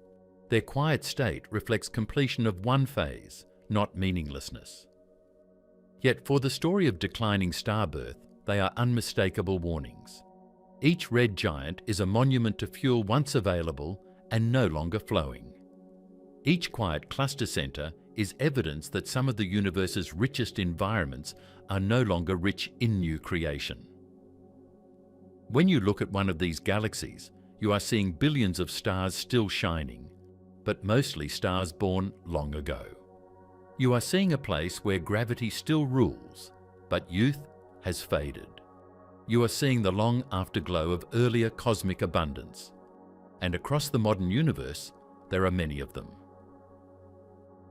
Their quiet state reflects completion of one phase, not meaninglessness. Yet for the story of declining star birth, they are unmistakable warnings. Each red giant is a monument to fuel once available and no longer flowing. Each quiet cluster center is evidence that some of the universe's richest environments are no longer rich in new creation. When you look at one of these galaxies, you are seeing billions of stars still shining, but mostly stars born long ago. You are seeing a place where gravity still rules, but youth has faded. You are seeing the long afterglow of earlier cosmic abundance. And across the modern universe, there are many of them.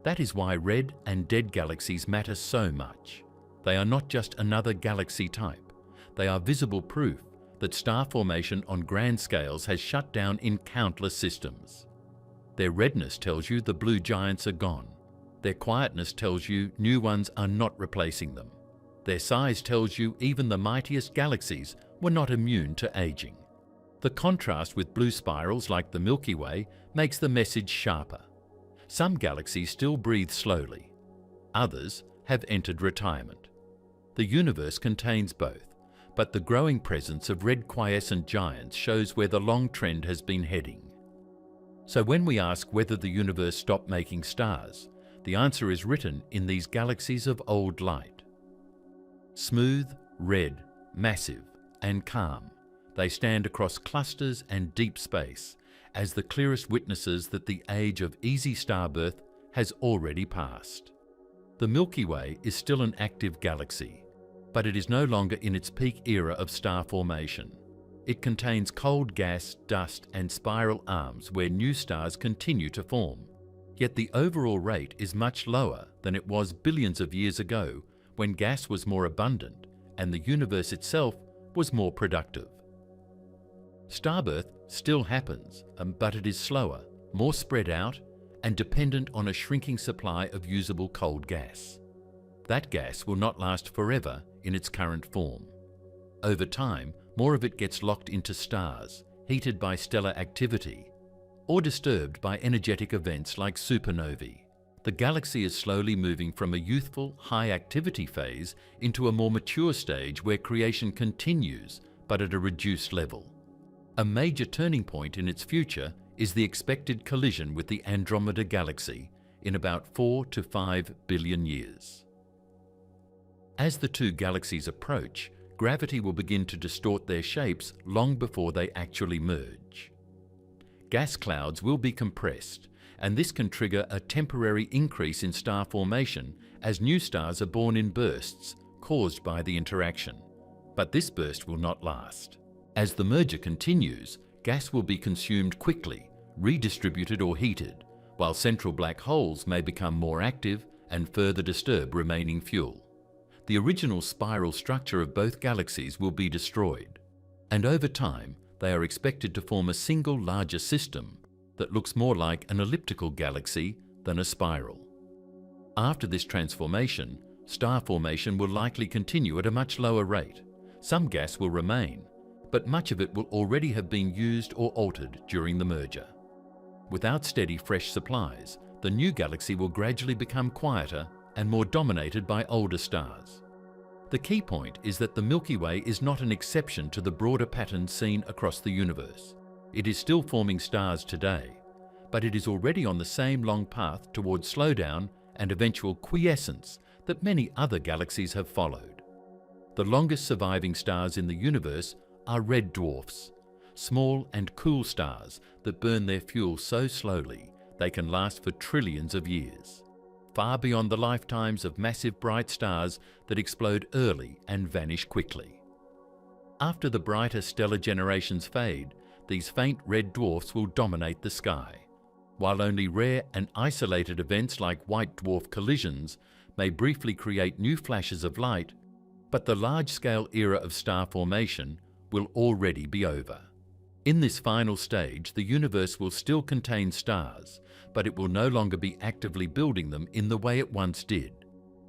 That is why red and dead galaxies matter so much. They are not just another galaxy type. They are visible proof that star formation on grand scales has shut down in countless systems. Their redness tells you the blue giants are gone. Their quietness tells you new ones are not replacing them. Their size tells you even the mightiest galaxies were not immune to aging. The contrast with blue spirals like the Milky Way makes the message sharper. Some galaxies still breathe slowly. Others have entered retirement. The universe contains both, but the growing presence of red quiescent giants shows where the long trend has been heading. So when we ask whether the universe stopped making stars, the answer is written in these galaxies of old light. Smooth, red, massive, and calm, they stand across clusters and deep space as the clearest witnesses that the age of easy starbirth has already passed. The Milky Way is still an active galaxy, but it is no longer in its peak era of star formation. It contains cold gas, dust, and spiral arms where new stars continue to form. Yet the overall rate is much lower than it was billions of years ago, when gas was more abundant and the universe itself was more productive. Starbirth still happens, but it is slower, more spread out, and dependent on a shrinking supply of usable cold gas. That gas will not last forever in its current form. Over time, more of it gets locked into stars, heated by stellar activity, or disturbed by energetic events like supernovae. The galaxy is slowly moving from a youthful, high-activity phase into a more mature stage where creation continues, but at a reduced level. A major turning point in its future is the expected collision with the Andromeda Galaxy in about 4 to 5 billion years. As the two galaxies approach, gravity will begin to distort their shapes long before they actually merge. Gas clouds will be compressed, and this can trigger a temporary increase in star formation as new stars are born in bursts caused by the interaction. But this burst will not last. As the merger continues, gas will be consumed quickly, redistributed or heated, while central black holes may become more active and further disturb remaining fuel. The original spiral structure of both galaxies will be destroyed, and over time they are expected to form a single larger system that looks more like an elliptical galaxy than a spiral. After this transformation, star formation will likely continue at a much lower rate. Some gas will remain, but much of it will already have been used or altered during the merger. Without steady fresh supplies, the new galaxy will gradually become quieter and more dominated by older stars. The key point is that the Milky Way is not an exception to the broader pattern seen across the universe. It is still forming stars today, but it is already on the same long path towards slowdown and eventual quiescence that many other galaxies have followed. The longest surviving stars in the universe are red dwarfs, small and cool stars that burn their fuel so slowly they can last for trillions of years, far beyond the lifetimes of massive bright stars that explode early and vanish quickly. After the brighter stellar generations fade, these faint red dwarfs will dominate the sky, while only rare and isolated events like white dwarf collisions may briefly create new flashes of light, but the large-scale era of star formation will already be over. In this final stage, the universe will still contain stars, but it will no longer be actively building them in the way it once did.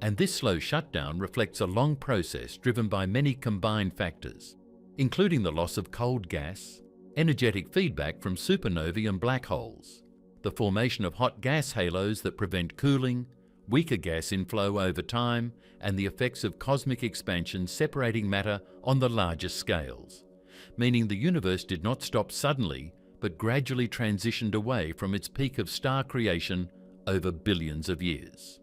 And this slow shutdown reflects a long process driven by many combined factors, including the loss of cold gas, energetic feedback from supernovae and black holes, the formation of hot gas halos that prevent cooling, weaker gas inflow over time, and the effects of cosmic expansion separating matter on the largest scales, meaning the universe did not stop suddenly but gradually transitioned away from its peak of star creation over billions of years.